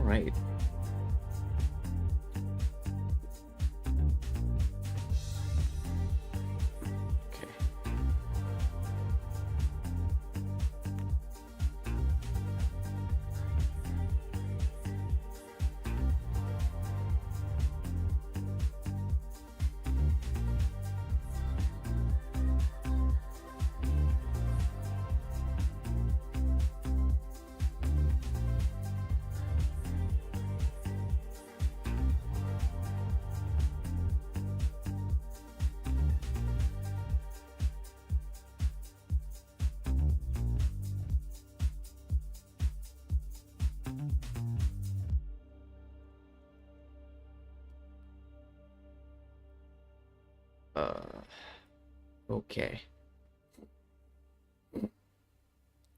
right. Okay. Okay.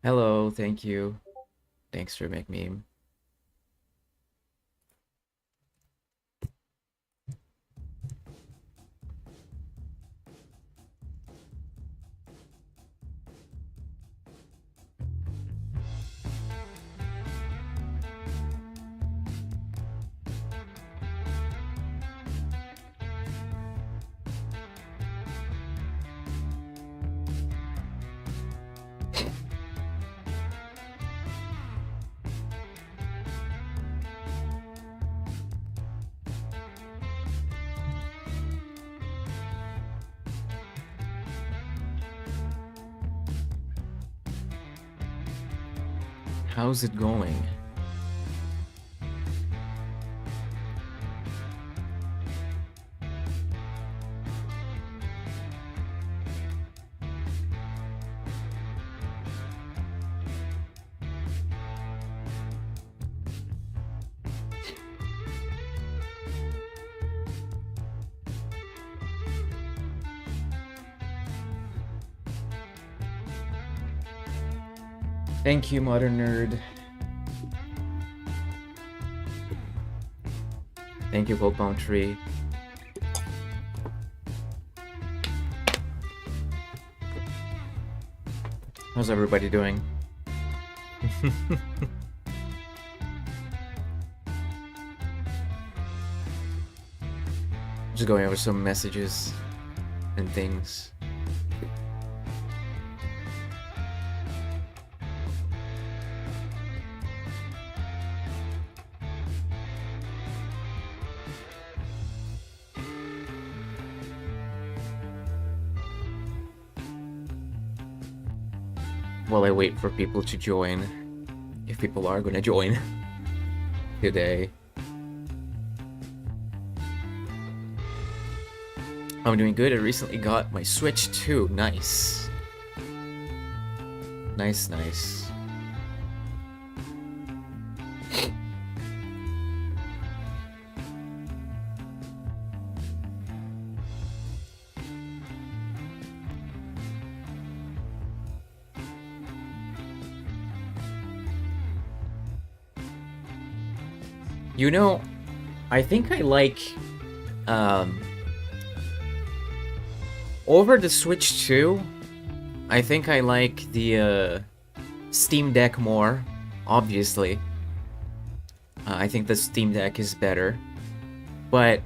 Hello, thank you. Thanks for making meme. How's it going? Thank you, Modern Nerd. Thank you, Gold Palm Tree. How's everybody doing? Just going over some messages and things. While I wait for people to join, if people are gonna join today. I'm doing good. I recently got my Switch 2. Nice. Nice, nice. You know, I think I like, over the Switch 2, I think I like the, Steam Deck more, obviously. I think the Steam Deck is better. But,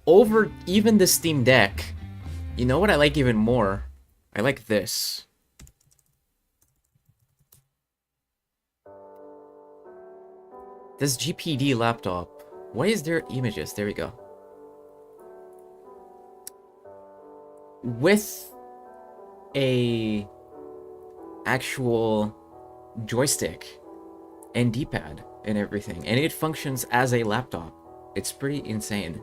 over even the Steam Deck, you know what I like even more? I like this. This GPD laptop. Why is there images? There we go. With a actual joystick and D-pad and everything, and it functions as a laptop. It's pretty insane.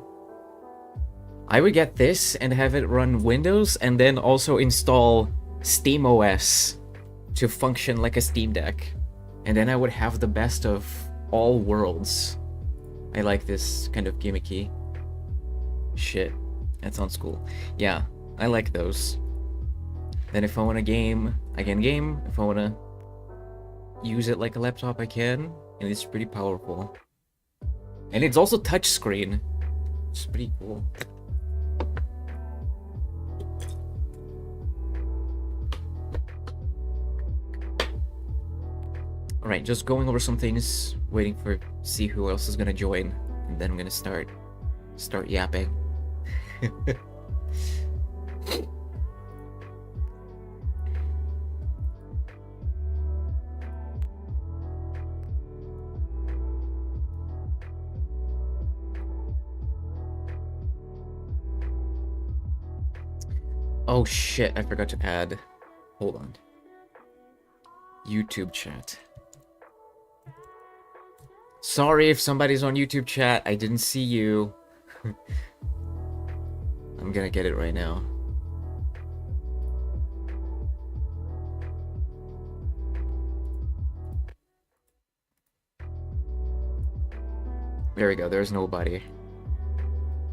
I would get this and have it run Windows and then also install SteamOS to function like a Steam Deck. And then I would have the best of all worlds. I like this kind of gimmicky shit. That sounds cool. Yeah, I like those. Then if I want to game, I can game. If I want to use it like a laptop, I can. And it's pretty powerful. And it's also touchscreen. It's pretty cool. Alright, just going over some things, waiting for see who else is gonna join, and then I'm gonna start yapping. Oh shit, I forgot to add. Hold on. YouTube chat. Sorry if somebody's on YouTube chat. I didn't see you. I'm gonna get it right now. There we go. There's nobody.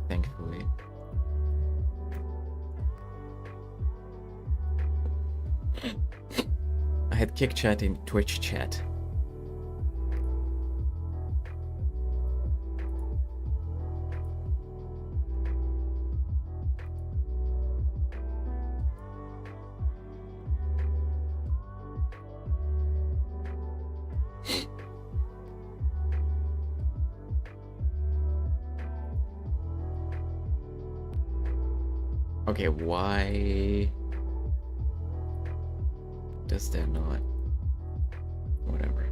Thankfully. I had Kick Chat in Twitch chat. Okay, why does that not? Whatever.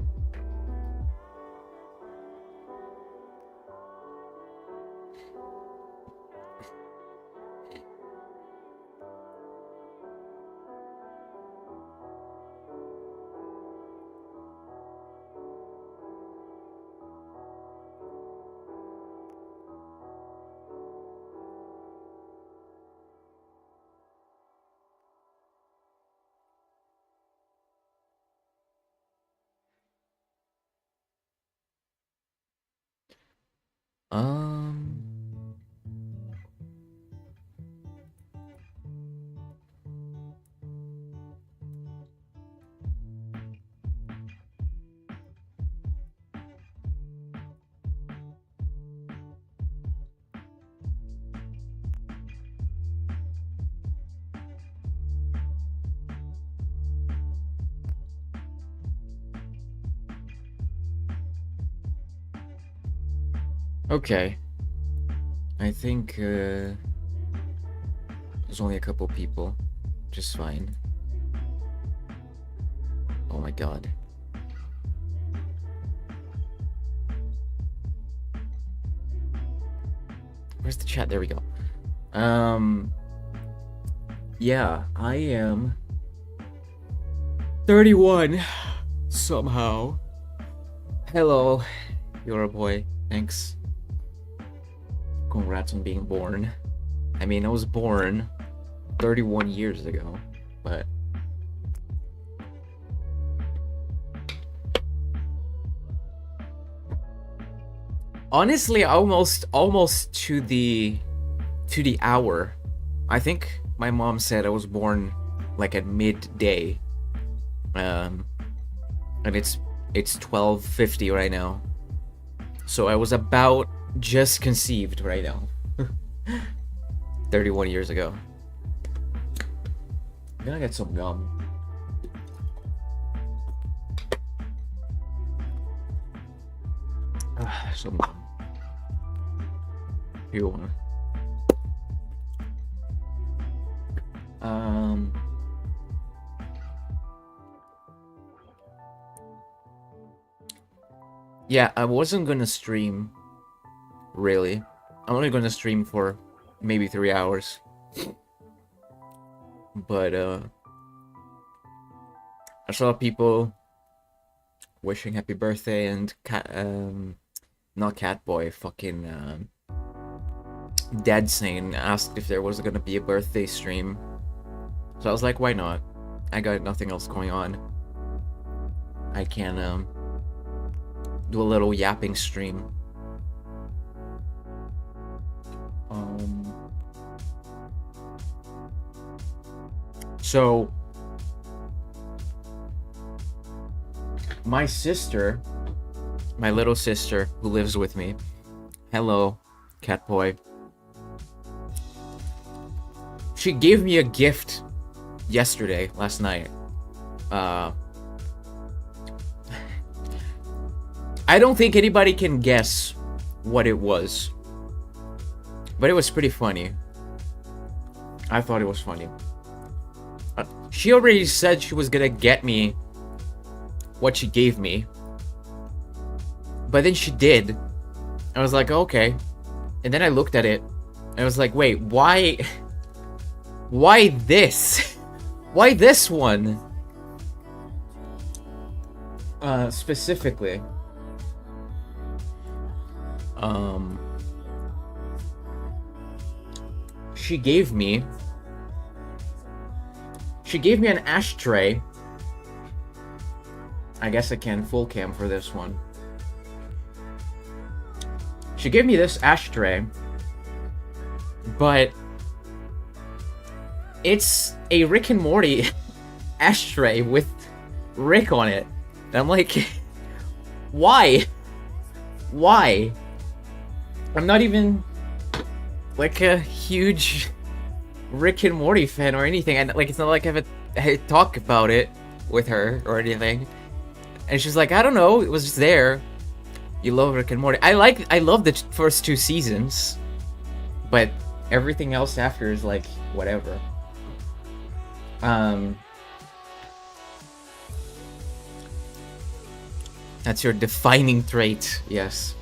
Um. Okay. I think there's only a couple people, which is fine. Oh my god. Where's the chat? There we go. Yeah, I am 31 somehow. Hello, you're a boy. Thanks. Congrats on being born. I mean, I was born 31 years ago, but honestly, almost to the hour. I think my mom said I was born like at midday. And it's 12:50 right now. So I was about just conceived right now. 31 years ago. I'm gonna get some gum. Some gum. You want? Yeah, I wasn't gonna stream, really. I'm only gonna stream for maybe 3 hours. But, I saw people wishing happy birthday and not Catboy, fucking, Dead Sane asked if there was gonna be a birthday stream. So I was like, why not? I got nothing else going on. I can, do a little yapping stream. So my sister, my little sister who lives with me, hello, Catboy. She gave me a gift yesterday, last night. I don't think anybody can guess what it was. But it was pretty funny. I thought it was funny. She already said she was gonna get me what she gave me. But then she did. I was like, okay. And then I looked at it. And I was like, wait, why? Why this? Why this one? Specifically. She gave me an ashtray. I guess I can full cam for this one. She gave me this ashtray, but it's a Rick and Morty ashtray with Rick on it. And I'm like, why? Why? I'm not even like a huge Rick and Morty fan or anything, and like it's not like I talk about it with her or anything. And she's like, I don't know, it was just there. You love Rick and Morty. I love the first 2 seasons, but everything else after is like whatever. That's your defining trait, yes.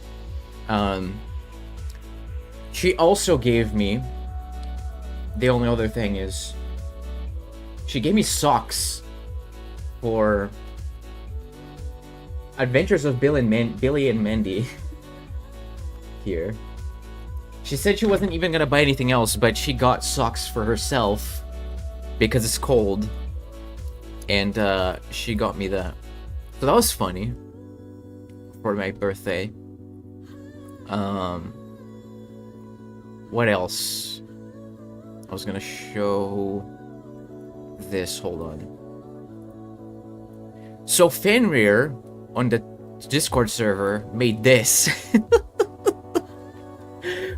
She also gave me, the only other thing is, she gave me socks for Adventures of Billy and Mandy. Here. She said she wasn't even gonna buy anything else, but she got socks for herself because it's cold. And she got me that. So that was funny. For my birthday. What else? I was gonna show this. Hold on. So Fenrir on the Discord server made this.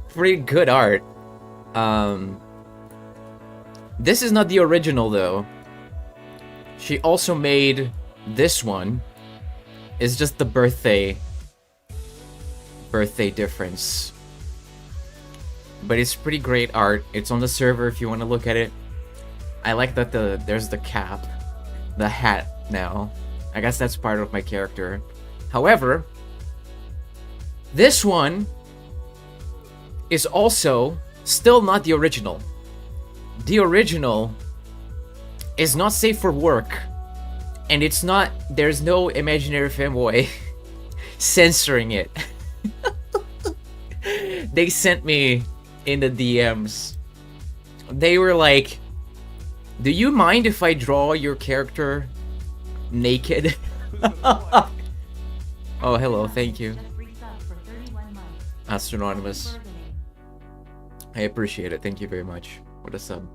Pretty good art. This is not the original though. She also made this one. It's just the birthday difference. But it's pretty great art. It's on the server if you want to look at it. I like that there's the cap, the hat now. I guess that's part of my character. However, this one is also still not the original. The original is not safe for work. And it's not, there's no imaginary fanboy censoring it. They sent me in the DMs. They were like, do you mind if I draw your character naked? Oh, hello, thank you. Astronaumus. I appreciate it, thank you very much. What a sub.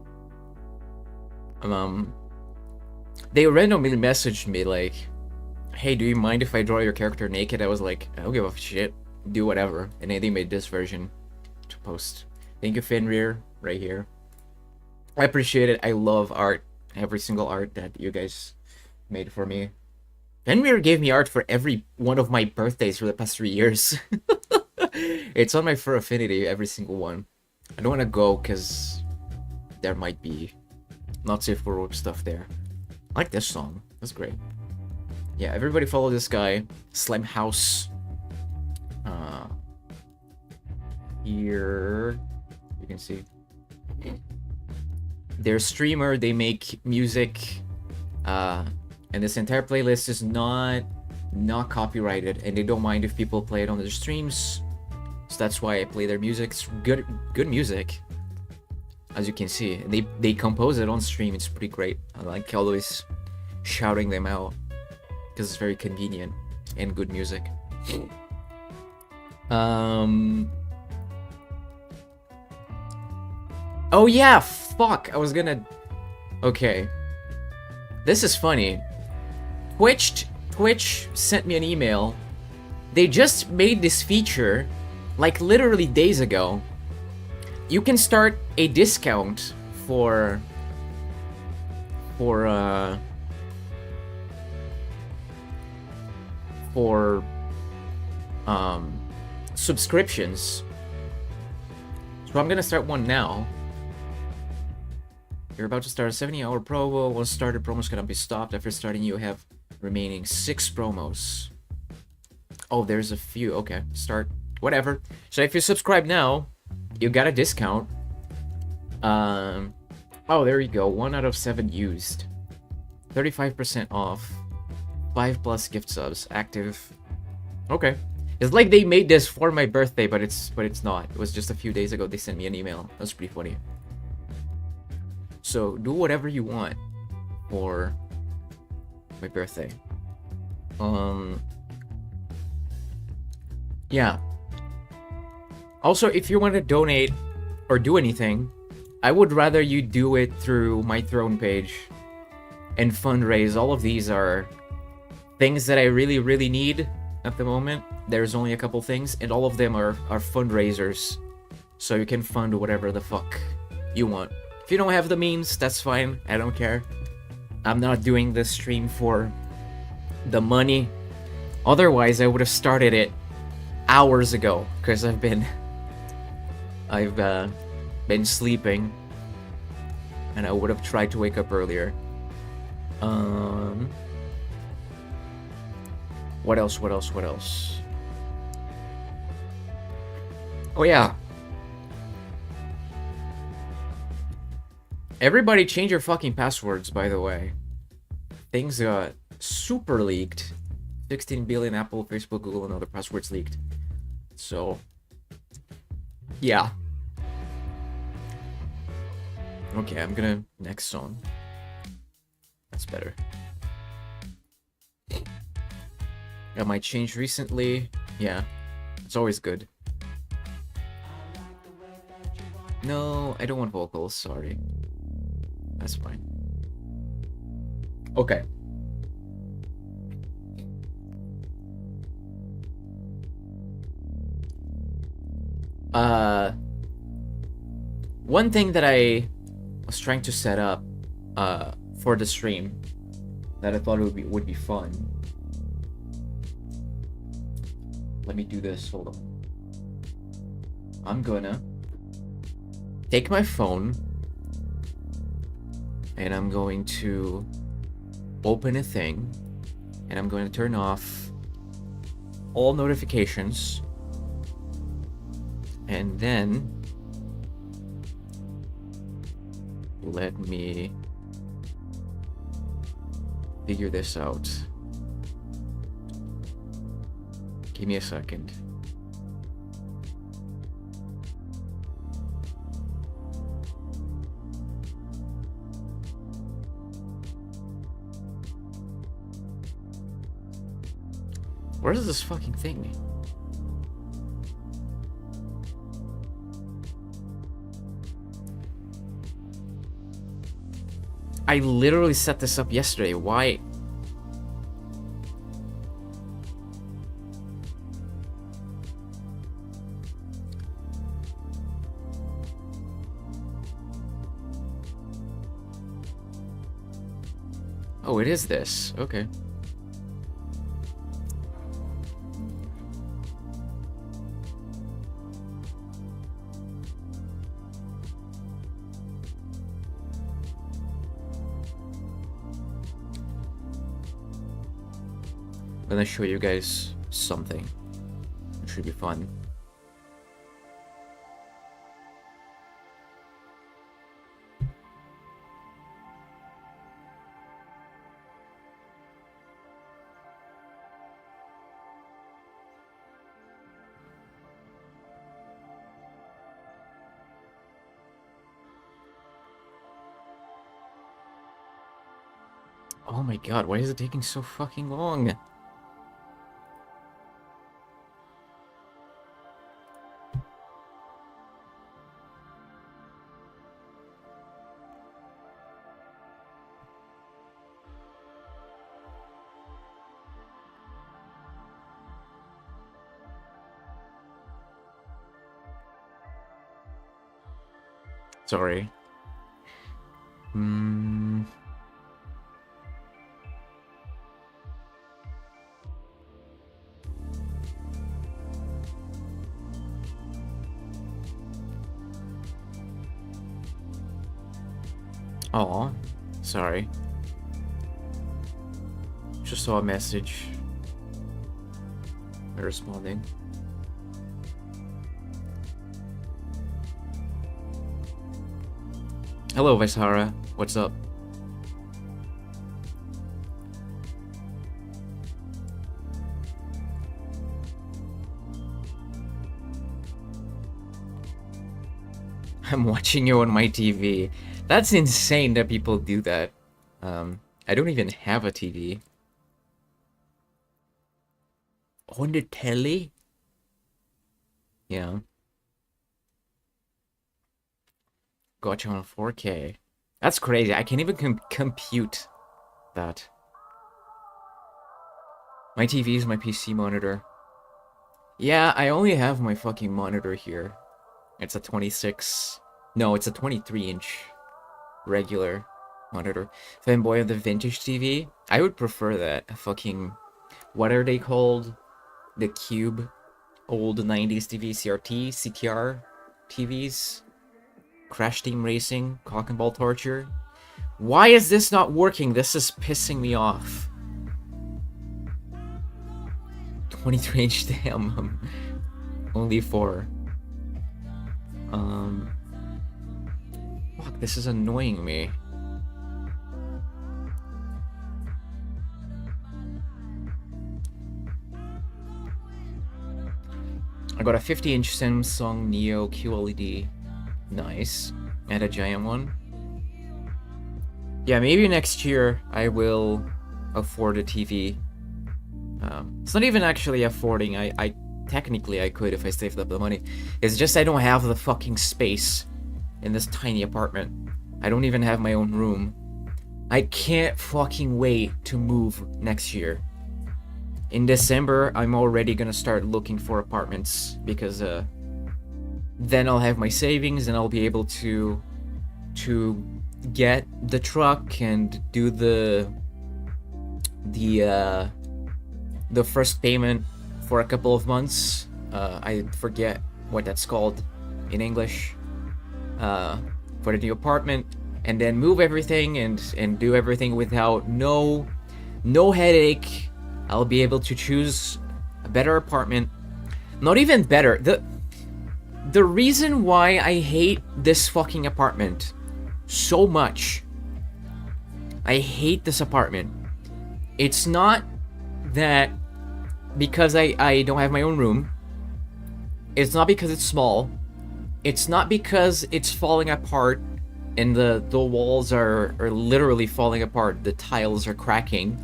They randomly messaged me like, hey, do you mind if I draw your character naked? I was like, I don't give a shit. Do whatever. And then they made this version to post. Thank you, Fenrir, right here. I appreciate it. I love art. Every single art that you guys made for me. Fenrir gave me art for every one of my birthdays for the past 3 years. It's on my Fur Affinity, every single one. I don't want to go because there might be not safe for work stuff there. I like this song. That's great. Yeah, everybody follow this guy. Slime House. Here you can see. They're a streamer, they make music. And this entire playlist is not copyrighted, and they don't mind if people play it on their streams. So that's why I play their music. It's good music. As you can see, they compose it on stream. It's pretty great. I like always shouting them out because it's very convenient and good music. Oh yeah, fuck. I was gonna. Okay. This is funny. Twitch sent me an email. They just made this feature, like literally days ago. You can start a discount for um, subscriptions. So I'm gonna start one now. You're about to start a 70-hour promo. Once started, promos cannot be stopped. After starting, you have remaining 6 promos. Oh, there's a few. Okay, start. Whatever. So if you subscribe now, you got a discount. Oh, there you go. 1 out of 7 used. 35% off. 5+ gift subs. Active. Okay. It's like they made this for my birthday, but it's not. It was just a few days ago they sent me an email. That's pretty funny. So do whatever you want for my birthday. Yeah. Also, if you want to donate or do anything, I would rather you do it through my Throne page and fundraise. All of these are things that I really, really need at the moment. There's only a couple things, and all of them are fundraisers. So you can fund whatever the fuck you want. If you don't have the means, that's fine. I don't care. I'm not doing this stream for the money. Otherwise, I would have started it hours ago, because I've been sleeping, and I would have tried to wake up earlier. What else? Oh yeah. Everybody change your fucking passwords, by the way. Things got super leaked. 16 billion Apple, Facebook, Google, and other passwords leaked. So, yeah. Okay, I'm gonna... Next song. That's better. Got my change recently. Yeah, it's always good. No, I don't want vocals, sorry. That's fine. Okay. One thing that I was trying to set up for the stream that I thought would be fun. Let me do this, hold on. I'm gonna take my phone and I'm going to open a thing and I'm going to turn off all notifications, and then let me figure this out. Give me a second. Where is this fucking thing? I literally set this up yesterday. Why? Oh, it is this. Okay. I'm gonna show you guys something. It should be fun. Oh my god, why is it taking so fucking long? Sorry. Aw, sorry. Just saw a message. They're responding. Hello, Vaishara. What's up? I'm watching you on my TV. That's insane that people do that. I don't even have a TV. On the telly? Yeah. Gotcha on 4K. That's crazy. I can't even compute that. My TV is my PC monitor. Yeah, I only have my fucking monitor here. It's a 26... No, it's a 23-inch regular monitor. Fanboy of the vintage TV? I would prefer that. A fucking... What are they called? The Cube. Old 90s TV, CRT, CTR TVs. Crash Team Racing, Cock and Ball Torture. Why is this not working? This is pissing me off. 23-inch damn. Only 4. Fuck, this is annoying me. I got a 50-inch Samsung Neo QLED. Nice. And a giant one. Yeah, maybe next year I will afford a TV. It's not even actually affording. I technically I could if I saved up the money. It's just I don't have the fucking space in this tiny apartment. I don't even have my own room. I can't fucking wait to move next year. In December, I'm already gonna start looking for apartments because then I'll have my savings and I'll be able to get the truck and do the first payment for a couple of months. I forget what that's called in English. For the new apartment, and then move everything and do everything without no headache. I'll be able to choose a better apartment. Not even better. The reason why I hate this fucking apartment so much. I hate this apartment. It's not that because I don't have my own room. It's not because it's small. It's not because it's falling apart and the walls are literally falling apart. The tiles are cracking.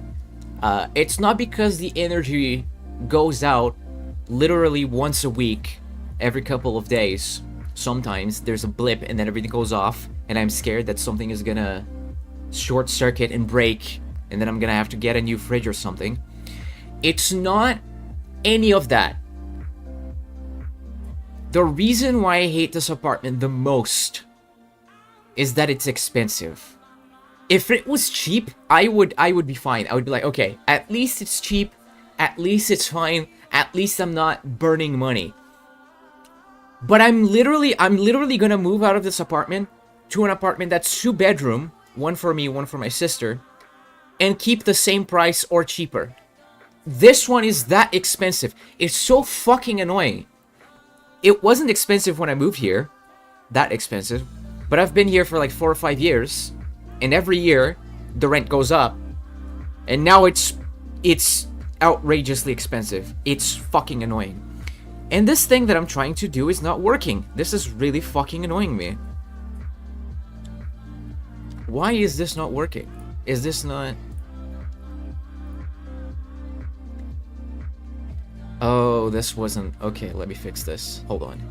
It's not because the energy goes out literally once a week, every couple of days. Sometimes there's a blip and then everything goes off and I'm scared that something is gonna short circuit and break and then I'm gonna have to get a new fridge or something. It's not any of that. The reason why I hate this apartment the most is that it's expensive. If it was cheap, I would be fine. I would be like, okay, at least it's cheap, at least it's fine, at least I'm not burning money. But I'm literally gonna move out of this apartment to an apartment that's 2-bedroom, one for me, one for my sister, and keep the same price or cheaper. This one is that expensive. It's so fucking annoying. It wasn't expensive when I moved here, that expensive, but I've been here for like 4 or 5 years, and every year the rent goes up, and now it's outrageously expensive. It's fucking annoying. And this thing that I'm trying to do is not working. This is really fucking annoying me. Why is this not working? Is this not... Oh, this wasn't... Okay, let me fix this. Hold on.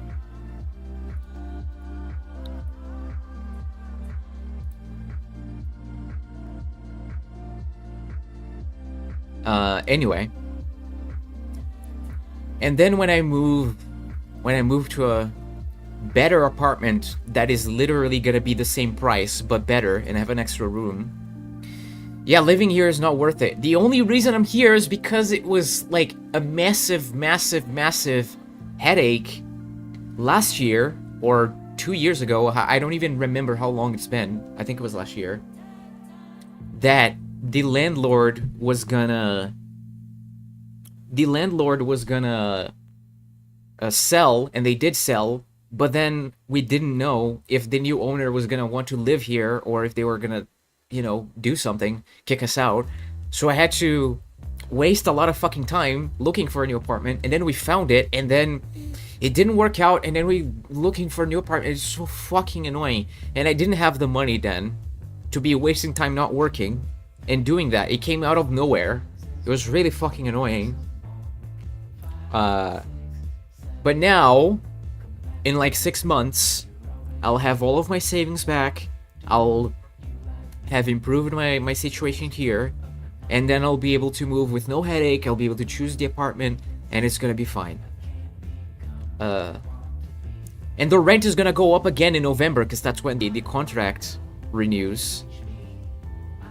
Anyway. And then when I move to a better apartment that is literally gonna be the same price, but better, and have an extra room... Yeah, living here is not worth it. The only reason I'm here is because it was like a massive headache last year or 2 years ago, I don't even remember how long it's been, I think it was last year, that the landlord was gonna sell, and they did sell, but then we didn't know if the new owner was gonna want to live here or if they were gonna, do something, kick us out. So I had to waste a lot of fucking time looking for a new apartment, and then we found it, and then it didn't work out, and then we looking for a new apartment. It's so fucking annoying, and I didn't have the money then to be wasting time not working and doing that. It came out of nowhere. It was really fucking annoying. But now, in like 6 months, I'll have all of my savings back. I'll have improved my situation here, and then I'll be able to move with no headache. I'll be able to choose the apartment, and it's gonna be fine. And the rent is gonna go up again in November, because that's when the contract renews.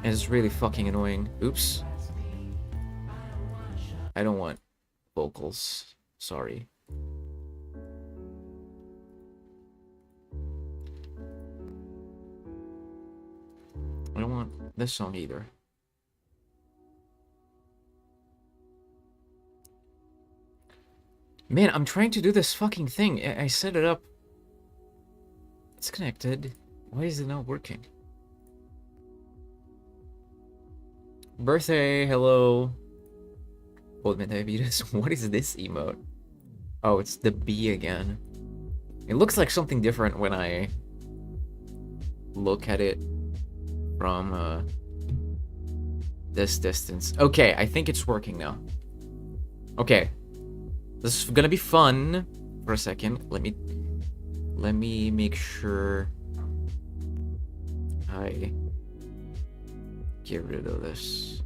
And it's really fucking annoying. Oops. I don't want vocals. Sorry. I don't want this song either. Man, I'm trying to do this fucking thing. I set it up. It's connected. Why is it not working? Birthday, hello. Old man diabetes. What is this emote? Oh, it's the bee again. It looks like something different when I look at it from this distance. Okay, I think it's working now. Okay. This is gonna be fun for a second. Let me make sure I get rid of this.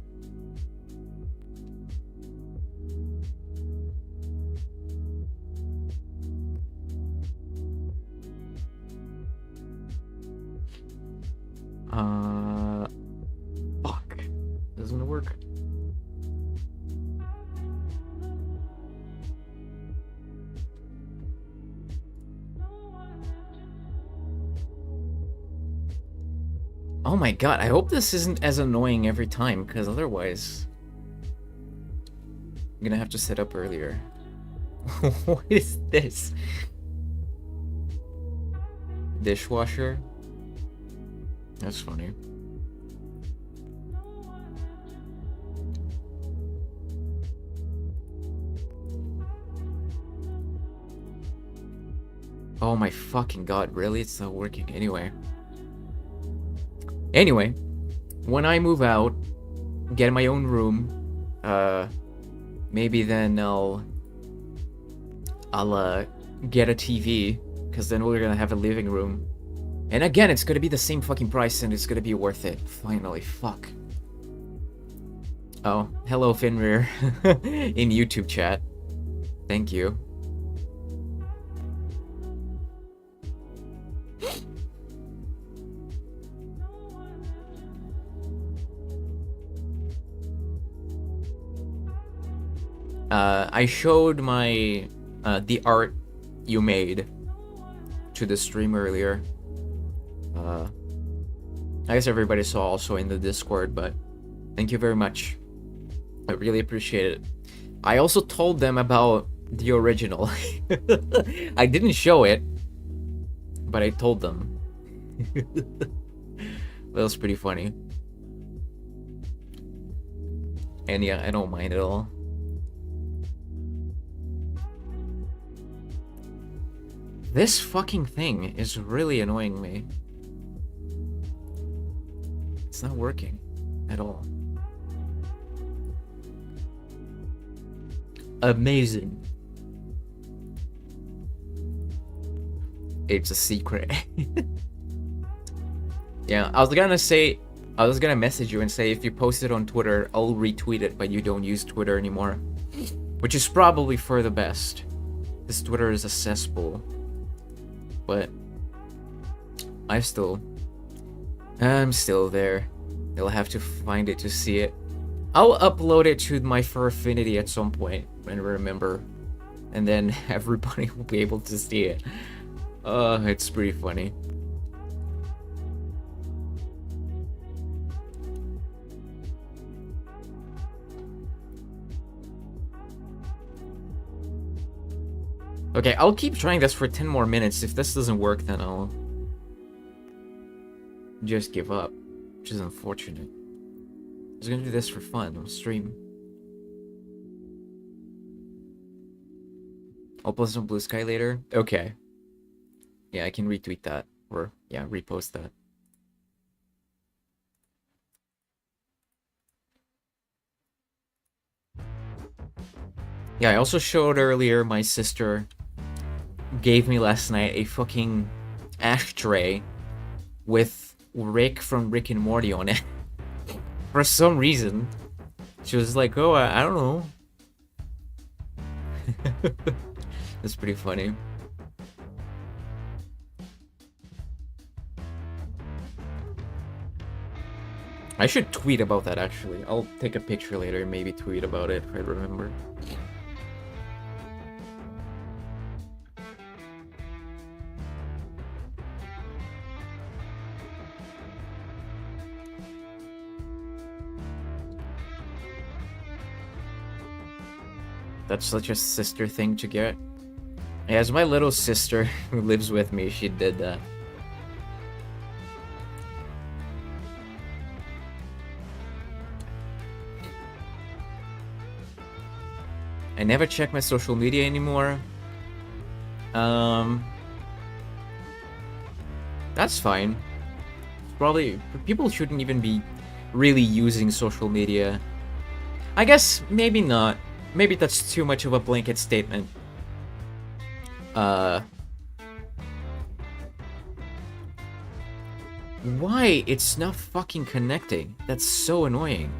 Fuck. Doesn't work. Oh my god, I hope this isn't as annoying every time, because otherwise I'm gonna have to set up earlier. What is this? Dishwasher? That's funny. Oh my fucking god, really? It's not working anyway. Anyway, when I move out, get my own room, maybe then I'll get a TV, because then we're gonna have a living room. And again, it's gonna be the same fucking price, and it's gonna be worth it. Finally, fuck. Oh, hello Finrear in YouTube chat. Thank you. I showed my the art you made to the stream earlier. I guess everybody saw also in the Discord, but thank you very much. I really appreciate it. I also told them about the original. I didn't show it, but I told them. That was pretty funny. And yeah, I don't mind at all. This fucking thing is really annoying me. It's not working at all. Amazing. It's a secret. Yeah, I was gonna message you and say if you post it on Twitter, I'll retweet it, but you don't use Twitter anymore. Which is probably for the best. This Twitter is a cesspool. But I'm still there. You'll have to find it to see it. I'll upload it to my Fur Affinity at some point when I remember, and then everybody will be able to see it. It's pretty funny. Okay, I'll keep trying this for 10 more minutes. If this doesn't work, then I'll just give up, which is unfortunate. I was gonna do this for fun on stream. I'll post some Blue Sky later. Okay. Yeah, I can retweet that. Or, yeah, repost that. Yeah, I also showed earlier my sister gave me last night a fucking ashtray with Rick from Rick and Morty on it. For some reason. She was like, oh, I don't know. That's pretty funny. I should tweet about that, actually. I'll take a picture later and maybe tweet about it if I remember. That's such a sister thing to get. As my little sister who lives with me, she did that. I never check my social media anymore. That's fine. Probably people shouldn't even be really using social media. I guess maybe not. Maybe that's too much of a blanket statement. Why? It's not fucking connecting. That's so annoying.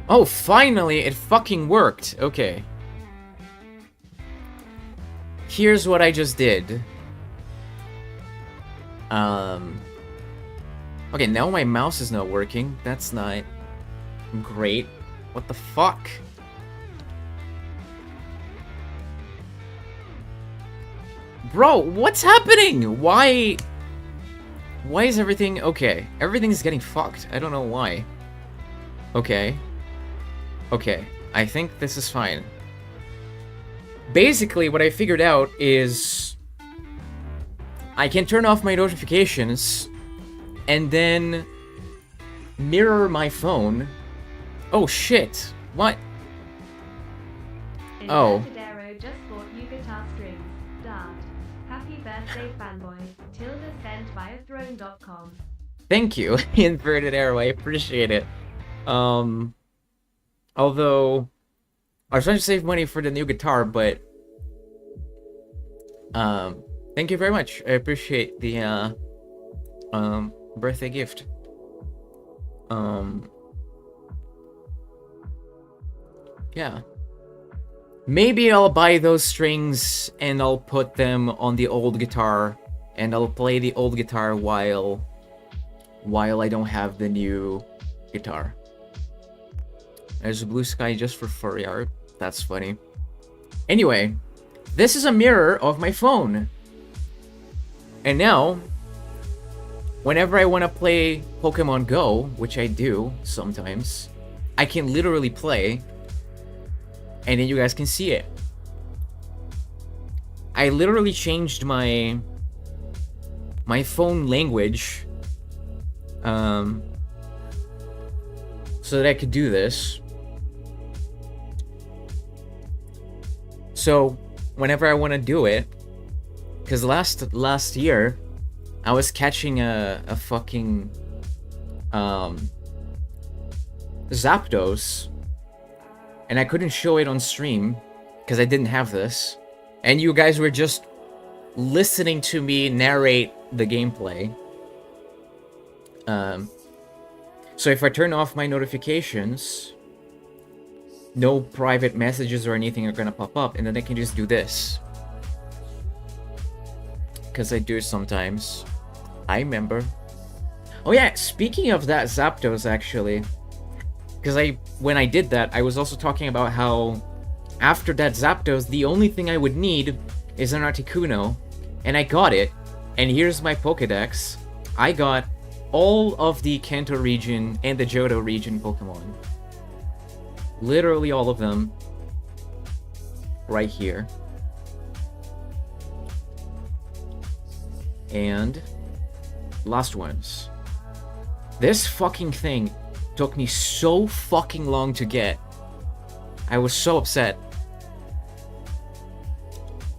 Oh, finally, it fucking worked. Okay. Here's what I just did. Okay, now my mouse is not working. That's not great. What the fuck? Bro, what's happening? Why is everything... Okay, everything's getting fucked. I don't know why. Okay. Okay, I think this is fine. Basically, what I figured out is I can turn off my notifications and then mirror my phone. Oh shit! What? Oh. Just bought you guitar strings. Dart. Happy birthday, fanboy. Tilda sent via throne.com. Thank you, Inverted Arrow. I appreciate it. Although I was trying to save money for the new guitar, but thank you very much. I appreciate the birthday gift. Yeah. Maybe I'll buy those strings and I'll put them on the old guitar and I'll play the old guitar while I don't have the new guitar. There's a Blue Sky just for furry art. That's funny. Anyway, this is a mirror of my phone. And now, whenever I want to play Pokemon Go, which I do sometimes, I can literally play, and then you guys can see it. I literally changed my phone language so that I could do this. So whenever I want to do it, because last year I was catching a fucking Zapdos, and I couldn't show it on stream because I didn't have this, and you guys were just listening to me narrate the gameplay. So if I turn off my notifications, no private messages or anything are gonna pop up, and then I can just do this. Because I do sometimes. I remember. Oh yeah, speaking of that Zapdos, actually. Because when I did that, I was also talking about how after that Zapdos, the only thing I would need is an Articuno, and I got it. And here's my Pokedex. I got all of the Kanto region and the Johto region Pokemon. Literally all of them. Right here. And last ones. This fucking thing took me so fucking long to get. I was so upset.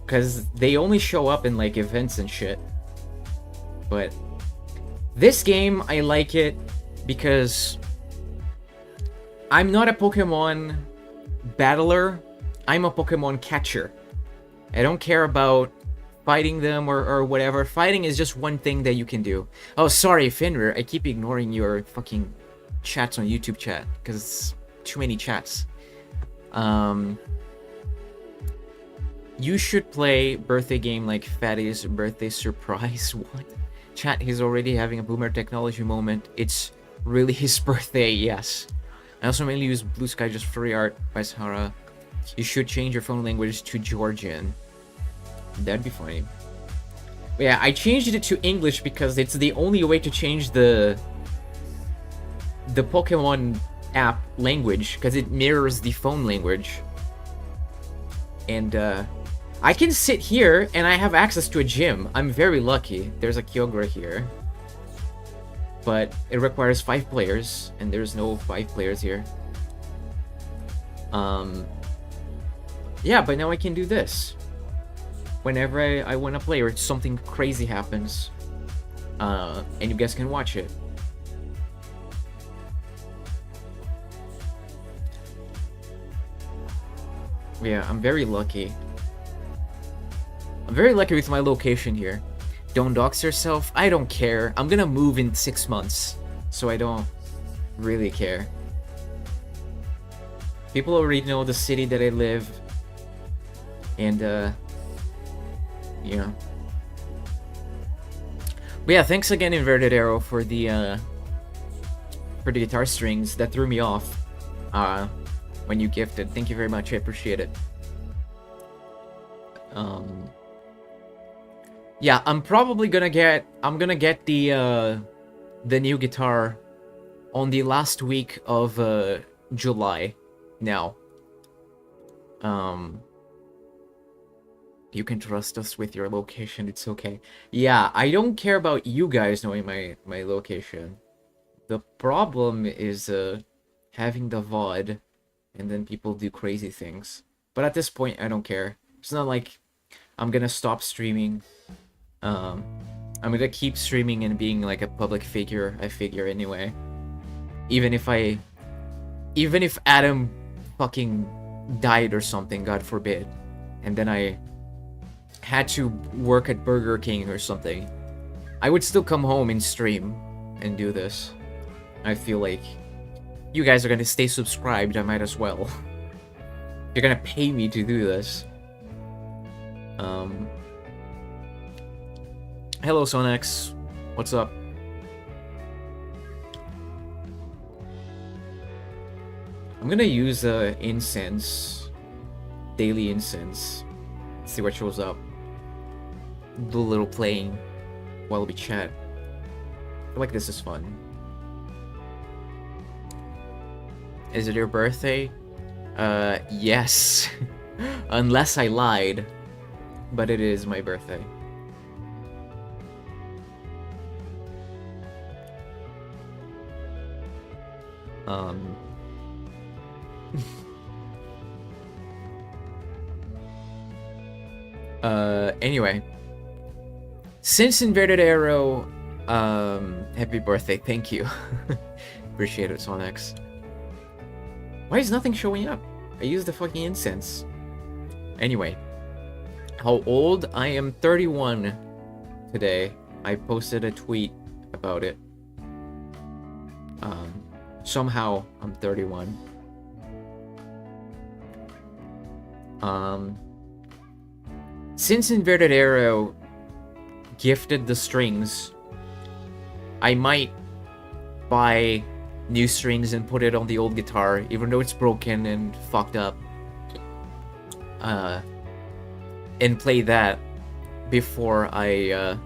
Because they only show up in like events and shit. But this game, I like it because I'm not a Pokemon battler. I'm a Pokemon catcher. I don't care about fighting them or whatever. Fighting is just one thing that you can do. Oh, sorry, Fenrir. I keep ignoring your fucking chats on YouTube chat because it's too many chats. You should play birthday game like Fatty's birthday surprise. What? Chat, he's already having a boomer technology moment. It's really his birthday, yes. I also mainly use Blue Sky just free art by Sahara. You should change your phone language to Georgian. That'd be funny. But yeah, I changed it to English because it's the only way to change the Pokemon app language, because it mirrors the phone language. And I can sit here and I have access to a gym. I'm very lucky. There's a Kyogre here. But it requires 5 players, and there's no 5 players here. Yeah, but now I can do this. Whenever I want to play or something crazy happens. And you guys can watch it. Yeah, I'm very lucky. I'm very lucky with my location here. Don't dox yourself. I don't care. I'm gonna move in 6 months, so I don't really care. People already know the city that I live. And, yeah. But yeah, thanks again, Inverted Arrow, for the guitar strings. That threw me off, when you gifted. Thank you very much, I appreciate it. Yeah, I'm probably gonna get the new guitar on the last week of July now. You can trust us with your location, it's okay. Yeah, I don't care about you guys knowing my location. The problem is having the VOD and then people do crazy things. But at this point, I don't care. It's not like I'm gonna stop streaming. I'm gonna keep streaming and being like a public figure, I figure anyway. Even if Adam fucking died or something, God forbid, and then I had to work at Burger King or something, I would still come home and stream and do this. I feel like you guys are gonna stay subscribed, I might as well. You're gonna pay me to do this. Hello, Sonex. What's up? I'm gonna use incense. Daily incense. See what shows up. Do a little playing while we chat. I feel like this is fun. Is it your birthday? Yes. Unless I lied. But it is my birthday. Anyway. Since Inverted Arrow, happy birthday, thank you. Appreciate it, Sonex. Why is nothing showing up? I used the fucking incense. Anyway. How old? I am 31 today. I posted a tweet about it. Somehow I'm 31. Since Inverted Arrow gifted the strings, I might buy new strings and put it on the old guitar, even though it's broken and fucked up. And play that before I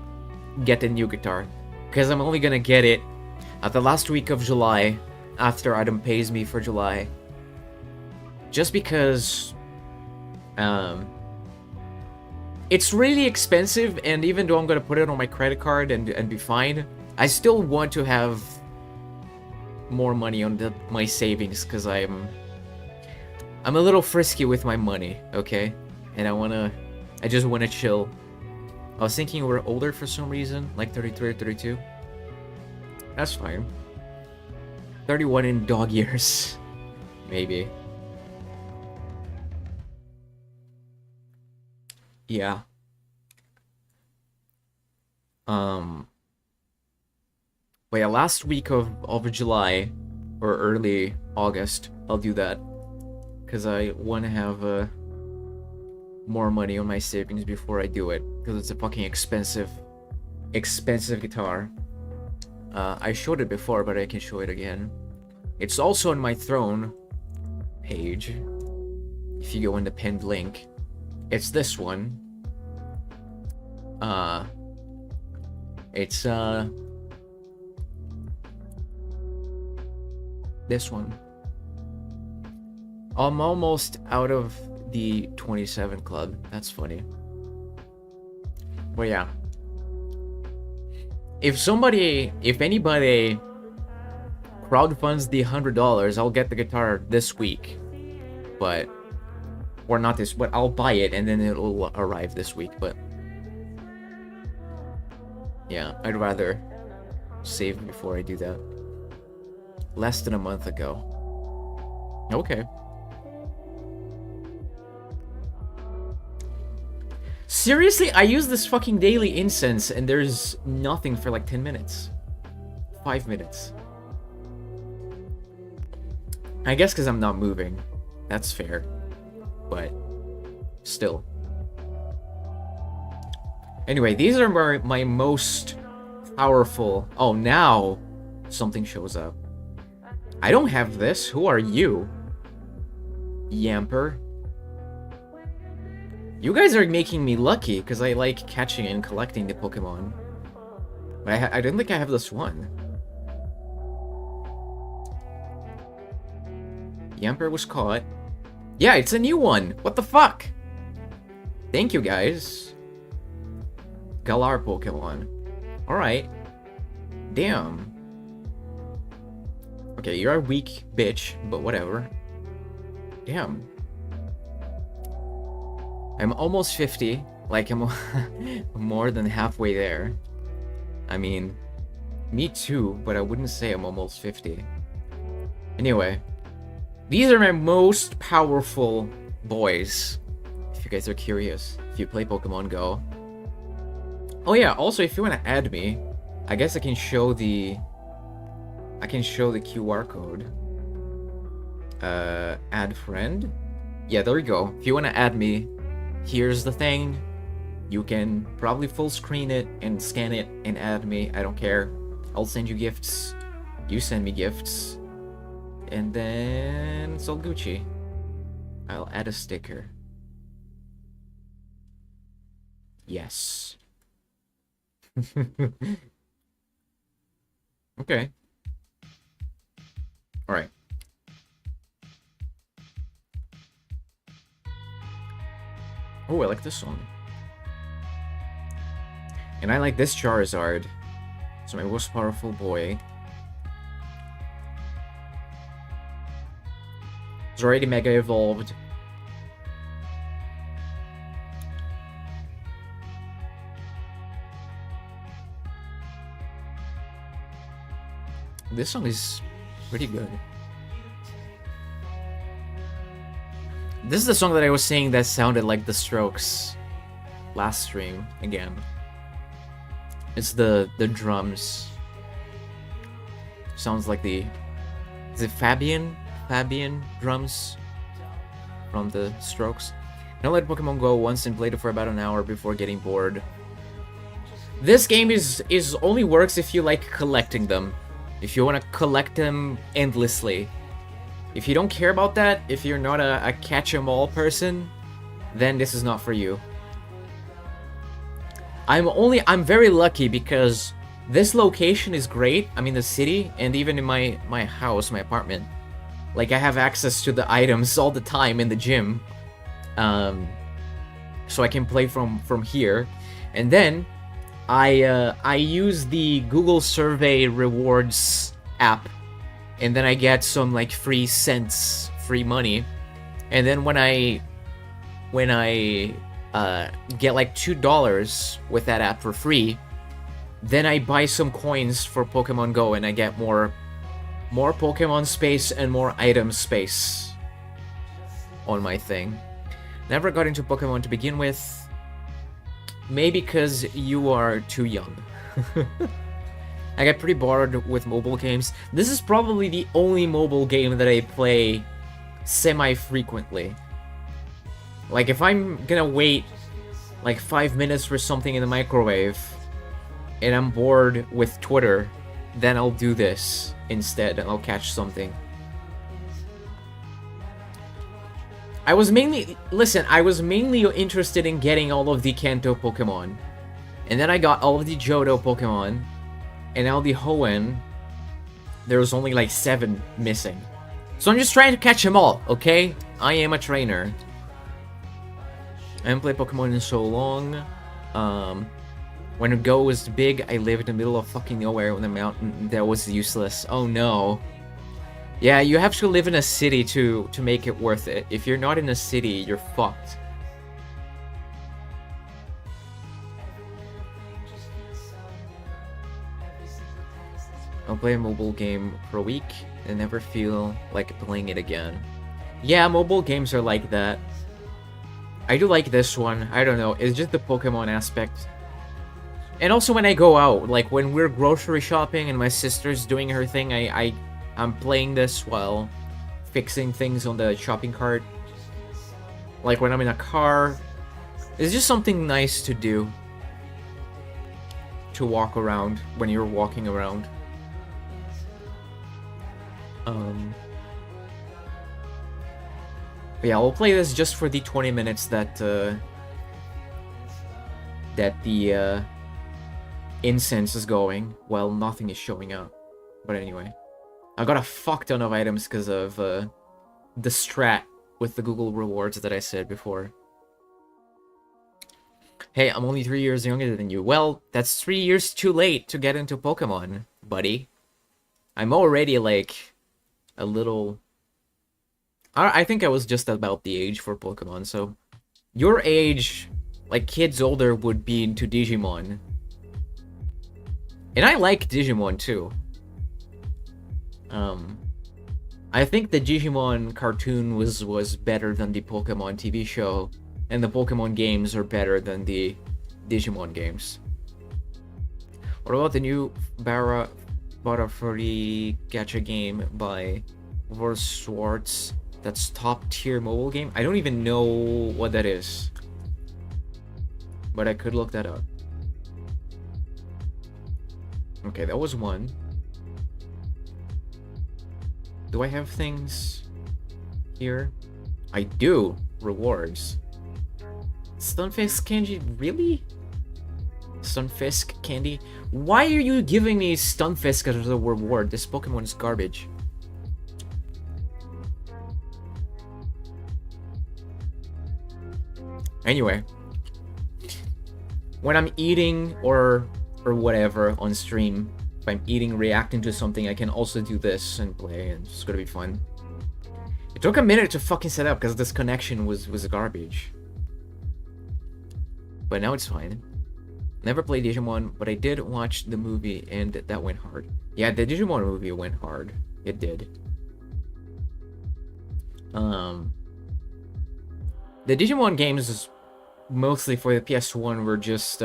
get a new guitar. Because I'm only gonna get it at the last week of July, after Adam pays me for July. Just because it's really expensive, and even though I'm gonna put it on my credit card and be fine, I still want to have more money on my savings, because I'm a little frisky with my money, okay? And I just wanna chill. I was thinking we're older for some reason, like 33 or 32. That's fine. 31 in dog years, maybe. Yeah. But yeah, last week of July or early August, I'll do that, because I want to have more money on my savings before I do it, because it's a fucking expensive guitar. I showed it before, but I can show it again. It's also on my Throne page. If you go in the pinned link, it's this one. It's this one. I'm almost out of the 27 club. That's funny. But yeah. If anybody crowdfunds the $100, I'll get the guitar this week. But I'll buy it and then it'll arrive this week, but yeah, I'd rather save before I do that. Less than a month ago. Okay. Seriously, I use this fucking daily incense and there's nothing for like 10 minutes. 5 minutes. I guess because I'm not moving. That's fair. But still. Anyway, these are my most powerful... Oh, now something shows up. I don't have this. Who are you? Yamper. You guys are making me lucky, because I like catching and collecting the Pokemon. But I don't think I have this one. Yamper was caught. Yeah, it's a new one. What the fuck? Thank you, guys. Galar Pokemon. Alright. Damn. Okay, you're a weak bitch, but whatever. Damn. I'm almost 50. Like, I'm more than halfway there. I mean, me too, but I wouldn't say I'm almost 50. Anyway. These are my most powerful boys. If you guys are curious. If you play Pokemon Go. Oh yeah, also if you want to add me, I guess I can show the QR code. Add friend? Yeah, there we go. If you want to add me, here's the thing. You can probably full screen it and scan it and add me. I don't care. I'll send you gifts. You send me gifts. And then it's all Gucci. I'll add a sticker. Yes. Okay. Alright. Oh, I like this song. And I like this Charizard. It's my most powerful boy. It's already mega evolved. This song is pretty good. This is the song that I was saying that sounded like The Strokes last stream again. It's the drums. Sounds like the... Is it Fabian drums from The Strokes? I played Pokemon Go once and played it for about an hour before getting bored. This game is only works if you like collecting them. If you want to collect them endlessly. If you don't care about that, if you're not a catch-em-all person, then this is not for you. I'm very lucky because this location is great. I'm in the city, and even in my house, my apartment. Like, I have access to the items all the time in the gym. So I can play from here. And then, I use the Google Survey Rewards app. And then I get some, like, free cents, free money. And then when I get like $2 with that app for free, then I buy some coins for Pokemon Go and I get more Pokemon space and more item space on my thing. Never got into Pokemon to begin with. Maybe because you are too young. I get pretty bored with mobile games. This is probably the only mobile game that I play semi-frequently. Like, if I'm gonna wait like 5 minutes for something in the microwave and I'm bored with Twitter, then I'll do this instead and I'll catch something. I was mainly interested in getting all of the Kanto Pokemon. And then I got all of the Johto Pokemon. And now the Hoenn, there was only like 7 missing. So I'm just trying to catch them all, okay? I am a trainer. I haven't played Pokemon in so long. When Go was big, I lived in the middle of fucking nowhere on the mountain. That was useless. Oh no. Yeah, you have to live in a city to make it worth it. If you're not in a city, you're fucked. I'll play a mobile game for a week and never feel like playing it again. Yeah, mobile games are like that. I do like this one. I don't know. It's just the Pokemon aspect. And also when I go out, like when we're grocery shopping and my sister's doing her thing, I'm playing this while fixing things on the shopping cart. Like when I'm in a car. It's just something nice to do. To walk around when you're walking around. But yeah, we'll play this just for the 20 minutes that the incense is going while nothing is showing up. But anyway, I got a fuck ton of items because of the strat with the Google rewards that I said before. Hey, I'm only 3 years younger than you. Well, that's 3 years too late to get into Pokemon, buddy. I'm already like a little... I think I was just about the age for Pokemon, so... Your age, like kids older, would be into Digimon. And I like Digimon too. I think the Digimon cartoon was better than the Pokemon TV show, and the Pokemon games are better than the Digimon games. What about the new Barafuri gacha game by Vor Swartz? That's top tier mobile game? I don't even know what that is. But I could look that up. Okay, that was one. Do I have things here? I do. Rewards. Stunfisk candy? Really? Stunfisk candy? Why are you giving me Stunfisk as a reward? This Pokemon is garbage. Anyway, when I'm eating or whatever on stream, if I'm eating, reacting to something, I can also do this and play, and it's gonna be fun. It took a minute to fucking set up because this connection was garbage. But now it's fine. Never played Digimon, but I did watch the movie and that went hard. Yeah, the Digimon movie went hard. It did. The Digimon games, mostly for the PS1, were just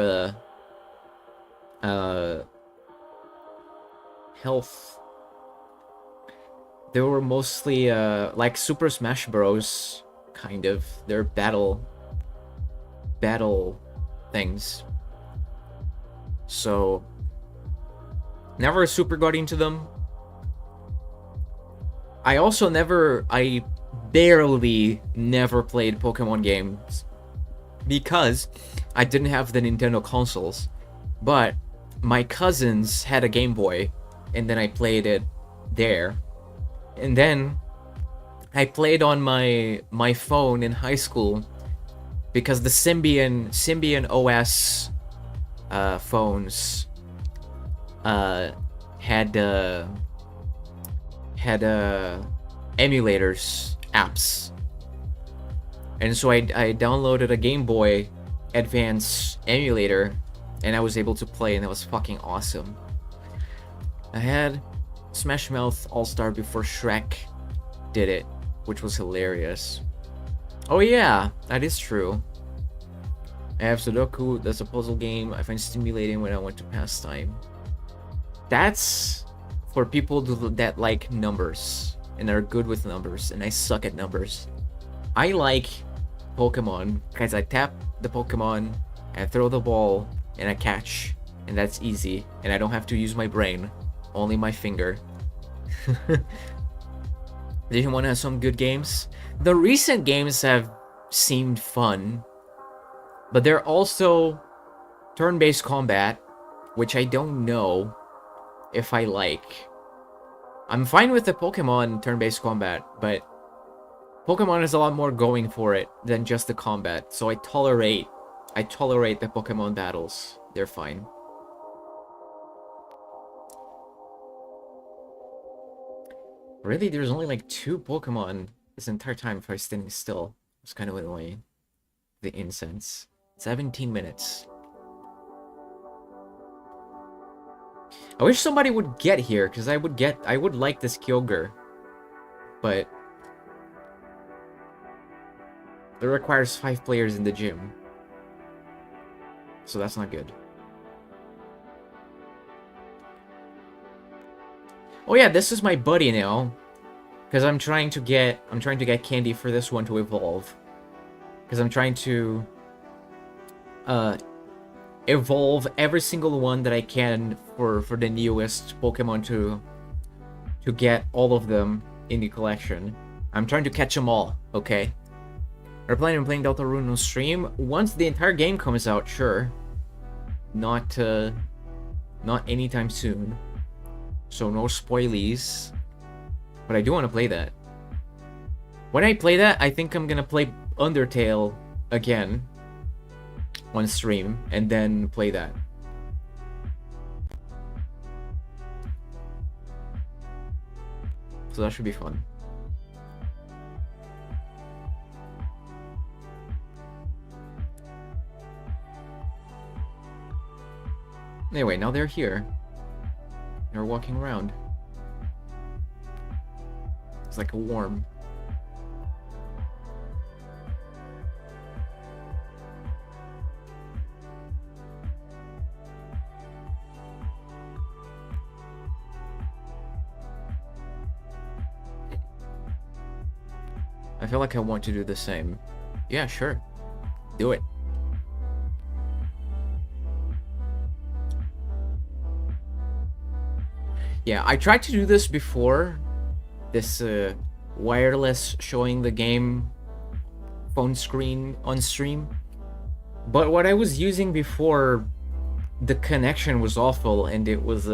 health. They were mostly like Super Smash Bros. Kind of. They're battle things. So never super got into them. I barely never played Pokemon games because I didn't have the Nintendo consoles. But my cousins had a Game Boy, and then I played it there. And then I played on my phone in high school because the Symbian OS phones had emulators apps, and so I downloaded a Game Boy Advance emulator, and I was able to play, and it was fucking awesome. I had Smash Mouth All-Star before Shrek did it, which was hilarious. Oh yeah, that is true. I have Sudoku, that's a puzzle game I find stimulating when I want to pass time. That's for people that like numbers and are good with numbers, and I suck at numbers. I like Pokemon because I tap the Pokemon, I throw the ball, and I catch, and that's easy, and I don't have to use my brain, only my finger. Did want to have some good games? The recent games have seemed fun, but they're also turn-based combat, which I don't know if I like. I'm fine with the Pokemon turn-based combat, but Pokemon has a lot more going for it than just the combat, so I tolerate the Pokemon battles. They're fine. Really, there's only like 2 Pokemon this entire time if I was standing still. It's kind of annoying. The incense. 17 minutes. I wish somebody would get here, because I would like this Kyogre. But it requires 5 players in the gym. So that's not good. Oh yeah, this is my buddy now. Because I'm trying to get candy for this one to evolve. Because I'm trying to evolve every single one that I can for the newest Pokemon to get all of them in the collection. I'm trying to catch them all, okay? We're planning on playing Deltarune on stream once the entire game comes out, sure. Not anytime soon. So no spoilies. But I do want to play that. When I play that, I think I'm gonna play Undertale again on stream and then play that. So that should be fun. Anyway, now they're here. They're walking around. It's like a worm. I feel like I want to do the same. Yeah, sure. Do it. Yeah, I tried to do this before. This wireless showing the game phone screen on stream. But what I was using before, the connection was awful and it was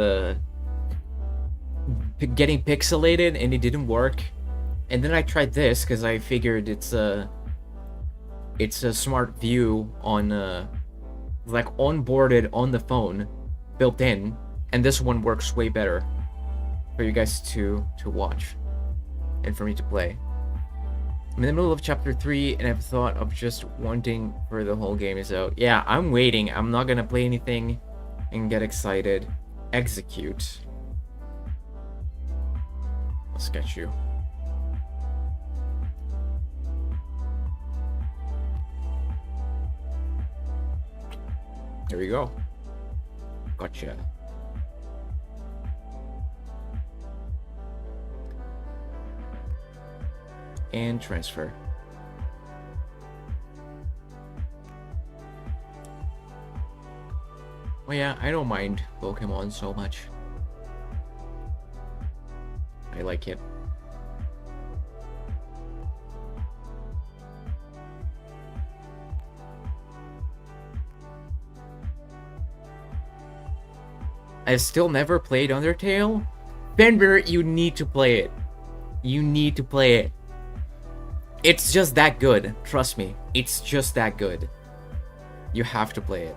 getting pixelated and it didn't work. And then I tried this because I figured it's a smart view on like onboarded on the phone, built in, and this one works way better for you guys to watch and for me to play. I'm in the middle of chapter 3 and I've thought of just wanting for the whole game is out. Yeah, I'm waiting. I'm not gonna play anything and get excited. Execute. I'll sketch you. There we go. Gotcha. And transfer. Oh yeah, I don't mind Pokemon so much. I like it. I've still never played Undertale. Fenrir, you need to play it. You need to play it. It's just that good. Trust me. It's just that good. You have to play it.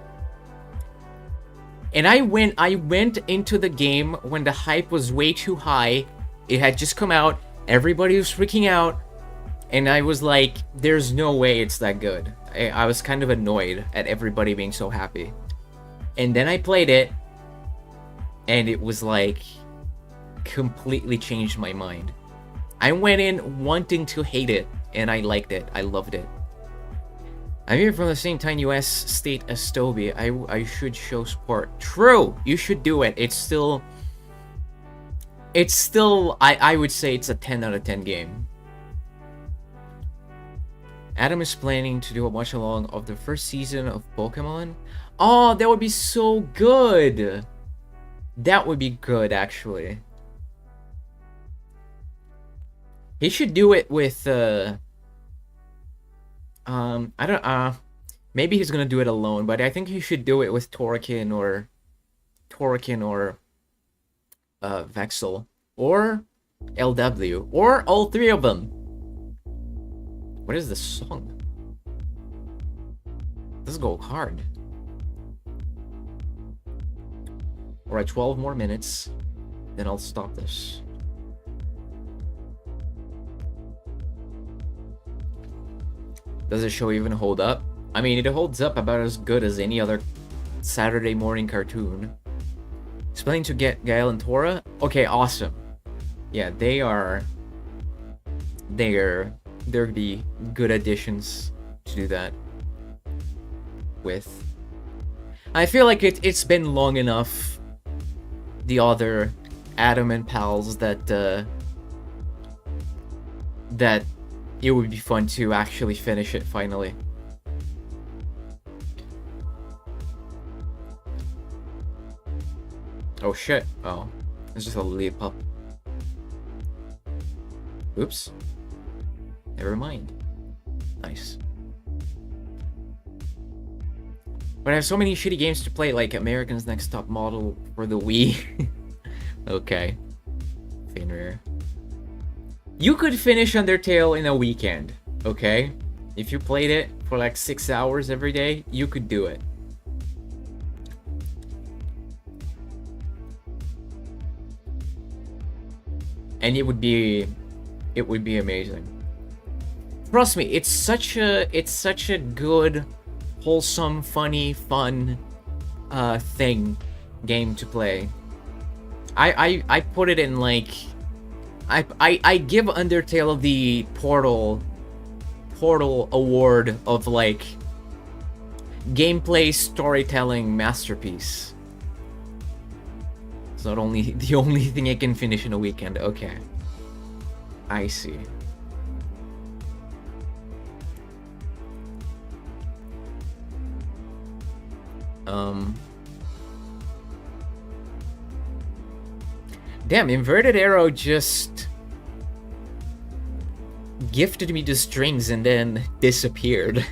And I went into the game when the hype was way too high. It had just come out. Everybody was freaking out. And I was like, there's no way it's that good. I was kind of annoyed at everybody being so happy. And then I played it. And it was like, completely changed my mind. I went in wanting to hate it. And I liked it. I loved it. I'm here from the same tiny US state as Toby. I should show support. True! You should do it. It's still... I would say it's a 10 out of 10 game. Adam is planning to do a watch along of the first season of Pokemon. Oh, that would be so good! That would be good, actually. He should do it with, I don't, maybe he's gonna do it alone, but I think he should do it with Torkin or Vexel, or LW, or all three of them. What is this song? Let's go hard. Alright, 12 more minutes, then I'll stop this. Does the show even hold up? I mean, it holds up about as good as any other Saturday morning cartoon. He's planning to get Gael and Tora? Okay, awesome. Yeah, they're the good additions to do that with. I feel like it's been long enough, the other Adam and pals, that it would be fun to actually finish it finally. Oh shit. Oh. It's just a leap up. Oops. Never mind. Nice. But I have so many shitty games to play, like American's Next Top Model for the Wii. Okay. Fenrir. You could finish Undertale in a weekend, okay? If you played it for like 6 hours every day, you could do it. And it would be amazing. Trust me, it's such a good, wholesome, funny, fun game to play. I put it in like I give Undertale the Portal award of like gameplay storytelling masterpiece. It's not only the only thing I can finish in a weekend. Okay. I see. Damn, Inverted Arrow just gifted me the strings and then disappeared.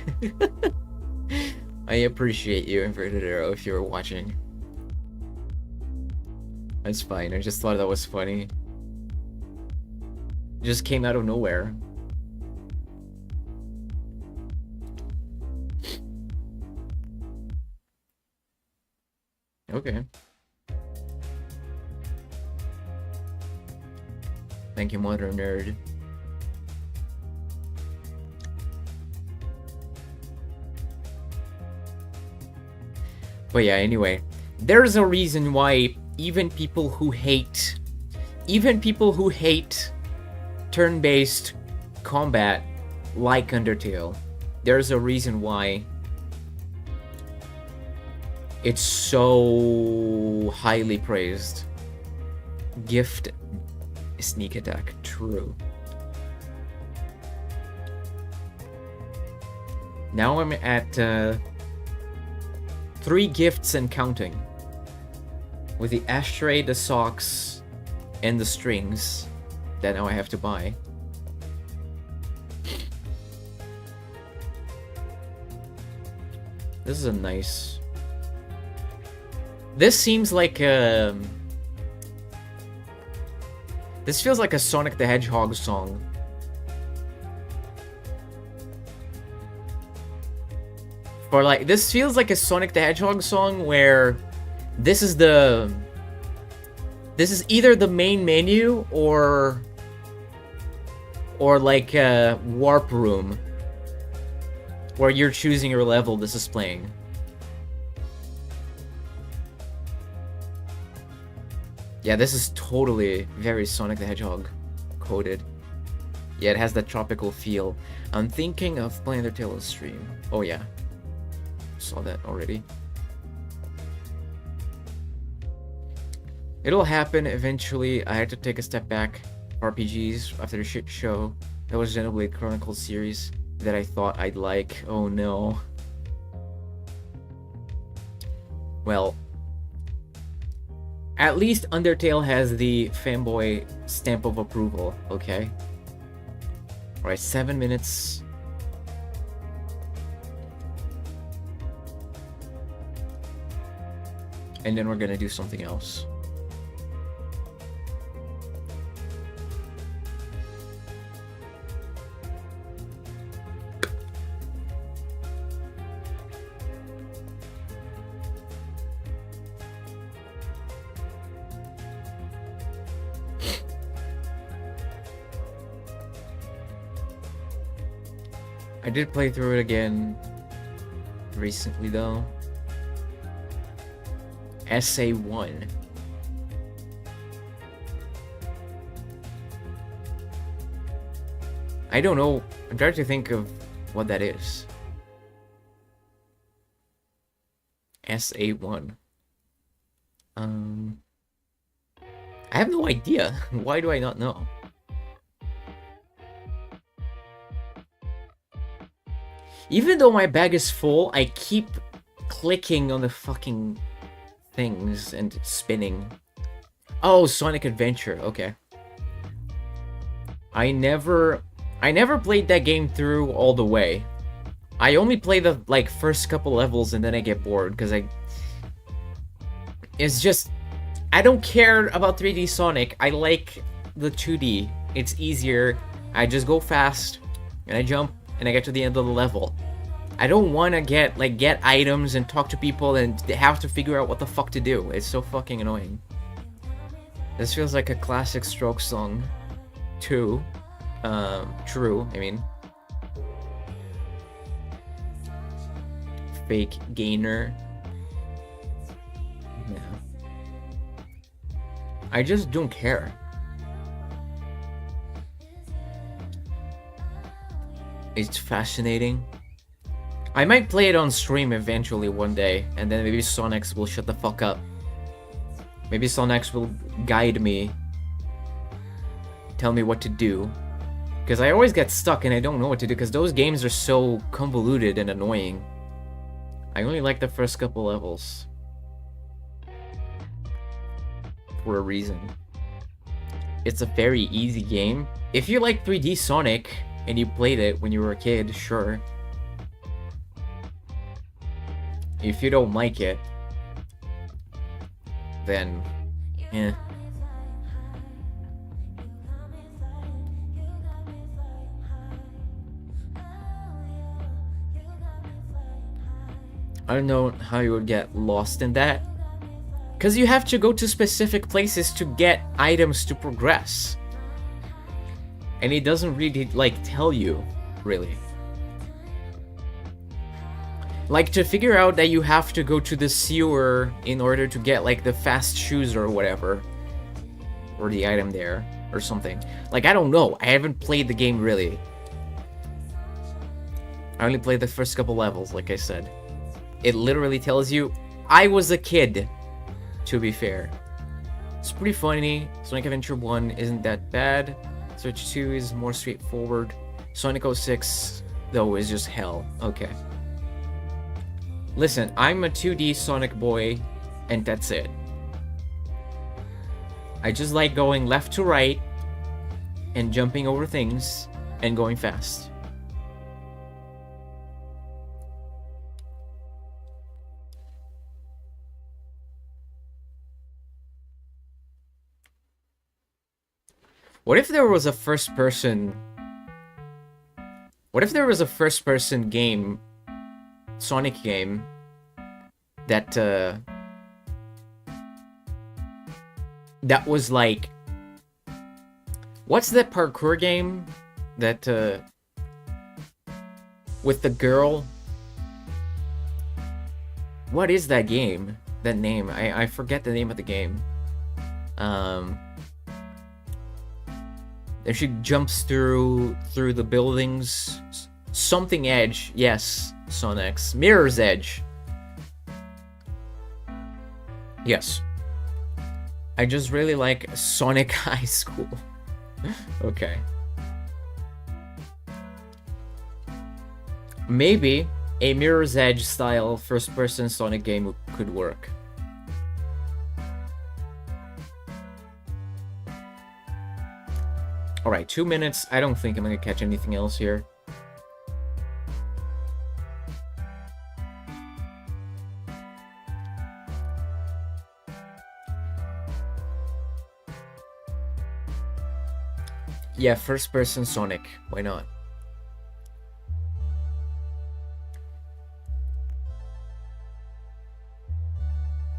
I appreciate you, Inverted Arrow, if you're watching. That's fine, I just thought that was funny. It just came out of nowhere. Okay. Thank you, Modern Nerd. But yeah, anyway, there's a reason why even people who hate turn-based combat like Undertale, there's a reason why it's so highly praised. Gift sneak attack, true. Now I'm at 3 gifts and counting. With the ashtray, the socks, and the strings that now I have to buy. This is a nice This seems like this feels like a Sonic the Hedgehog song. Or like, this feels like a Sonic the Hedgehog song where this is either the main menu or like a warp room where you're choosing your level this is playing. Yeah, this is totally very Sonic the Hedgehog coded. Yeah, it has that tropical feel. I'm thinking of playing the Tale stream. Oh yeah. Saw that already. It'll happen eventually. I had to take a step back. RPGs after the shit show. That was Xenoblade Chronicles series that I thought I'd like. Oh no. Well, at least Undertale has the fanboy stamp of approval, okay? Alright, 7 minutes. And then we're gonna do something else. I did play through it again recently though. SA1. I don't know. I'm trying to think of what that is. SA1. I have no idea. Why do I not know? Even though my bag is full, I keep clicking on the fucking things and spinning. Oh, Sonic Adventure. Okay. I never played that game through all the way. I only play the like first couple levels and then I get bored because it's just I don't care about 3D Sonic. I like the 2D. It's easier. I just go fast and I jump and I get to the end of the level. I don't want to get items and talk to people and have to figure out what the fuck to do. It's so fucking annoying. This feels like a classic Stroke song. True, I mean. Fake gainer. Yeah. I just don't care. It's fascinating. I might play it on stream eventually one day, and then maybe Sonics will shut the fuck up. Maybe Sonics will guide me, tell me what to do. Because I always get stuck and I don't know what to do, because those games are so convoluted and annoying. I only like the first couple levels. For a reason. It's a very easy game. If you like 3D Sonic, and you played it when you were a kid, sure. If you don't like it, then, eh. I don't know how you would get lost in that. Because you have to go to specific places to get items to progress. And it doesn't really, tell you, really. Like, to figure out that you have to go to the sewer in order to get, the fast shoes or whatever. Or the item there, or something. I don't know. I haven't played the game, really. I only played the first couple levels, like I said. It literally tells you, I was a kid, to be fair. It's pretty funny. Sonic Adventure 1 isn't that bad. Switch 2 is more straightforward. Sonic 06, though, is just hell. Okay. Listen, I'm a 2D Sonic boy, and that's it. I just like going left to right, and jumping over things, and going fast. What if there was a first person... What if there was a first person game, Sonic game, that, that was like... What's that parkour game that, with the girl? What is that game? That name? I forget the name of the game. Then she jumps through the buildings. Something Edge. Yes, Sonic's. Mirror's Edge. Yes. I just really like Sonic High School. Okay. Maybe a Mirror's Edge style first-person Sonic game could work. Alright, 2 minutes. I don't think I'm gonna catch anything else here. Yeah, first-person Sonic. Why not?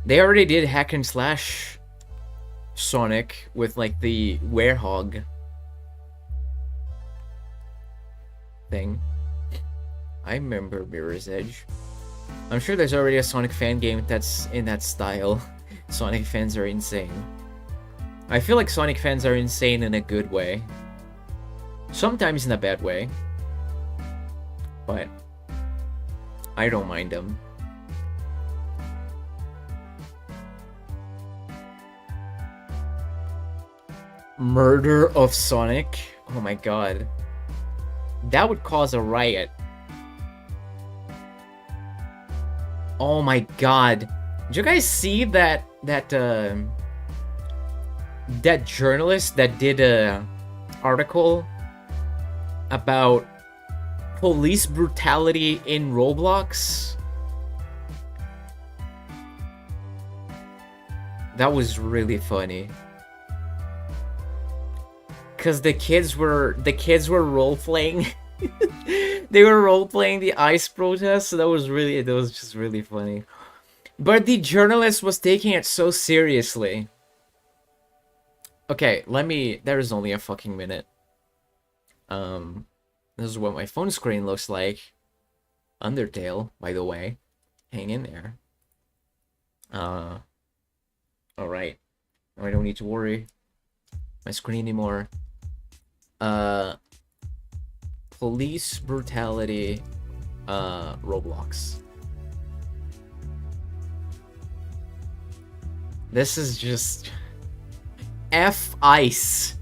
They already did hack and slash Sonic with like the werehog thing. I remember Mirror's Edge. I'm sure there's already a Sonic fan game that's in that style. Sonic fans are insane. I feel like Sonic fans are insane in a good way. Sometimes in a bad way. But I don't mind them. Murder of Sonic? Oh my god. That would cause a riot. Oh my god. Did you guys see that journalist that did a article about police brutality in Roblox? That was really funny. Because the kids were role playing. They were role playing the ICE protest, so that was just really funny. But the journalist was taking it so seriously. Okay, there is only a fucking minute. This is what my phone screen looks like. Undertale, by the way. Hang in there. Alright. I don't need to worry my screen anymore. Police brutality, Roblox. This is just F ice.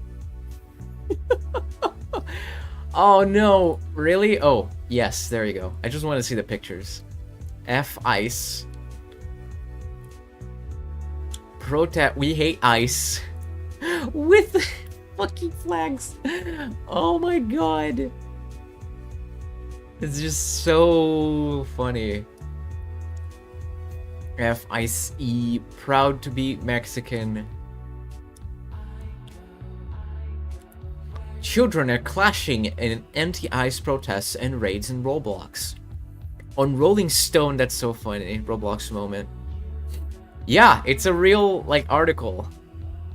Oh no, really? Oh, yes, there you go. I just want to see the pictures. F ice. Protest, we hate ice. With fucking flags. Oh my god. It's just so funny. F Ice E, proud to be Mexican. Children are clashing in anti-ICE protests and raids in Roblox. On Rolling Stone, that's so funny. Roblox moment. Yeah, it's a real, like, article.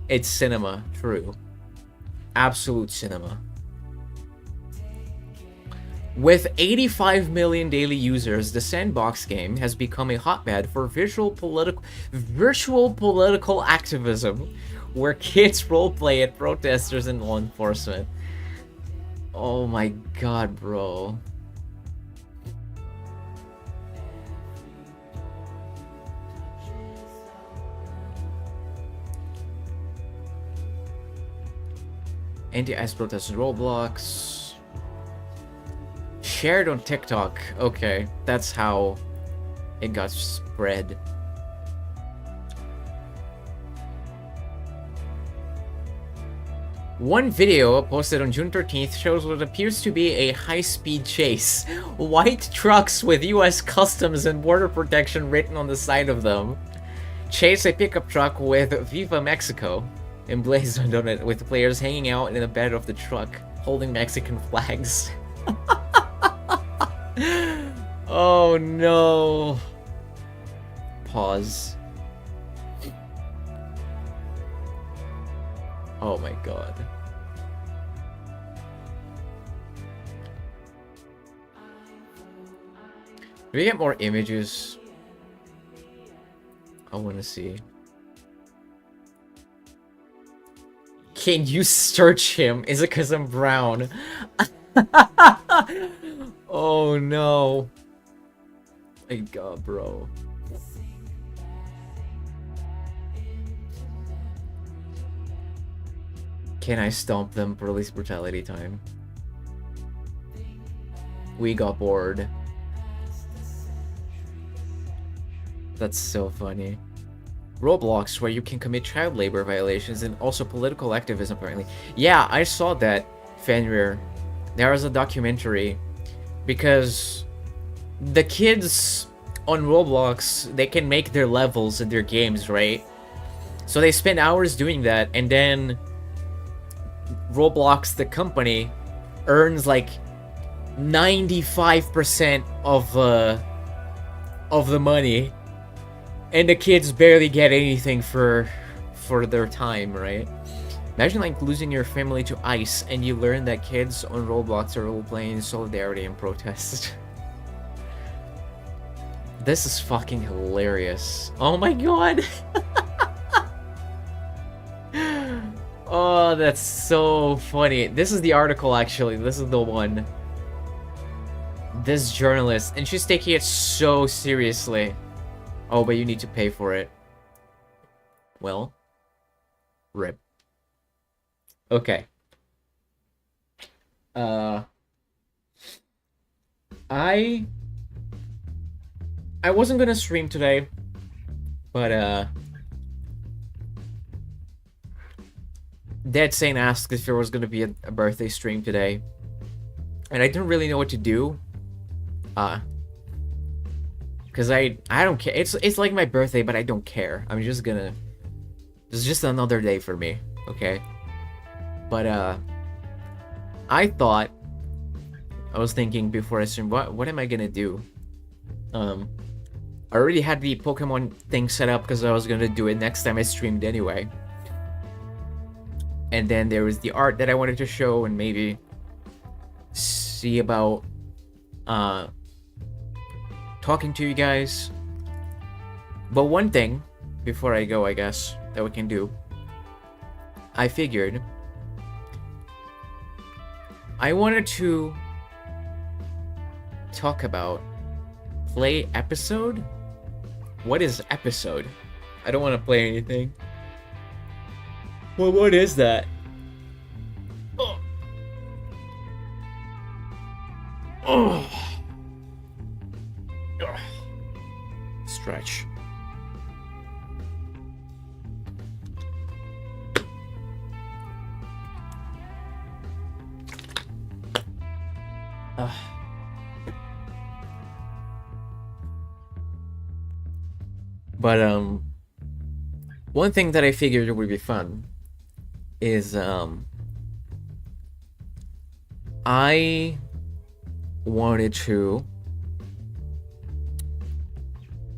It's cinema, true. Absolute cinema. With 85 million daily users, the Sandbox game has become a hotbed for virtual political activism, where kids roleplay at protesters and law enforcement. Oh my god, bro. Anti-ICE protests in Roblox. Shared on TikTok. Okay, that's how it got spread. One video posted on June 13th shows what appears to be a high-speed chase. White trucks with US Customs and Border Protection written on the side of them chase a pickup truck with Viva Mexico. emblazoned on it, with the players hanging out in the bed of the truck, holding Mexican flags. Oh no. Pause. Oh my god. Do we get more images? I want to see. Can you search him? Is it because I'm brown? Oh no. My god, bro. Can I stomp them? Police brutality time. We got bored. That's so funny. Roblox, where you can commit child labor violations and also political activism, apparently. Yeah, I saw that, Fenrir. There was a documentary. Because the kids on Roblox, they can make their levels in their games, right? So they spend hours doing that, and then Roblox, the company, earns like 95% of the money. And the kids barely get anything for their time, right? Imagine like losing your family to ice and you learn that kids on Roblox are all playing solidarity and protest. This is fucking hilarious. Oh my god! Oh, that's so funny. This is the article, actually. This is the one. This journalist, and she's taking it so seriously. Oh, but you need to pay for it. Well, rip. Okay. I wasn't gonna stream today, but Dead Saint asked if there was gonna be a birthday stream today, and I didn't really know what to do. Because I don't care. It's like my birthday, but I don't care. I'm just gonna. It's just another day for me, okay? But I was thinking before I streamed, what am I gonna do? I already had the Pokemon thing set up because I was gonna do it next time I streamed anyway. And then there was the art that I wanted to show and maybe see about talking to you guys. But one thing before I go, I guess, that we can do, I figured I wanted to talk about play episode. What is episode? I don't want to play anything. Well, what is that? Oh. Oh. Stretch. But one thing that I figured would be fun is I wanted to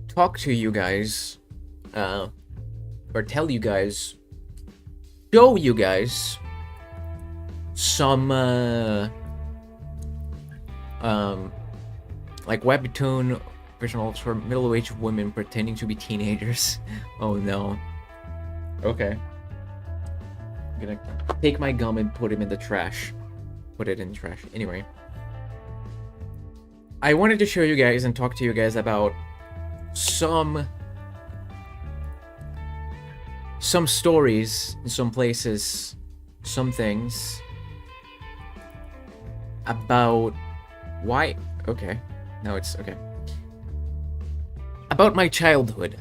talk to you guys, or tell you guys, show you guys some like webtoon visuals for middle-aged women pretending to be teenagers. Oh no. Okay. I'm gonna take my gum and put him in the trash. Put it in the trash. Anyway. I wanted to show you guys and talk to you guys about some stories in some places, some things about why. Okay. Now it's okay. About my childhood.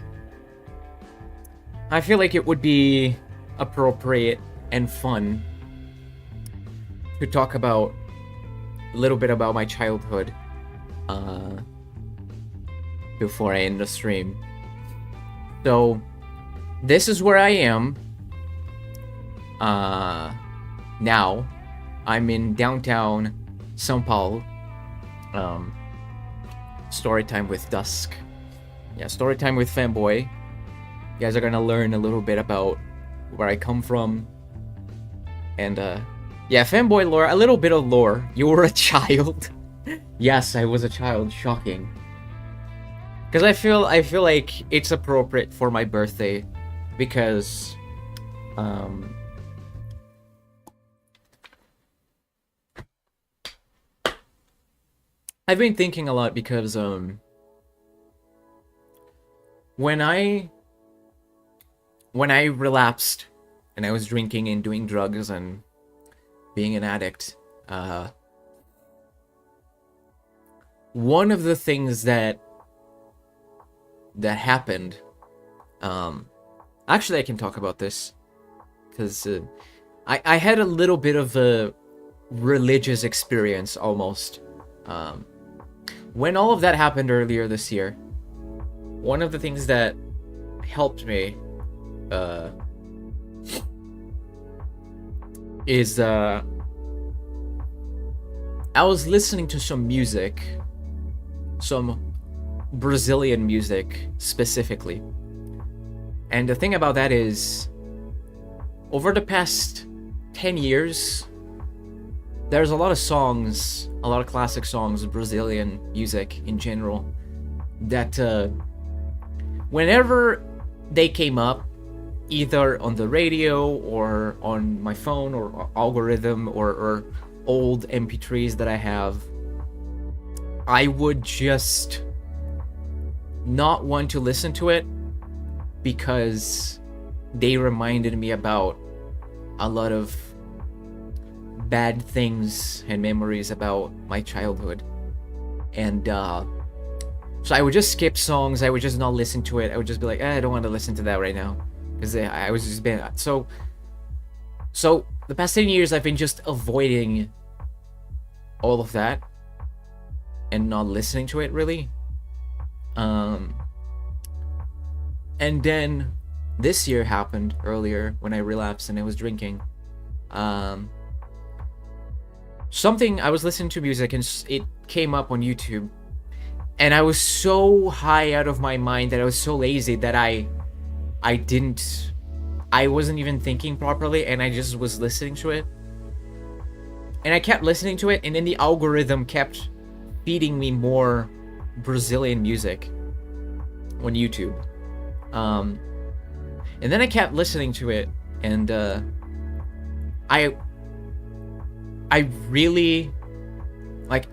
I feel like it would be appropriate and fun to talk about a little bit about my childhood before I end the stream. So this is where I am Now I'm in downtown São Paulo. Story time with Dusk. Yeah, story time with Fanboy. You guys are gonna learn a little bit about where I come from. And yeah, Fanboy lore, a little bit of lore. You were a child. Yes, I was a child. Shocking. Because I feel like it's appropriate for my birthday, because I've been thinking a lot, because when I relapsed and I was drinking and doing drugs and being an addict, one of the things that happened, actually I can talk about this, because I had a little bit of a religious experience almost. When all of that happened earlier this year, one of the things that helped me is I was listening to some music, some Brazilian music specifically. And the thing about that is, over the past 10 years, there's a lot of songs, a lot of classic songs, Brazilian music in general, that whenever they came up, either on the radio or on my phone or algorithm or old MP3s that I have, I would just not want to listen to it, because they reminded me about a lot of bad things and memories about my childhood. And so I would just skip songs. I would just not listen to it. I would just be like, I don't want to listen to that right now, because I was just being so the past 10 years I've been just avoiding all of that and not listening to it really. And then this year happened earlier when I relapsed and I was drinking. Something, I was listening to music and it came up on YouTube, and I was so high out of my mind that I was so lazy that I wasn't even thinking properly, and I just was listening to it. And I kept listening to it, and then the algorithm kept feeding me more Brazilian music on YouTube. And then I kept listening to it, and I really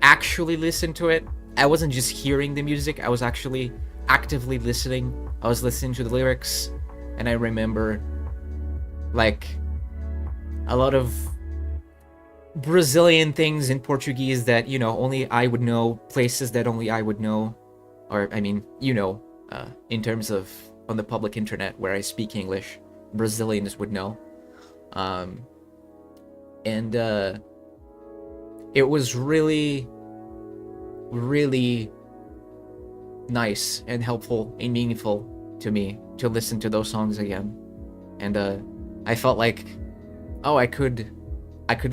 actually listened to it. I wasn't just hearing the music, I was actually actively listening. I was listening to the lyrics, and I remember a lot of Brazilian things in Portuguese that, only I would know, places that only I would know, or I mean, in terms of on the public internet where I speak English, Brazilians would know. And it was really, really nice and helpful and meaningful to me to listen to those songs again. And I felt like, I could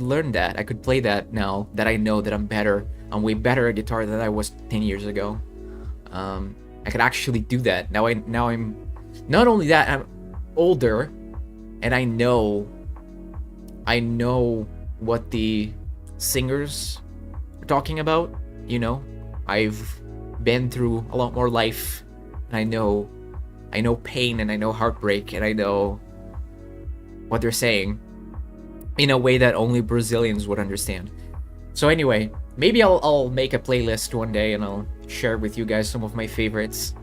learn that. I could play that now that I know that I'm better. I'm way better at guitar than I was 10 years ago. I could actually do that. Now I'm not only that, I'm older, and I know what the singers are talking about. I've been through a lot more life, and I know pain, and I know heartbreak, and I know what they're saying in a way that only Brazilians would understand. So anyway, maybe I'll make a playlist one day and I'll share with you guys some of my favorites.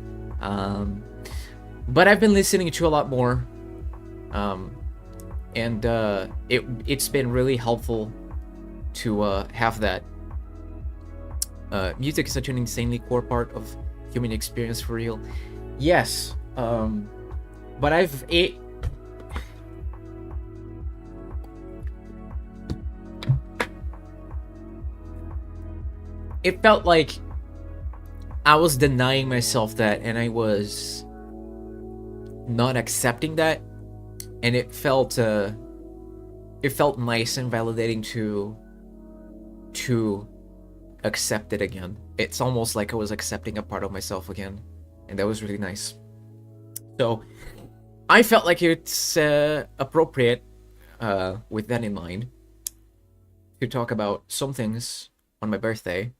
But I've been listening to a lot more, and it's been really helpful to have that. Music is such an insanely core part of human experience, for real. Yes, but it felt like I was denying myself that, and I was not accepting that, and it felt it felt nice and validating to accept it again. It's almost like I was accepting a part of myself again, and that was really nice. So I felt like it's appropriate, with that in mind, to talk about some things on my birthday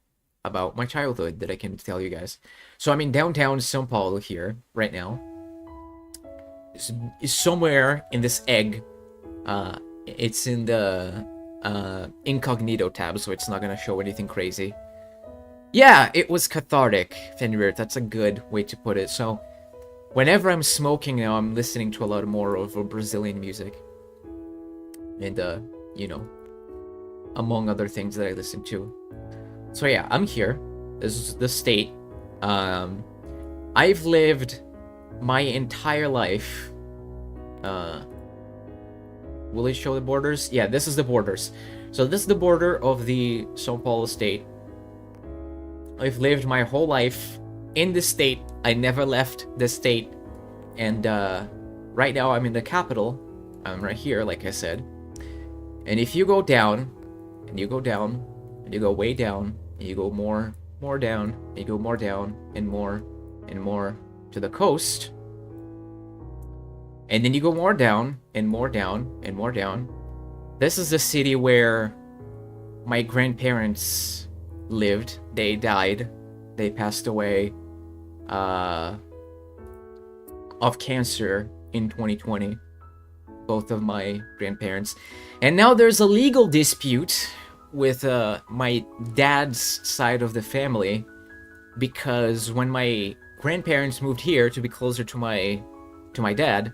about my childhood that I can tell you guys. So I'm in downtown São Paulo here right now. It's somewhere in this egg. It's in the incognito tab, so it's not gonna show anything crazy. Yeah, it was cathartic, Fenrir. That's a good way to put it. So whenever I'm smoking now, I'm listening to a lot more of Brazilian music. And, you know, among other things that I listen to. So yeah, I'm here. This is the state. I've lived my entire life. Will it show the borders? Yeah, this is the borders. So this is the border of the São Paulo state. I've lived my whole life in this state. I never left the state. And right now I'm in the capital. I'm right here, like I said. And if you go down, and you go down, and you go way down, and you go more down, and you go more down, and more to the coast, and then you go more down, and more down, and more down. This is the city where my grandparents lived. They died. They passed away of cancer in 2020. Both of my grandparents. And now there's a legal dispute with my dad's side of the family, because when my grandparents moved here to be closer to my dad,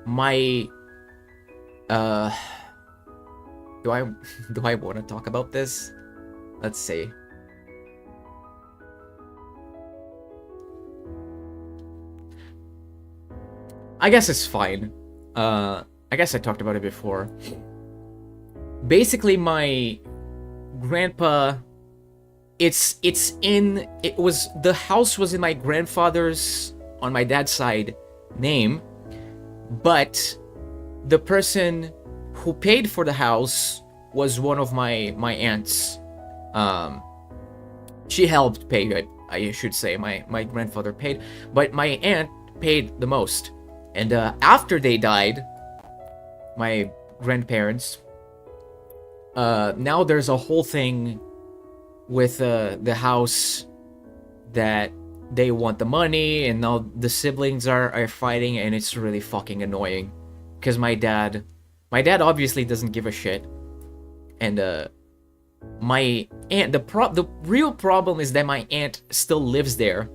my do I want to talk about this? Let's see. I guess it's fine. I guess I talked about it before. Basically, my grandpa, the house was in my grandfather's, on my dad's side, name, but the person who paid for the house was one of my aunts. She helped pay, I should say. My grandfather paid, but my aunt paid the most. And after they died, my grandparents, now there's a whole thing with the house that they want the money, and now the siblings are fighting, and it's really fucking annoying. Because my dad obviously doesn't give a shit. And my aunt, the real problem is that my aunt still lives there.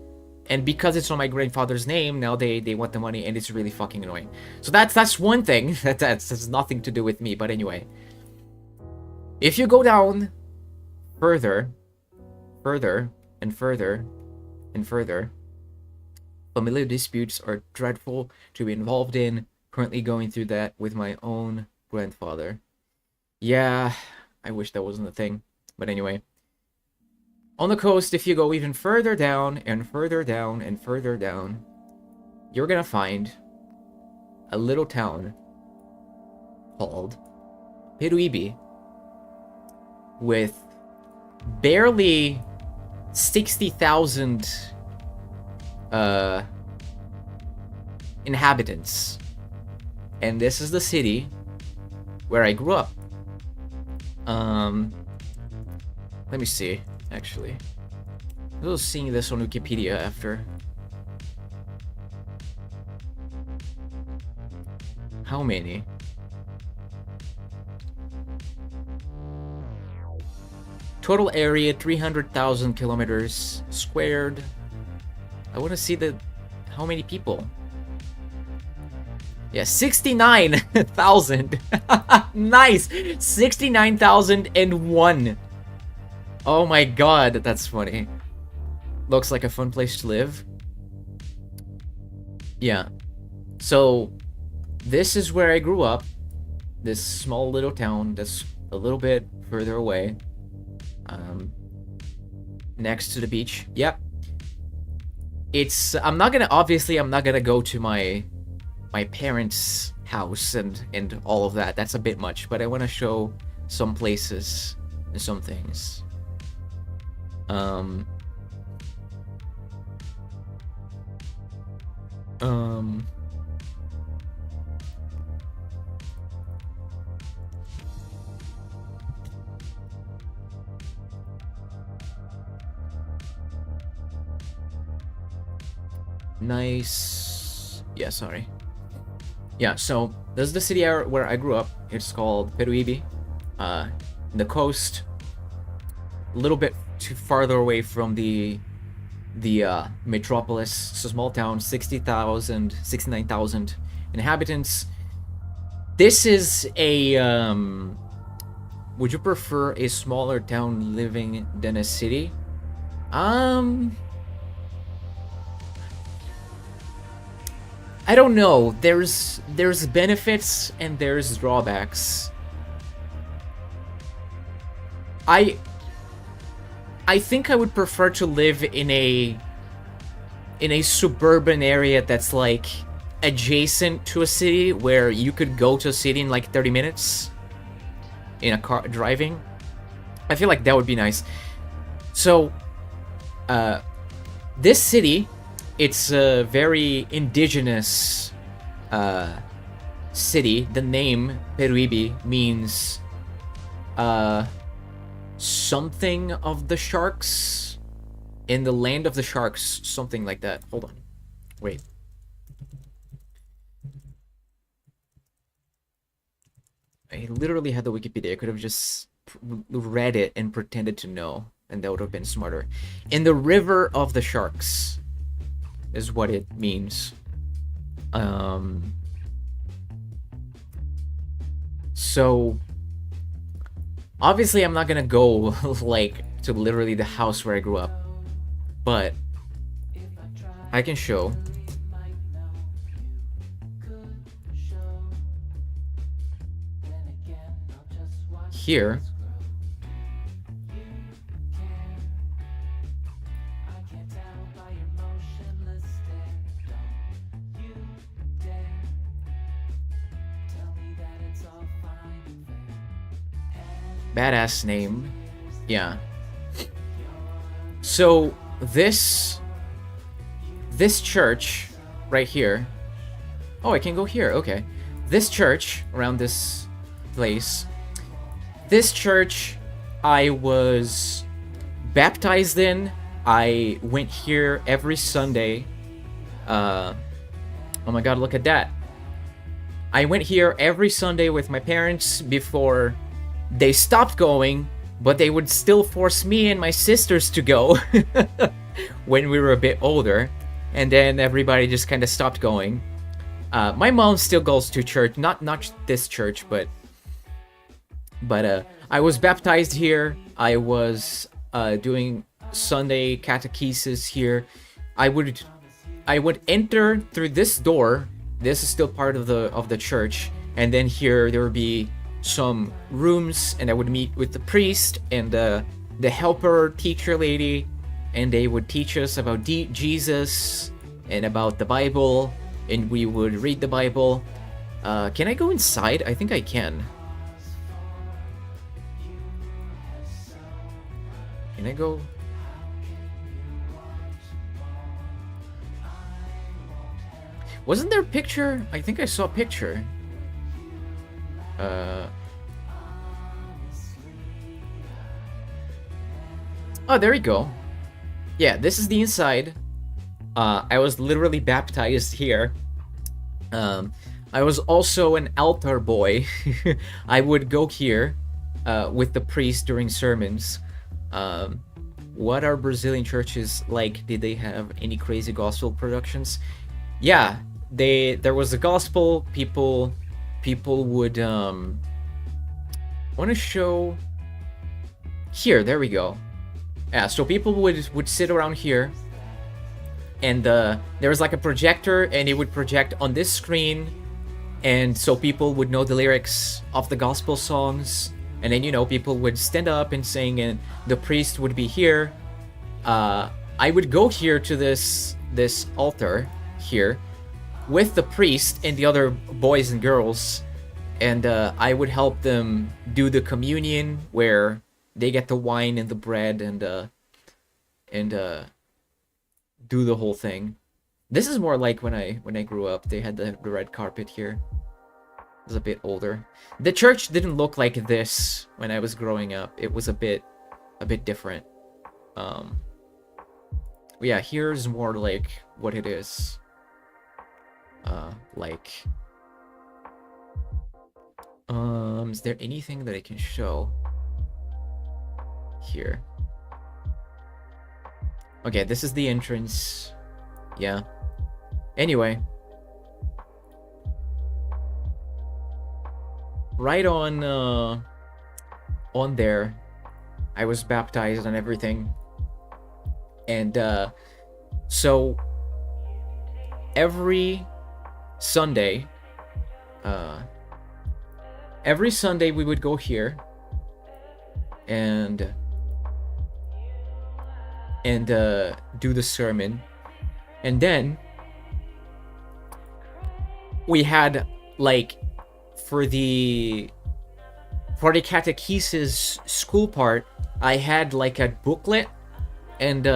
And because it's on my grandfather's name, now they want the money, and it's really fucking annoying. So that's one thing that has nothing to do with me. But anyway, if you go down further, and further, and further, familial disputes are dreadful to be involved in. Currently going through that with my own grandfather. Yeah, I wish that wasn't a thing. But anyway. On the coast, if you go even further down, and further down, and further down, you're gonna find a little town called Peruíbe, with barely 60,000 inhabitants. And this is the city where I grew up. Let me see. Actually, I was seeing this on Wikipedia after. How many? Total area 300,000 kilometers squared. I want to see how many people. Yeah, 69,000. Nice. 69,001. Oh my god, that's funny. Looks like a fun place to live. Yeah. So, this is where I grew up. This small little town that's a little bit further away. Next to the beach. Yep. I'm not gonna go to my parents' house and all of that. That's a bit much, but I want to show some places and some things. Um, nice. Yeah, sorry. Yeah, so this is the city where I grew up. It's called Peruibe. The coast, a little bit too farther away from the metropolis. It's a small town, 69,000 inhabitants. This is a would you prefer a smaller town living than a city? I don't know. There's benefits and there's drawbacks. I think I would prefer to live in a suburban area that's like adjacent to a city, where you could go to a city in like 30 minutes in a car driving. I feel like that would be nice. So this city, it's a very indigenous city. The name Peruibe means something of the sharks, in the land of the sharks, something like that. Hold on, wait. I literally had the Wikipedia. I could have just read it and pretended to know, and that would have been smarter. In the river of the sharks is what it means. So obviously I'm not gonna go like to literally the house where I grew up, but I can show. Here, badass name. Yeah. So this church right here. Oh, I can go here. Okay. This church around this place. This church I was baptized in. I went here every Sunday. Oh my god, look at that. I went here every Sunday with my parents before they stopped going, but they would still force me and my sisters to go when we were a bit older, and then everybody just kind of stopped going. My mom still goes to church, not this church, but I was baptized here. I was doing Sunday catechesis here. I would enter through this door. This is still part of the church, and then here there would be some rooms, and I would meet with the priest and the helper teacher lady, and they would teach us about Jesus and about the Bible, and we would read the Bible. Can I go inside? I think I can. Can I go? Wasn't there a picture? I think I saw a picture. Oh, there we go. Yeah, this is the inside. I was literally baptized here. I was also an altar boy. I would go here with the priest during sermons. What are Brazilian churches like? Did they have any crazy gospel productions? Yeah, there was a gospel. People would want to show here. There we go. Yeah, so people would sit around here, and there was like a projector, and it would project on this screen, and so people would know the lyrics of the gospel songs, and then people would stand up and sing, and the priest would be here. I would go here to this altar here, with the priest and the other boys and girls, and I would help them do the communion where they get the wine and the bread and do the whole thing. This is more like when I grew up. They had the red carpet here. It was a bit older. The church didn't look like this when I was growing up. It was a bit different. Yeah, here's more like what it is. Like, is there anything that I can show here? Okay, this is the entrance. Yeah. Anyway. Right on there, I was baptized and everything. And, so, every Sunday we would go here and do the sermon, and then we had like for the catechesis school part, I had like a booklet, and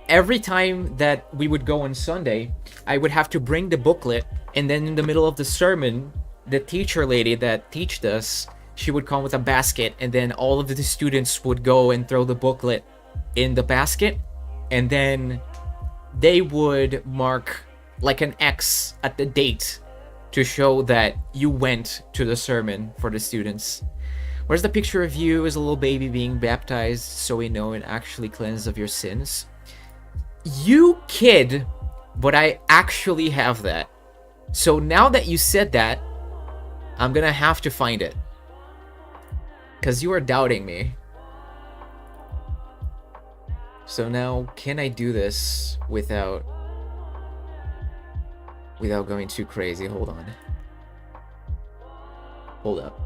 every time that we would go on Sunday, I would have to bring the booklet, and then in the middle of the sermon, the teacher lady that taught us, she would come with a basket, and then all of the students would go and throw the booklet in the basket, and then they would mark like an X at the date to show that you went to the sermon for the students. Where's the picture of you as a little baby being baptized so we know and actually cleansed of your sins? You kid, but I actually have that. So now that you said that, I'm gonna have to find it. Because you are doubting me. So now, can I do this without going too crazy? Hold on. Hold up.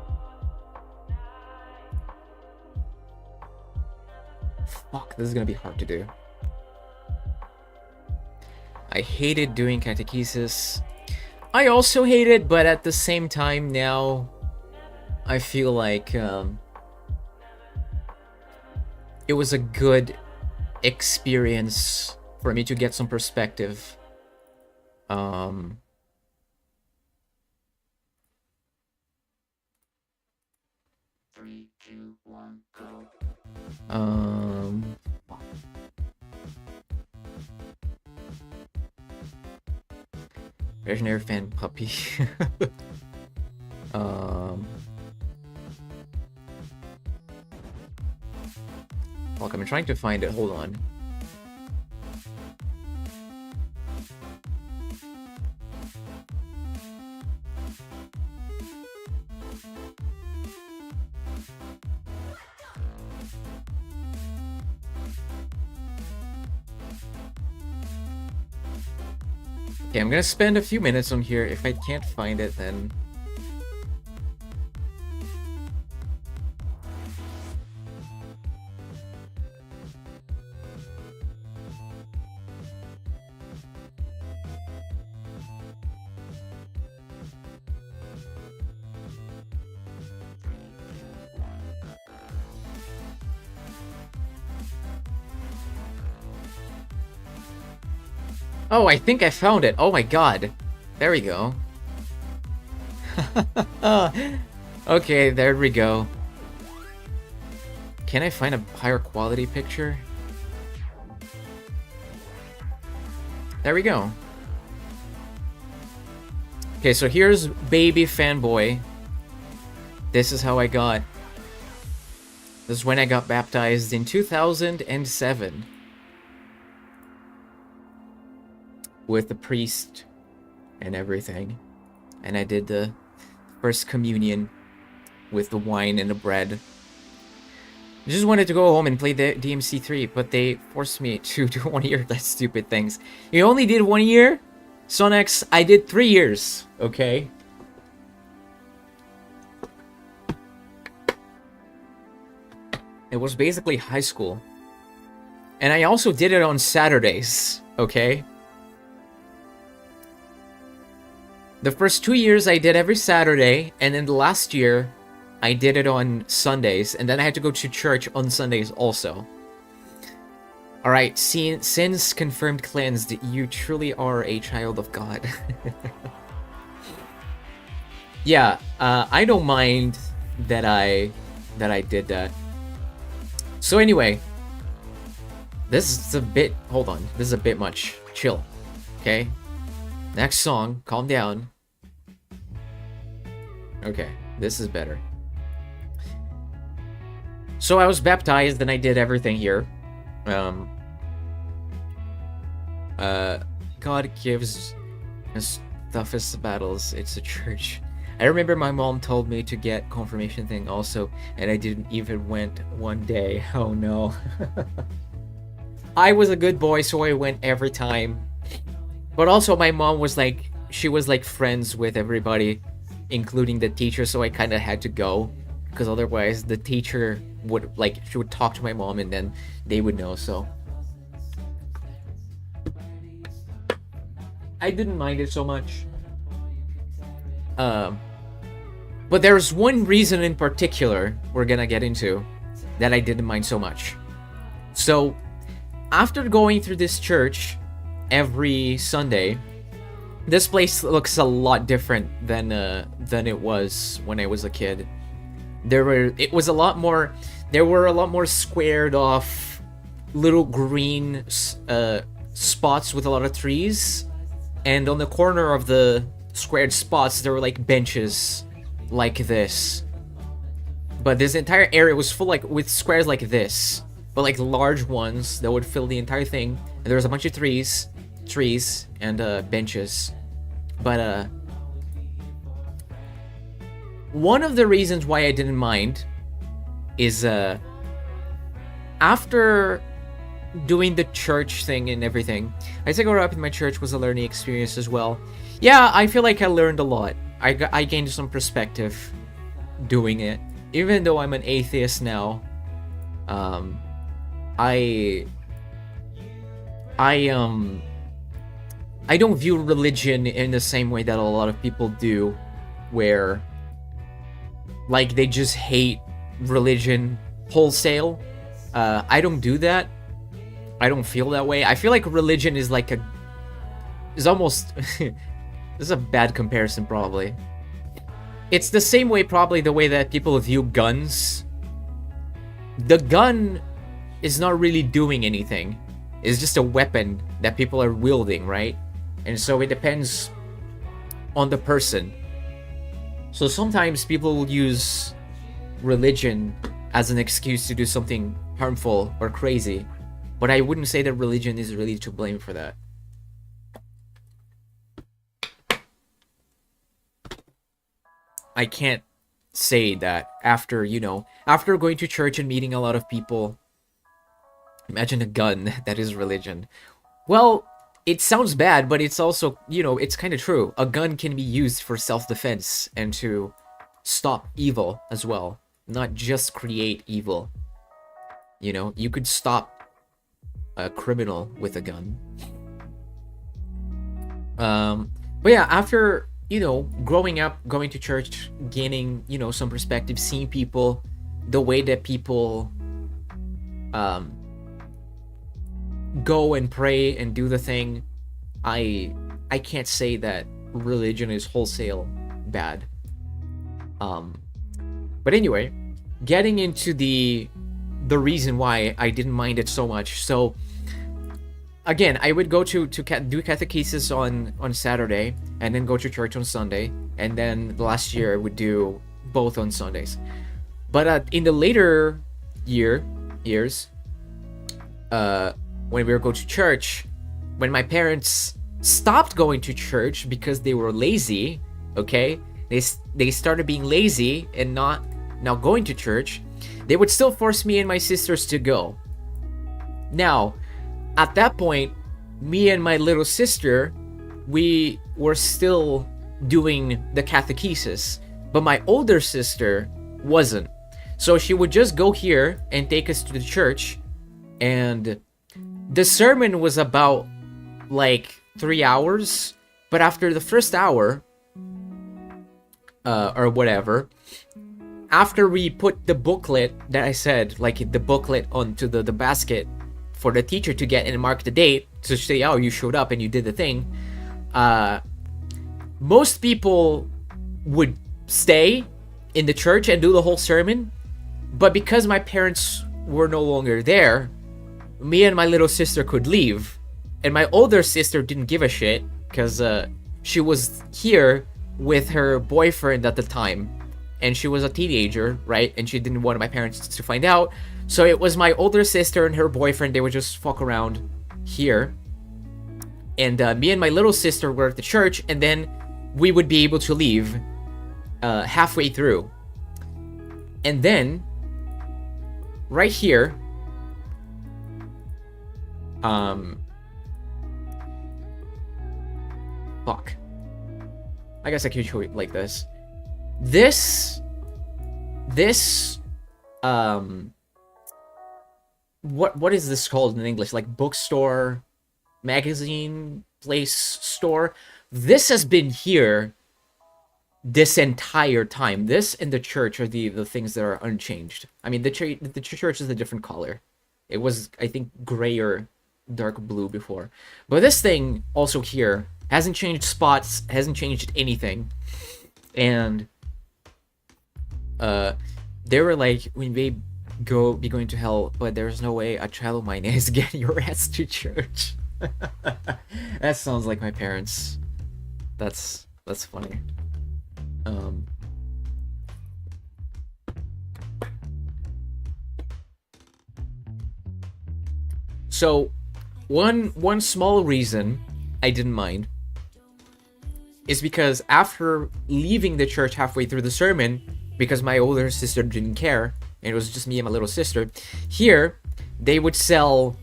Fuck, this is gonna be hard to do. I hated doing catechesis. I also hate it, but at the same time now, I feel like it was a good experience for me to get some perspective. Three, two, one, go. Visionary fan puppy. Look, I'm trying to find it. Hold on. Okay, I'm gonna spend a few minutes on here. If I can't find it, then... Oh, I think I found it. Oh my god. There we go. Okay, there we go. Can I find a higher quality picture? There we go. Okay, so here's baby fanboy. This is how I got. This is when I got baptized in 2007. With the priest and everything. And I did the first communion with the wine and the bread. I just wanted to go home and play the DMC3, but they forced me to do 1 year. That's stupid things. You only did 1 year? Sonex, I did 3 years, okay? It was basically high school. And I also did it on Saturdays, okay? The first 2 years I did every Saturday, and then the last year I did it on Sundays, and then I had to go to church on Sundays also. Alright, sins confirmed cleansed. You truly are a child of God. Yeah, I don't mind that I did that. So anyway, this is a bit, hold on, this is a bit much. Chill, okay? Next song, calm down. Okay, this is better. So I was baptized and I did everything here. God gives us toughest battles. It's a church. I remember my mom told me to get confirmation thing also, and I didn't even went one day. Oh no. I was a good boy, so I went every time. But also my mom was like, she was like friends with everybody, including the teacher, so I kind of had to go, because otherwise the teacher would, like, she would talk to my mom and then they would know, so. I didn't mind it so much. But there's one reason in particular we're gonna get into that I didn't mind so much. So, after going through this church every Sunday, this place looks a lot different than it was when I was a kid. There were a lot more squared off little green spots with a lot of trees, and on the corner of the squared spots there were like benches like this. But this entire area was full like with squares like this, but like large ones that would fill the entire thing. And there was a bunch of trees and benches. But one of the reasons why I didn't mind is after doing the church thing and everything, I think growing up in my church was a learning experience as well. Yeah, I feel like I learned a lot. I gained some perspective doing it. Even though I'm an atheist now, I don't view religion in the same way that a lot of people do, where like they just hate religion wholesale. I don't do that. I don't feel that way. I feel like religion is like is almost this is a bad comparison probably. It's the same way probably the way that people view guns. The gun is not really doing anything. It's just a weapon that people are wielding, right? And so it depends on the person. So sometimes people will use religion as an excuse to do something harmful or crazy, but I wouldn't say that religion is really to blame for that. I can't say that after going to church and meeting a lot of people, imagine a gun that is religion. Well, it sounds bad, but it's also, it's kind of true. A gun can be used for self-defense and to stop evil as well, not just create evil. You could stop a criminal with a gun. But yeah, after growing up, going to church, gaining some perspective, seeing people, the way that people go and pray and do the thing, I can't say that religion is wholesale bad. But anyway, getting into the reason why I didn't mind it so much. So again, I would go to do catechesis on Saturday and then go to church on Sunday, and then last year I would do both on Sundays. But in the later years, when we would go to church, when my parents stopped going to church because they were lazy, okay, they started being lazy and not going to church, they would still force me and my sisters to go. Now, at that point, me and my little sister, we were still doing the catechesis, but my older sister wasn't. So she would just go here and take us to the church, and the sermon was about like 3 hours, but after the first hour, or whatever. After we put the booklet that I said, like the booklet onto the basket for the teacher to get and mark the date to say, oh, you showed up and you did the thing, most people would stay in the church and do the whole sermon. But because my parents were no longer there, me and my little sister could leave. And my older sister didn't give a shit because she was here with her boyfriend at the time. And she was a teenager, right? And she didn't want my parents to find out. So it was my older sister and her boyfriend. They would just fuck around here. And me and my little sister were at the church. And then we would be able to leave halfway through. And then, right here, fuck. I guess I could show it like this. This, what is this called in English? Like bookstore, magazine, place, store. This has been here this entire time. This and the church are the things that are unchanged. I mean, the church is a different color. It was, I think, gray or dark blue before. But this thing also here hasn't changed spots, hasn't changed anything. And they were like, we may be going to hell, but there's no way a child of mine is getting your ass to church. That sounds like my parents. That's funny. So one small reason I didn't mind is because after leaving the church halfway through the sermon, because my older sister didn't care, and it was just me and my little sister, here they would sell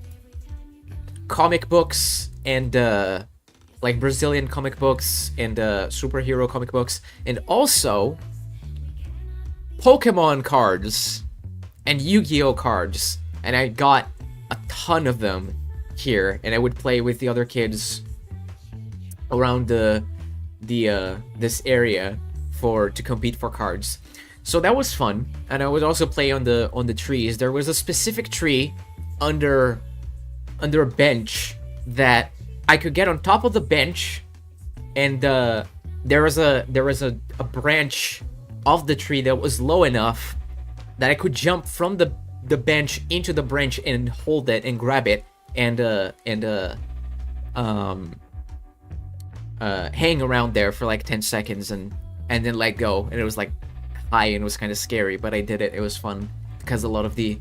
comic books and like Brazilian comic books and superhero comic books, and also Pokemon cards and Yu-Gi-Oh cards. And I got a ton of them here, and I would play with the other kids around this area to compete for cards. So that was fun. And I would also play on the trees. There was a specific tree under a bench that I could get on top of the bench, and there was a branch of the tree that was low enough that I could jump from the bench into the branch and hold it and grab it and hang around there for like 10 seconds and then let go. And it was like high and it was kind of scary, but I did it. It was fun because a lot of the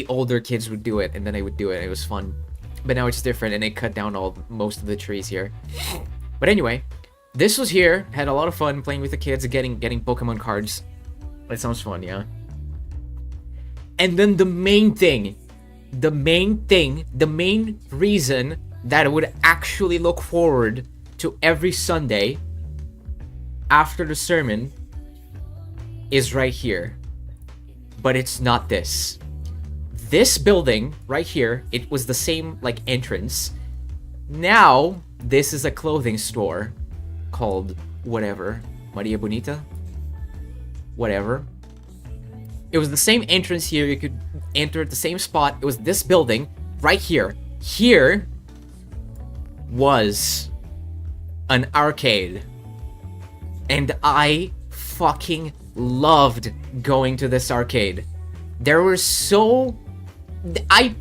older kids would do it, and then I would do it. It was fun. But now it's different, and they cut down most of the trees here. But anyway, this was here. Had a lot of fun playing with the kids, getting Pokemon cards. That sounds fun, yeah. And then the main reason that I would actually look forward to every Sunday after the sermon is right here. But it's not this. This building right here, it was the same like entrance. Now this is a clothing store called whatever, Maria Bonita, whatever. It was the same entrance here. You could enter at the same spot. It was this building right here. Here was an arcade, and I fucking loved going to this arcade. I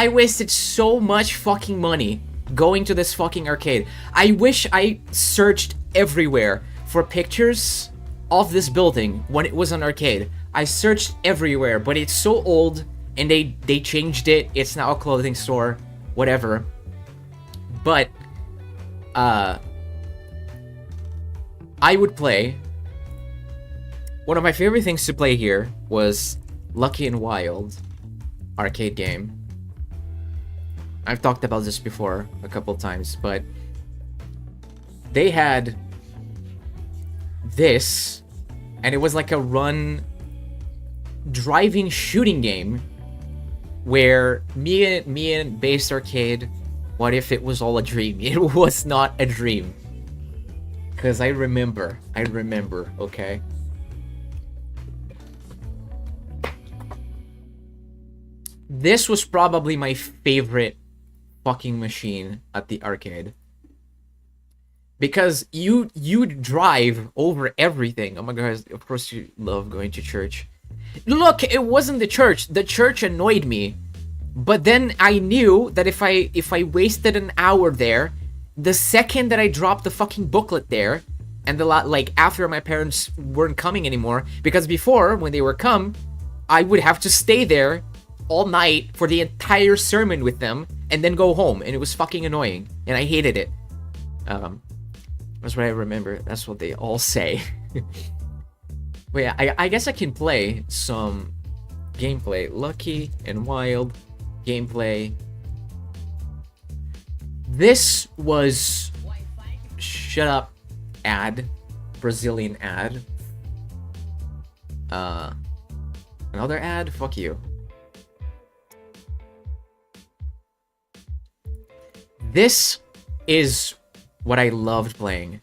wasted so much fucking money going to this fucking arcade. I wish I searched everywhere for pictures of this building when it was an arcade. I searched everywhere, but it's so old, and they changed it. It's now a clothing store, whatever. But I would play. One of my favorite things to play here was Lucky and Wild arcade game. I've talked about this before a couple times, but they had this, and it was like a driving shooting game where me and Based Arcade, what if it was all a dream? It was not a dream. Because I remember, okay? This was probably my favorite fucking machine at the arcade. Because you'd drive over everything. Oh my god, of course you love going to church. Look, it wasn't the church. The church annoyed me. But then I knew that if I wasted an hour there, the second that I dropped the fucking booklet there, and like after my parents weren't coming anymore, because before when they were come, I would have to stay there all night for the entire sermon with them and then go home, and it was fucking annoying, and I hated it. That's what I remember. That's what they all say. Wait, I guess I can play some gameplay. Lucky and Wild gameplay. This was shut up ad, Brazilian ad. Another ad? Fuck you. This is what I loved playing.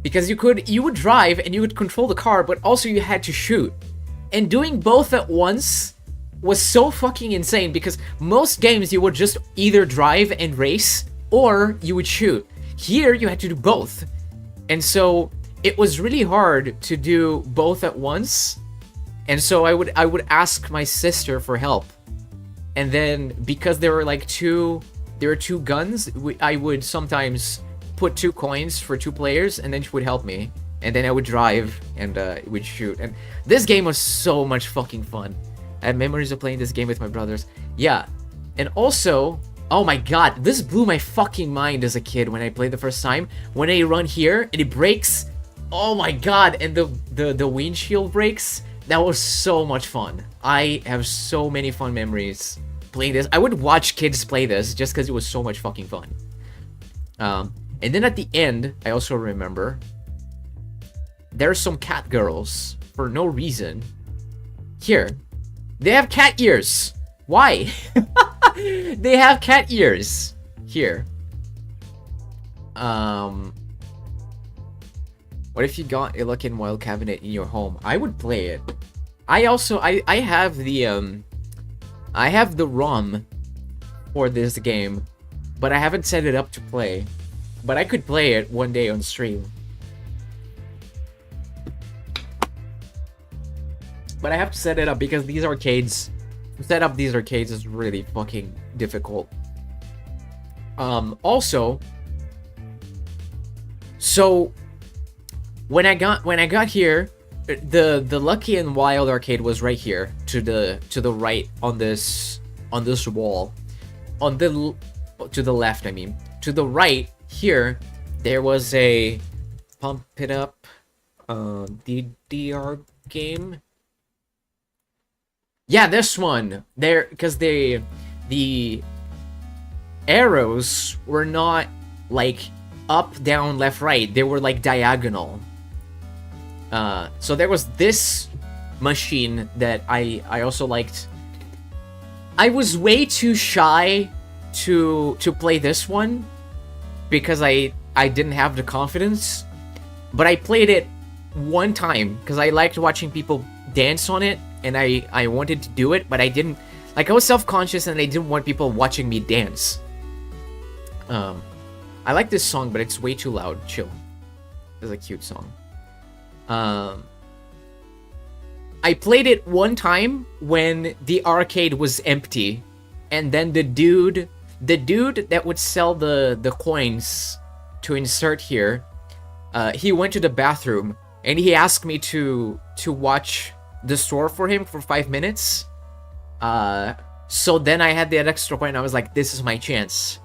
Because you would drive and you would control the car, but also you had to shoot. And doing both at once was so fucking insane, because most games you would just either drive and race or you would shoot. Here you had to do both. And so it was really hard to do both at once. And so I would ask my sister for help. And then because there were two guns, I would sometimes put 2 coins for 2 players, and then she would help me. And then I would drive and would shoot. And this game was so much fucking fun. I have memories of playing this game with my brothers. Yeah. And also, oh my god, this blew my fucking mind as a kid when I played the first time. When I run here and it breaks, oh my god, and the windshield breaks. That was so much fun. I have so many fun memories playing this. I would watch kids play this just because it was so much fucking fun. And then at the end, I also remember there's some cat girls for no reason. Here, they have cat ears. Why? They have cat ears. Here. What if you got a Lucky and Wild cabinet in your home? I would play it. I have the I have the ROM for this game, but I haven't set it up to play. But I could play it one day on stream. But I have to set it up because these arcades, to set up these arcades is really fucking difficult. Also, so when I got here, the Lucky and Wild arcade was right here to the right on this wall, to the left, I mean. To the right here there was a Pump It Up DDR game. Yeah, this one. There, because the arrows were not like up, down, left, right. They were like diagonal. So there was this machine that I also liked. I was way too shy to play this one because I didn't have the confidence, but I played it one time because I liked watching people dance on it, and I wanted to do it, but I didn't, like, I was self-conscious and I didn't want people watching me dance. I like this song, but it's way too loud. Chill. It's a cute song. I played it one time when the arcade was empty, and then the dude that would sell the coins to insert here, he went to the bathroom and he asked me to watch the store for him for 5 minutes. So then I had that extra coin and I was like, this is my chance.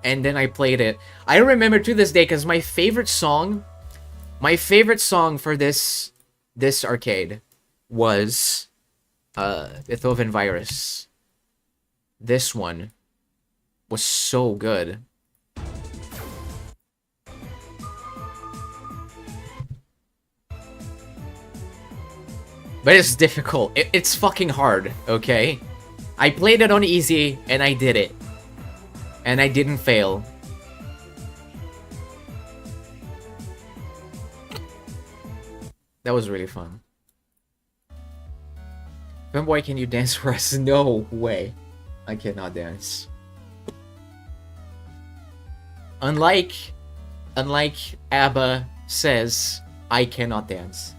And then I played it. I remember to this day because my favorite song for this arcade was Beethoven Virus. This one was so good. But it's difficult. It's fucking hard, okay? I played it on easy and I did it. And I didn't fail. That was really fun. Femboy, can you dance for us? No way. I cannot dance. Unlike ABBA says, I cannot dance.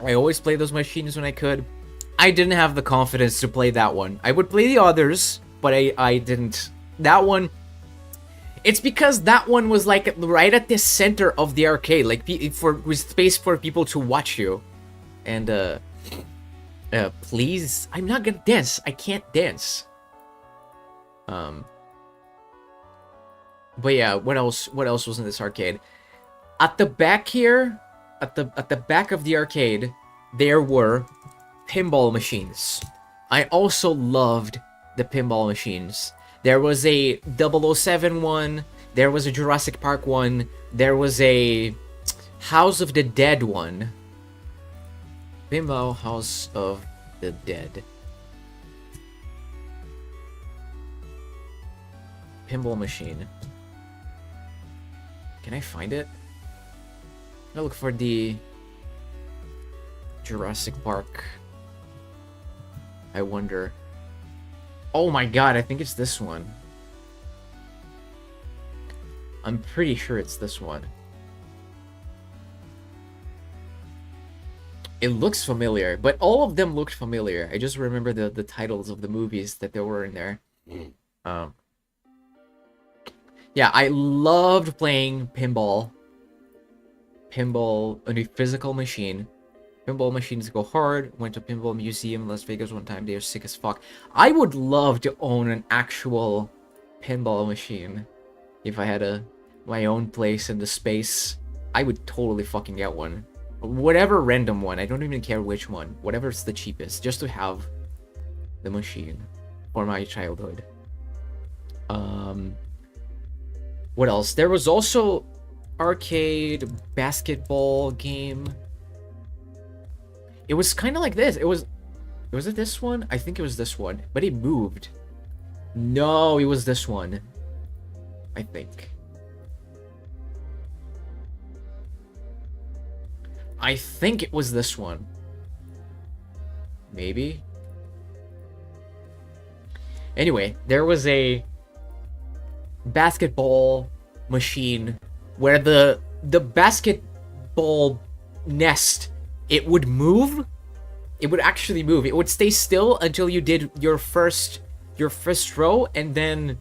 I always play those machines when I could. I didn't have the confidence to play that one. I would play the others, but I didn't. That one... It's because that one was like right at the center of the arcade, like with space for people to watch you. And please, I'm not gonna dance. I can't dance. But yeah, what else was in this arcade? At the back here, at the back of the arcade, there were pinball machines. I also loved the pinball machines. There was a 007 one, there was a Jurassic Park one, there was a House of the Dead one. Pinball House of the Dead. Pinball machine. Can I find it? I'm gonna look for the Jurassic Park. I wonder. Oh my god, I think it's this one. I'm pretty sure it's this one. It looks familiar, but all of them looked familiar. I just remember the titles of the movies that they were in there. Yeah, I loved playing pinball. Pinball on a physical machine. Pinball machines go hard. Went to Pinball Museum in Las Vegas one time. They're sick as fuck. I would love to own an actual pinball machine. If I had my own place in the space, I would totally fucking get one. Whatever random one. I don't even care which one. Whatever's the cheapest. Just to have the machine for my childhood. What else? There was also arcade basketball game. It was kind of like this. Was it this one? I think it was this one, but it moved. No, it was this one. I think. I think it was this one. Maybe. Anyway, there was a basketball machine where the basketball nest, it would move. It would actually move. It would stay still until you did your first row, and then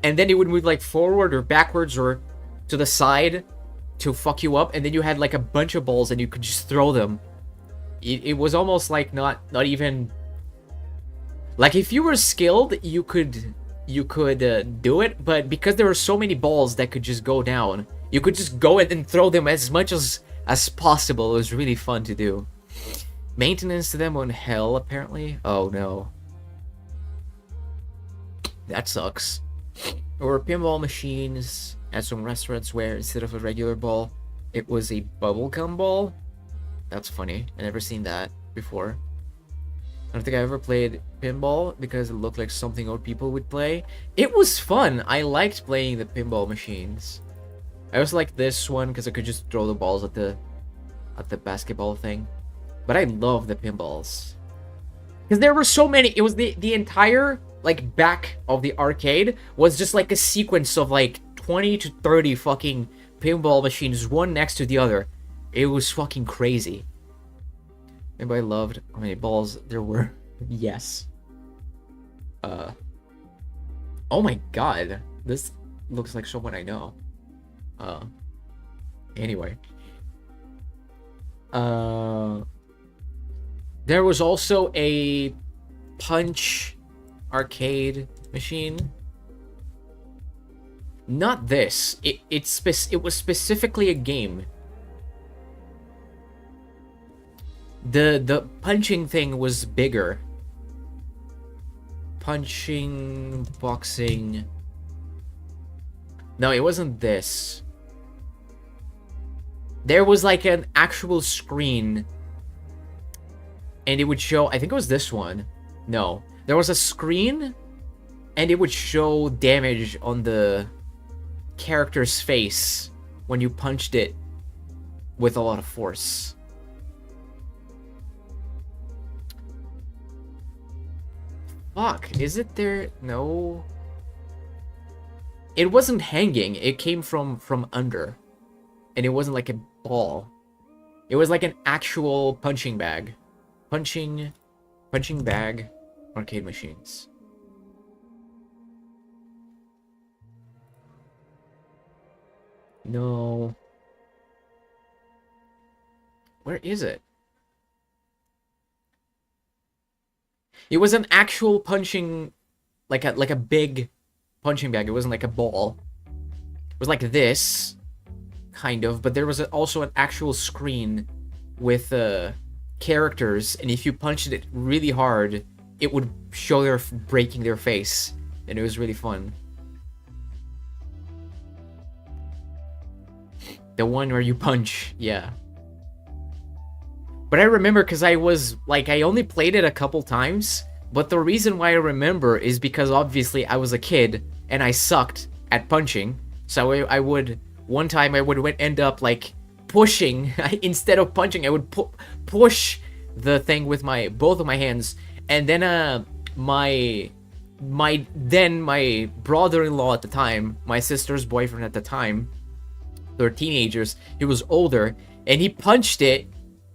it would move like forward or backwards or to the side to fuck you up, and then you had like a bunch of balls and you could just throw them. It was almost like not even like if you were skilled, you could do it, but because there were so many balls that could just go down, you could just go and throw them as much as possible. It was really fun to do. Maintenance to them on hell, apparently. Oh no. That sucks. Or pinball machines at some restaurants where instead of a regular ball, it was a bubblegum ball. That's funny. I never seen that before. I don't think I ever played pinball because it looked like something old people would play. It was fun. I liked playing the pinball machines. I also liked this one because I could just throw the balls at the basketball thing. But I love the pinballs. Because there were so many. It was the entire like back of the arcade was just like a sequence of like 20 to 30 fucking pinball machines, one next to the other. It was fucking crazy. Anybody loved how many balls there were? Yes. Oh my god. This looks like someone I know. Anyway. There was also a punch arcade machine. Not this. It was specifically a game. The punching thing was bigger. Punching, boxing. No, it wasn't this. There was like an actual screen. And it would show, I think it was this one. No. There was a screen and it would show damage on the character's face when you punched it with a lot of force. Fuck, is it there? No. It wasn't hanging, it came from under. And it wasn't like a ball. It was like an actual punching bag. Punching bag arcade machines. No. Where is it? It was an actual punching, like a big punching bag. It wasn't like a ball. It was like this, kind of, but there was also an actual screen with characters, and if you punched it really hard, it would show their breaking their face, and it was really fun. The one where you punch, yeah. But I remember because I was, like, I only played it a couple times, but the reason why I remember is because obviously I was a kid, and I sucked at punching, so I would, one time I would end up, like, pushing, instead of punching, I would push the thing with both of my hands, and then, my brother-in-law at the time, my sister's boyfriend at the time, they were teenagers, he was older, and he punched it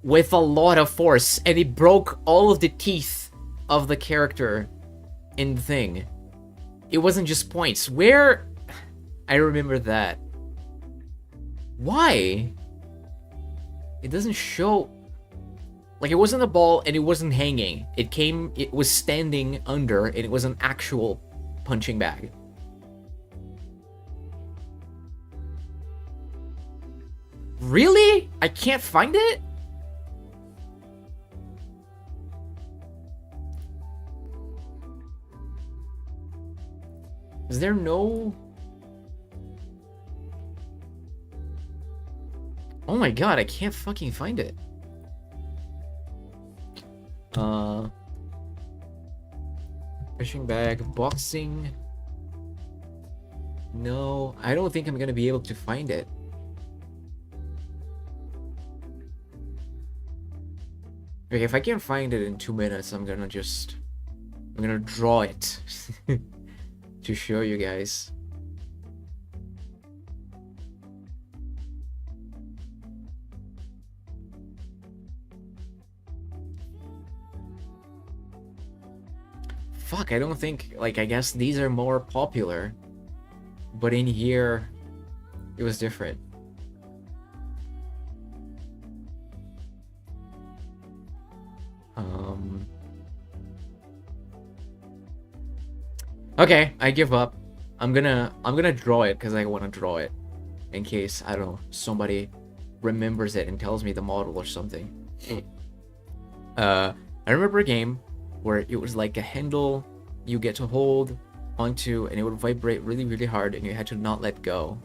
with a lot of force, and he broke all of the teeth of the character in the thing. It wasn't just points. Where? I remember that. Why? It doesn't show. Like, it wasn't a ball, and it wasn't hanging. It was standing under, and it was an actual punching bag. Really? I can't find it? Is there no... Oh my god, I can't fucking find it. Fishing bag, boxing. No, I don't think I'm gonna be able to find it. Okay, if I can't find it in 2 minutes, I'm gonna draw it to show you guys. Fuck, I don't think, like, I guess these are more popular, but in here, it was different. Okay, I give up. I'm gonna draw it because I want to draw it, in case, I don't know, somebody remembers it and tells me the model or something. I remember a game where it was like a handle you get to hold onto, and it would vibrate really, really hard, and you had to not let go.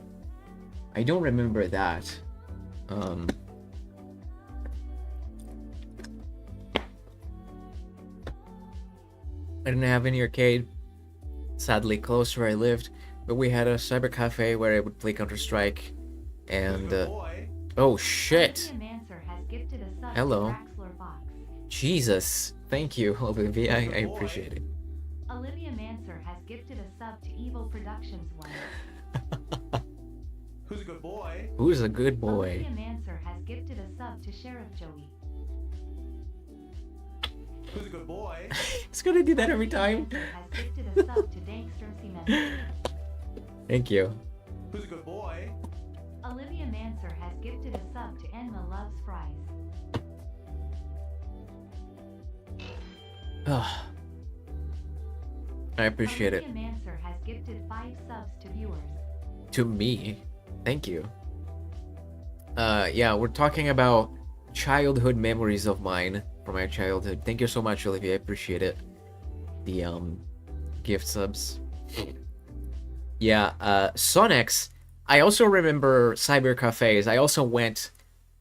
I don't remember that. I didn't have any arcade, sadly, close where I lived, but we had a cyber cafe where I would play Counter-Strike, and oh shit! Hello. Jesus, thank you, Olivia. I appreciate it. Olivia Manser has gifted a sub to Evil Productions 1. Who's a good boy? Who's a good boy? Olivia Manser has gifted a sub to Sheriff Joey. Who's a good boy? It's gonna do that every time. Olivia Manser has gifted a sub to Dankster Cement. Thank you. Who's a good boy? Olivia Manser has gifted a sub to Enma Loves Fries. I appreciate it. Olivia Manser has gifted 5 subs to viewers. To me. Thank you. Yeah, we're talking about childhood memories of mine from my childhood. Thank you so much, Olivia. I appreciate it. The gift subs. Yeah, Sonex. I also remember cyber cafes.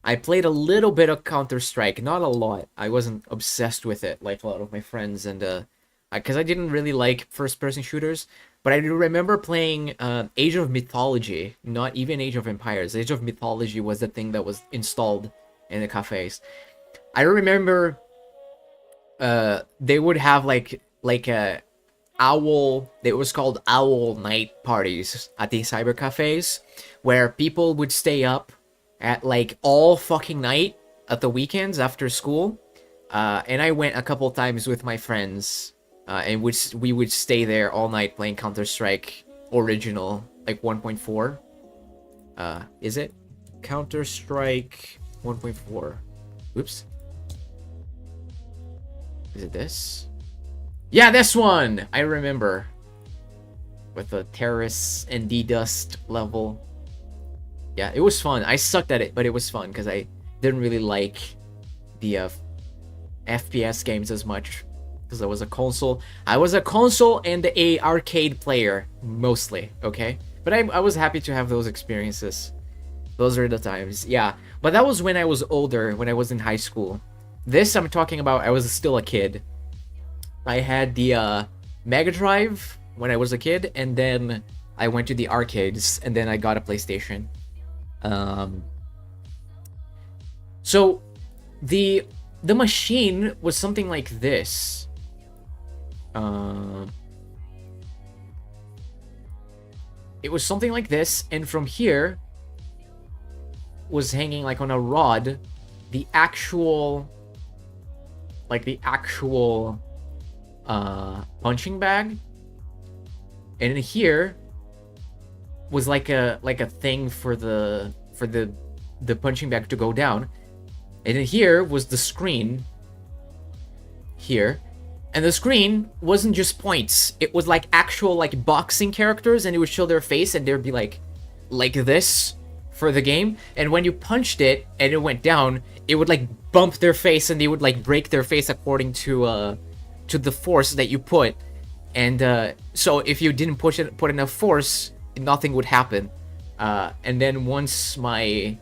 I played a little bit of Counter-Strike, not a lot. I wasn't obsessed with it like a lot of my friends, and because I didn't really like first-person shooters, But I do remember playing Age of Mythology, not even Age of Empires. Age of Mythology was the thing that was installed in the cafes. I remember they would have like a owl, it was called owl night parties at the cyber cafes, where people would stay up at like all fucking night at the weekends after school. And I went a couple times with my friends, and we would stay there all night playing Counter-Strike original, like 1.4. Is it? Counter-Strike 1.4. Oops. Is it this? Yeah, this one! I remember. With the terrorists and D-Dust level. Yeah, it was fun. I sucked at it, but it was fun, because I didn't really like the FPS games as much. Because I was a console. I was a console and a arcade player, mostly, okay? But I was happy to have those experiences. Those are the times, yeah. But that was when I was older, when I was in high school. This I'm talking about, I was still a kid. I had the Mega Drive when I was a kid, and then I went to the arcades, and then I got a PlayStation. So the machine was something like this. It was something like this, and from here was hanging like on a rod the actual punching bag, and in here was like a thing for the punching bag to go down, and in here was the screen here, and the screen wasn't just points, it was like actual like boxing characters, and it would show their face, and there'd be like this for the game, and when you punched it and it went down, it would like bump their face, and they would like break their face according to the force that you put, and so if you didn't put enough force, nothing would happen. And then once my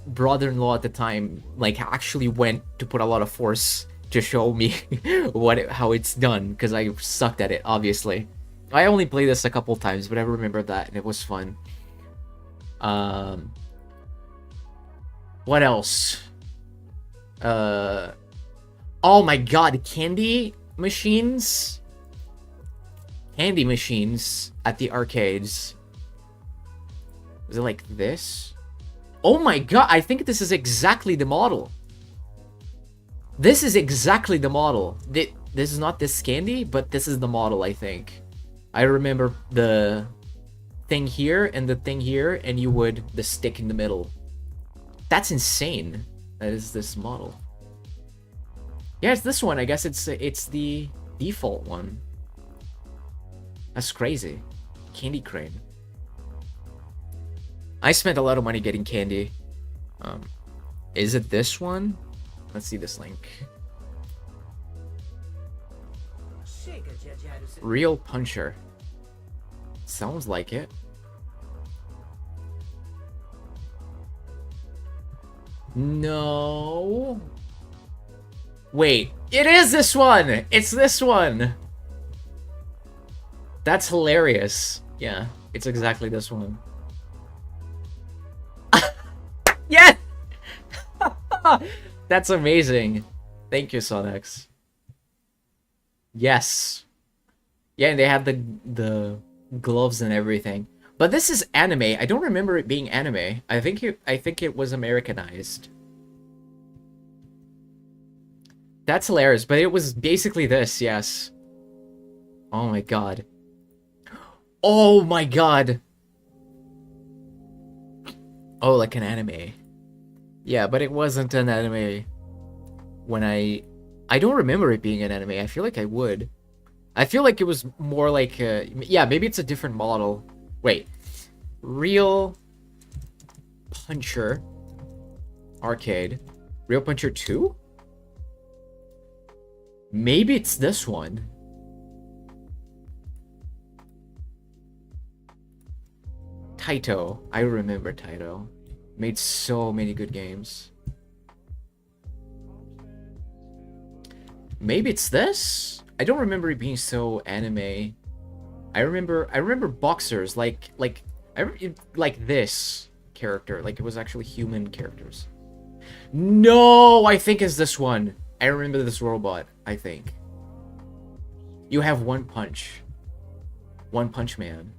brother-in-law at the time like actually went to put a lot of force to show me how it's done, because I sucked at it, obviously. I only played this a couple times, but I remember that, and it was fun. What else? Oh my god, candy machines? Candy machines at the arcades. Was it like this? Oh my god, I think this is exactly the model. This is exactly the model. This is not this candy, but this is the model, I think. I remember the thing here and the thing here, and you would the stick in the middle. That's insane. That is this model. Yeah, it's this one. I guess it's the default one. That's crazy. Candy crane. I spent a lot of money getting candy. Is it this one? Let's see this link. Real puncher. Sounds like it. No. Wait, it is this one! It's this one! That's hilarious. Yeah, it's exactly this one. Yes! That's amazing. Thank you, Sonex. Yes. Yeah, and they had the gloves and everything. But this is anime. I don't remember it being anime. I think it was Americanized. That's hilarious, but it was basically this, yes. Oh my god. Oh my god. Oh, like an anime. Yeah, but it wasn't an anime when I don't remember it being an anime. I feel like I would. I feel like it was more like yeah, maybe it's a different model. Wait. Real Puncher Arcade. Real Puncher 2? Maybe it's this one. Taito. I remember Taito. Made so many good games. Maybe it's this? I don't remember it being so anime. I remember boxers like this character, like it was actually human characters. No, I think it's this one. I remember this robot, I think. You have one punch. One Punch Man.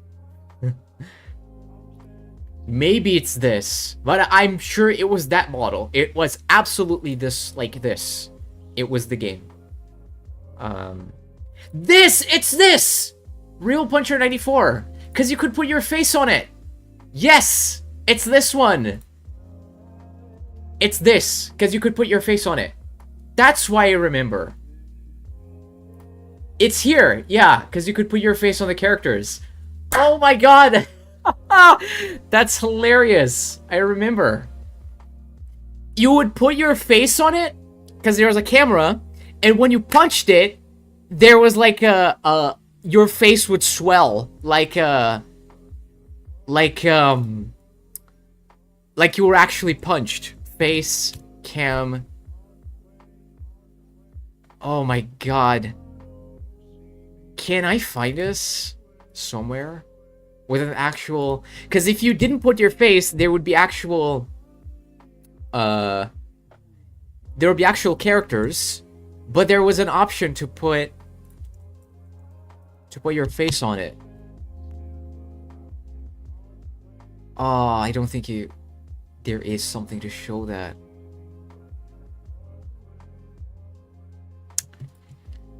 Maybe it's this, but I'm sure it was that model. It was absolutely this, like this. It was the game. It's this! Real Puncher 94. Because you could put your face on it. Yes! It's this one. It's this, because you could put your face on it. That's why I remember. It's here, yeah, because you could put your face on the characters. Oh my god! That's hilarious. I remember. You would put your face on it, because there was a camera, and when you punched it, there was like your face would swell, like you were actually punched. Face cam. Oh my god. Can I find this somewhere with an actual? Because if you didn't put your face, there would be actual characters, but there was an option to put your face on it. Oh, I don't think there is something to show that.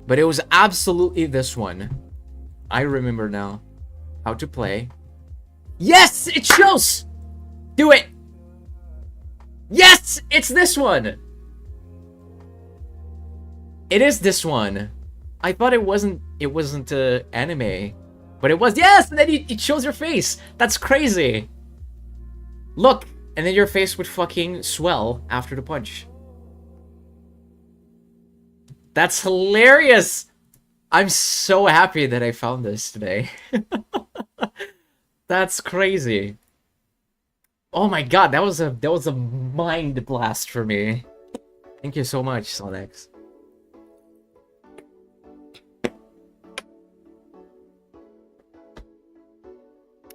But it was absolutely this one. I remember now how to play. Yes, it shows. Do it. Yes, it's this one. It is this one. I thought it wasn't anime, but it was. Yes, and then it shows your face. That's crazy. Look, and then your face would fucking swell after the punch. That's hilarious. I'm so happy that I found this today. That's crazy. Oh my god, that was a mind blast for me. Thank you so much, Sonex.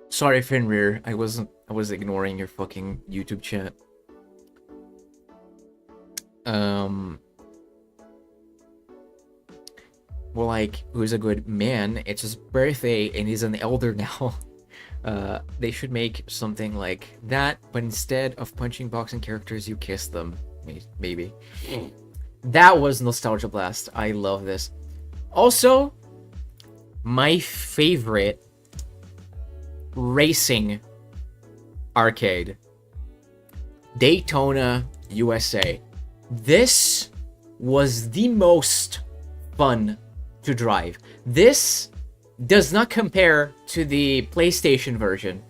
Sorry, Fenrir. I was ignoring your fucking YouTube chat. Well, like, who's a good man? It's his birthday and he's an elder now. They should make something like that, but instead of punching boxing characters, you kiss them. Maybe. That was Nostalgia Blast. I love this. Also, my favorite racing arcade, Daytona, USA. This was the most fun to drive. This does not compare to the PlayStation version.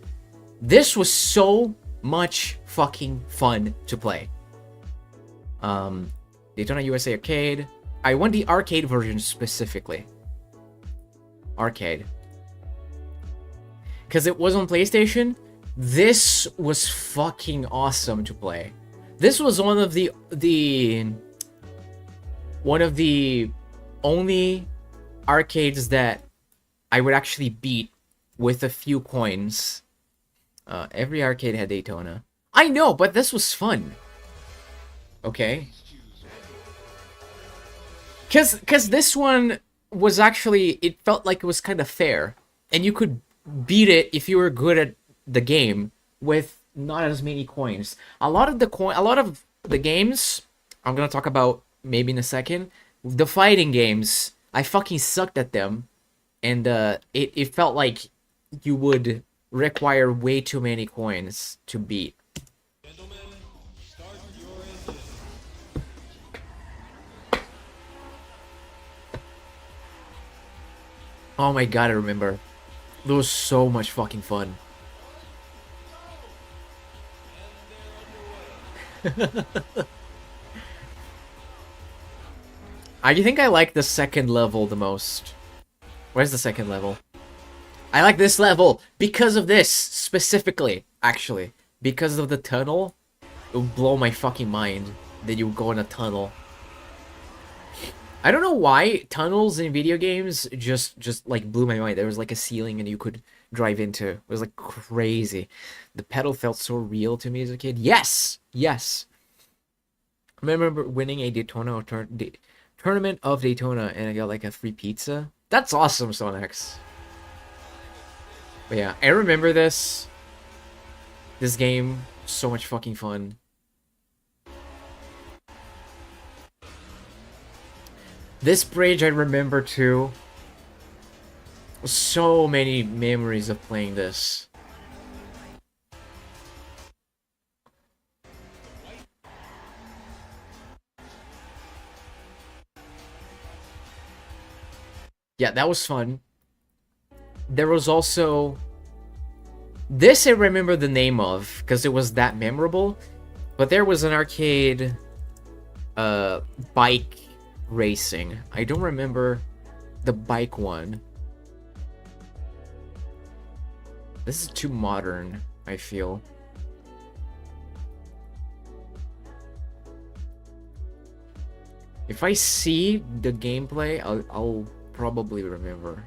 This was so much fucking fun to play. Daytona USA Arcade. I want the arcade version specifically. Arcade. Because it was on PlayStation. This was fucking awesome to play. This was one of the only arcades that I would actually beat with a few coins. Every arcade had Daytona. I know, but this was fun. Okay? Cause this one was actually, it felt like it was kind of fair. And you could beat it if you were good at the game with not as many coins. A lot of the games I'm gonna talk about maybe in a second. The fighting games, I fucking sucked at them, and it felt like you would require way too many coins to beat. Oh my god, I remember. It was so much fucking fun. I think I like the second level the most. Where's the second level? I like this level because of this, specifically, actually. Because of the tunnel. It would blow my fucking mind that you would go in a tunnel. I don't know why tunnels in video games just like blew my mind. There was like a ceiling and you could drive into. It was like crazy. The pedal felt so real to me as a kid. Yes, yes. I remember winning a tournament of Daytona, and I got like a free pizza. That's awesome, Sonex. But yeah, I remember this. This game, so much fucking fun. This bridge I remember too. So many memories of playing this. Yeah, that was fun. There was also... This I remember the name of, because it was that memorable. But there was an arcade... bike racing. I don't remember the bike one. This is too modern, I feel. If I see the gameplay, I'll probably remember.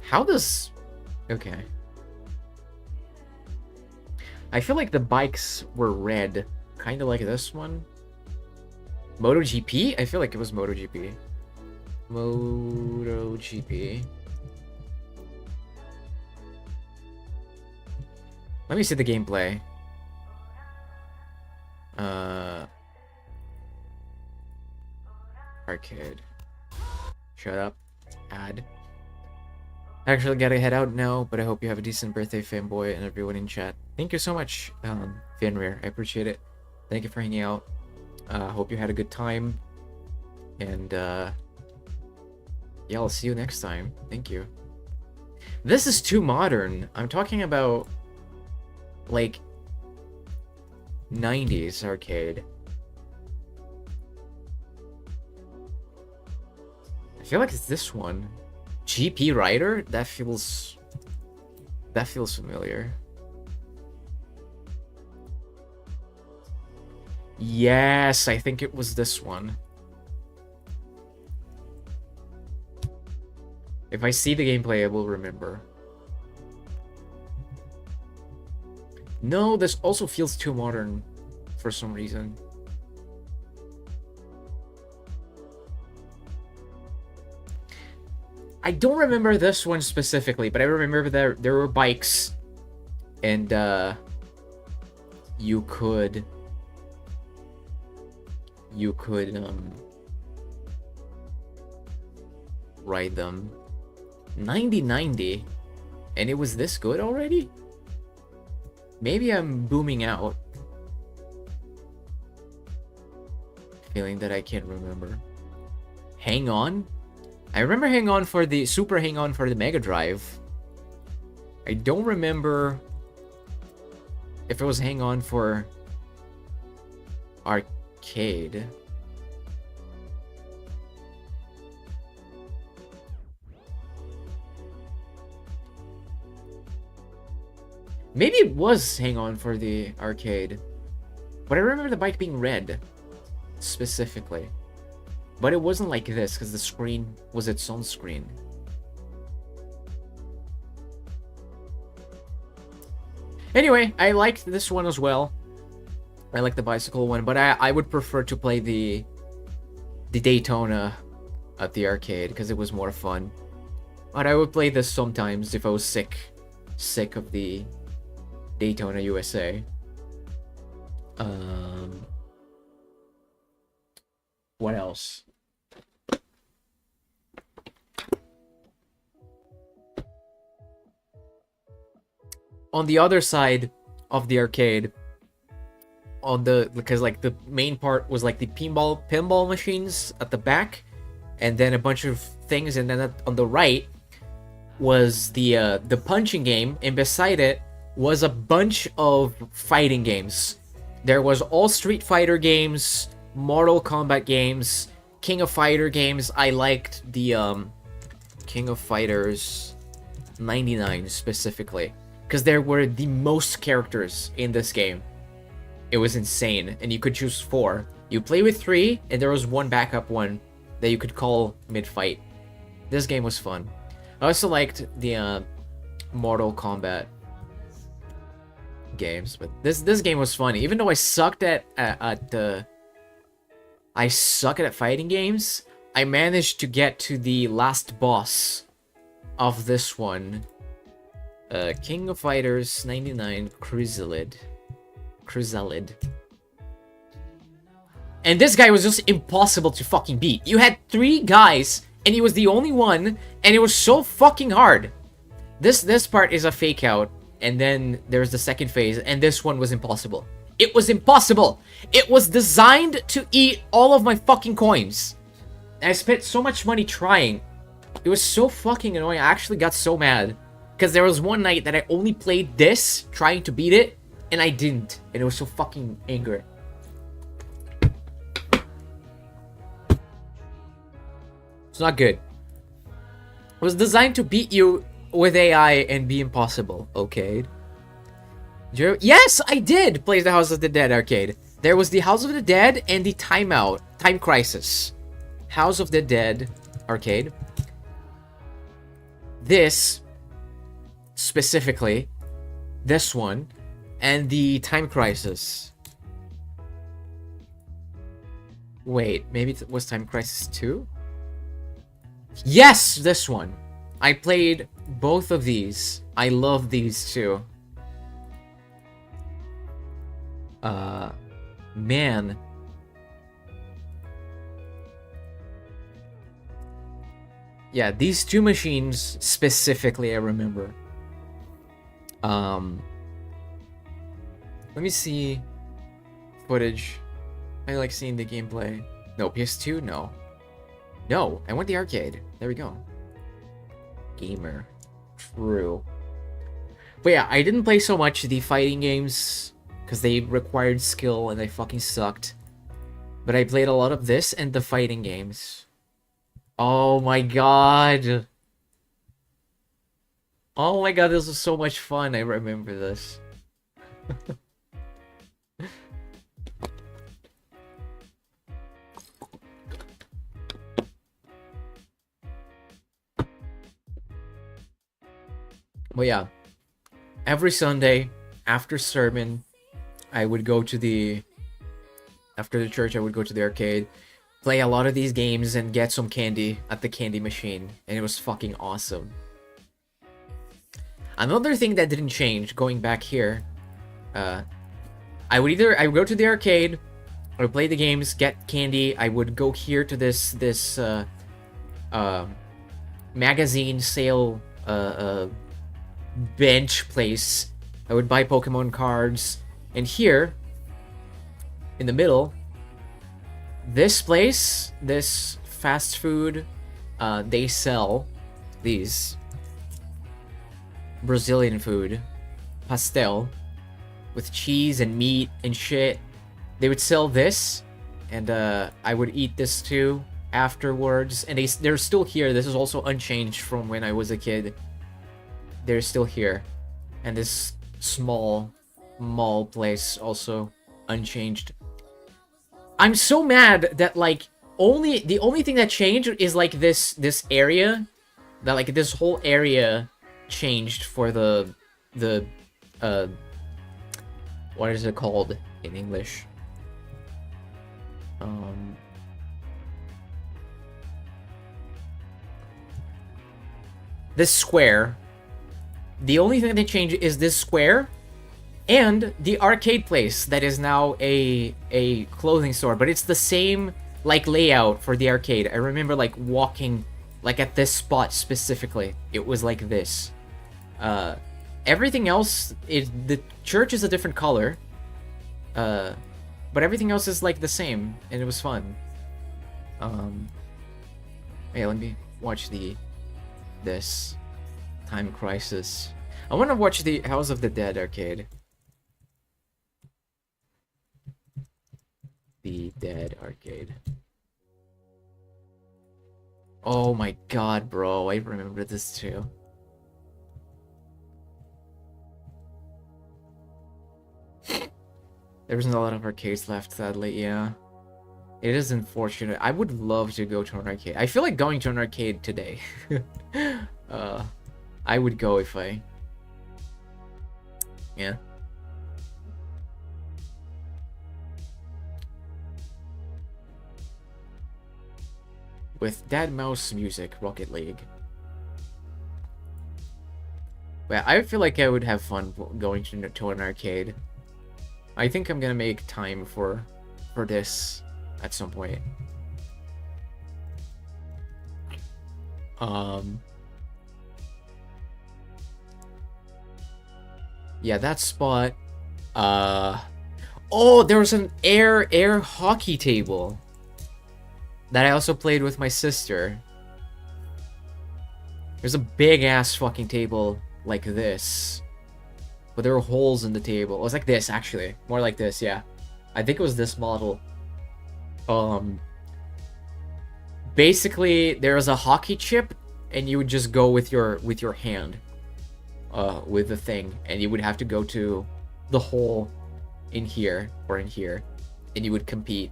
How does... Okay. I feel like the bikes were red. Kind of like this one. MotoGP? I feel like it was MotoGP. MotoGP. Let me see the gameplay. Arcade. Shut up. Ad. Actually gotta head out now, but I hope you have a decent birthday, fanboy, and everyone in chat. Thank you so much, Fenrir. I appreciate it. Thank you for hanging out. Hope you had a good time. And, yeah, I'll see you next time. Thank you. This is too modern. I'm talking about, like, 90s arcade. I feel like it's this one. GP Rider? That feels familiar. Yes, I think it was this one. If I see the gameplay, I will remember. No, this also feels too modern for some reason. I don't remember this one specifically, but I remember there were bikes, and you could ride them. 9090, and it was this good already? Maybe I'm booming out. Feeling that I can't remember. Hang On? I remember Hang On for the Super Hang On for the Mega Drive. I don't remember if it was Hang On for arcade. Maybe it was Hang On for the arcade. But I remember the bike being red. Specifically. But it wasn't like this, because the screen was its own screen. Anyway, I liked this one as well. I like the bicycle one, but I would prefer to play the Daytona at the arcade, because it was more fun. But I would play this sometimes if I was sick of the Daytona USA. What else? On the other side of the arcade, because like the main part was like the pinball machines at the back, and then a bunch of things, and then on the right was the punching game, and beside it was a bunch of fighting games. There was all Street Fighter games, Mortal Kombat games, King of Fighter games. I liked the King of Fighters 99 specifically, because there were the most characters in this game. It was insane, and you could choose 4. You play with 3, and there was one backup one that you could call mid-fight. This game was fun. I also liked the Mortal Kombat games, but this game was fun. Even though I sucked at fighting games, I managed to get to the last boss of this one. King of Fighters 99 Chrysalid. And this guy was just impossible to fucking beat. You had 3 guys, and he was the only one, and it was so fucking hard. This part is a fake out, and then there's the second phase, and this one was impossible. It was impossible! It was designed to eat all of my fucking coins. And I spent so much money trying. It was so fucking annoying. I actually got so mad. Because there was one night that I only played this, trying to beat it, and I didn't. And it was so fucking angry. It's not good. It was designed to beat you with AI and be impossible, okay? Yes, I did play the House of the Dead arcade. There was the House of the Dead and the Time Crisis. House of the Dead arcade. This, specifically, this one, and the Time Crisis. Wait, maybe it was Time Crisis 2? Yes, this one. I played both of these. I love these too. Man. Yeah, these 2 machines specifically I remember. Let me see footage. I like seeing the gameplay. No, PS2? No. No, I want the arcade. There we go. Gamer. True. But yeah, I didn't play so much the fighting games because they required skill and they fucking sucked. But I played a lot of this and the fighting games. Oh my god. Oh my god, this was so much fun. I remember this. Well, yeah. Every Sunday after sermon, I would go to the... After the church, I would go to the arcade, play a lot of these games, and get some candy at the candy machine. And it was fucking awesome. Another thing that didn't change, going back here, I would go to the arcade, I would play the games, get candy, I would go here to this magazine sale bench place. I would buy Pokemon cards, and here in the middle, this place, this fast food, they sell these Brazilian food, pastel, with cheese and meat and shit. They would sell this, and I would eat this too afterwards. And they're still here. This is also unchanged from when I was a kid. They're still here, and this small mall place also unchanged. I'm so mad that like the only thing that changed is like this area, that like this whole area changed for the what is it called in English? This square. The only thing that changed is this square and the arcade place that is now a clothing store, but it's the same like layout for the arcade. I remember like walking like at this spot specifically. It was like this. Everything else is, the church is a different color. But everything else is like the same, and it was fun. Hey, let me watch this Time Crisis. I want to watch the House of the Dead arcade. The Dead arcade. Oh my god, bro, I remember this too. There isn't a lot of arcades left, sadly, yeah. It is unfortunate. I would love to go to an arcade. I feel like going to an arcade today. uh, I would go if I... Yeah. With Dead Mouse music, Rocket League. Well, I feel like I would have fun going to an arcade. I think I'm gonna make time for this at some point. Yeah, that spot. Oh, there was an air hockey table that I also played with my sister. There's a big ass fucking table like this, but there were holes in the table. It was like this, actually, more like this. Yeah, I think it was this model. Basically, there was a hockey chip, and you would just go with your hand, with the thing, and you would have to go to the hole in here or in here, and you would compete,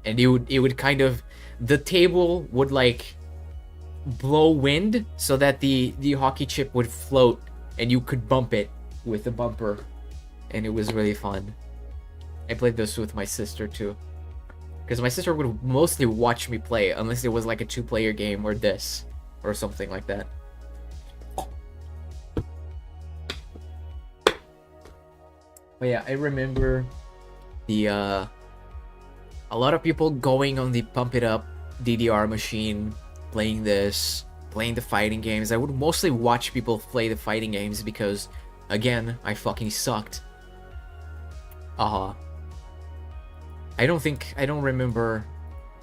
and it would kind of, the table would like blow wind so that the hockey chip would float, and you could bump it with the bumper, and it was really fun. I played this with my sister too, because my sister would mostly watch me play unless it was like a 2-player game or this or something like that. But yeah, I remember the a lot of people going on the Pump It Up DDR machine, playing this, playing the fighting games. I would mostly watch people play the fighting games because, again, I fucking sucked. I don't remember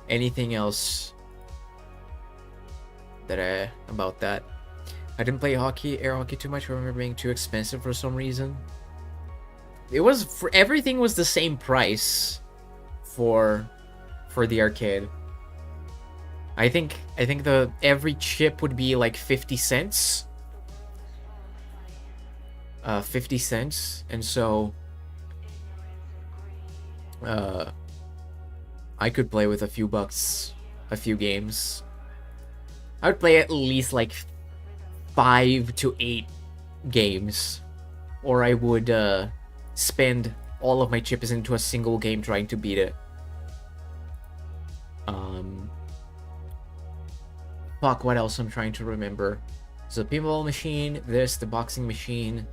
anything else that about that. I didn't play air hockey too much. I remember being too expensive for some reason. It was everything was the same price for the arcade. I think every chip would be like 50 cents. 50 cents, and so I could play with a few bucks, a few games. I would play at least like 5 to 8 games, or I would spend all of my chips into a single game trying to beat it. Fuck, what else I'm trying to remember? So pinball machine, the boxing machine.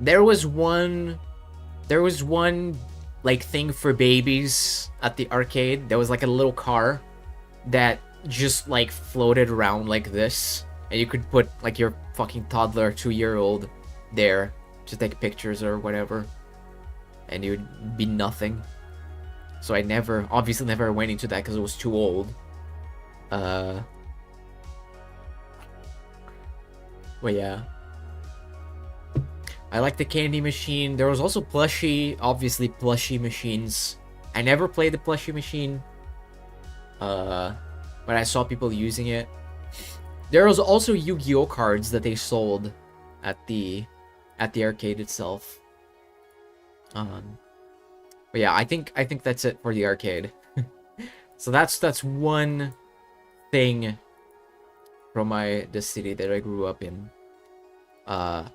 There was one like thing for babies at the arcade. There was like a little car that just like floated around like this, and you could put like your fucking toddler 2-year-old there to take pictures or whatever, and it would be nothing. So I obviously never went into that because it was too old. But yeah, I like the candy machine. There was also obviously plushie machines. I never played the plushie machine, but I saw people using it. There was also Yu-Gi-Oh cards that they sold at the arcade itself. But yeah, I think that's it for the arcade. So that's one thing from the city that I grew up in. I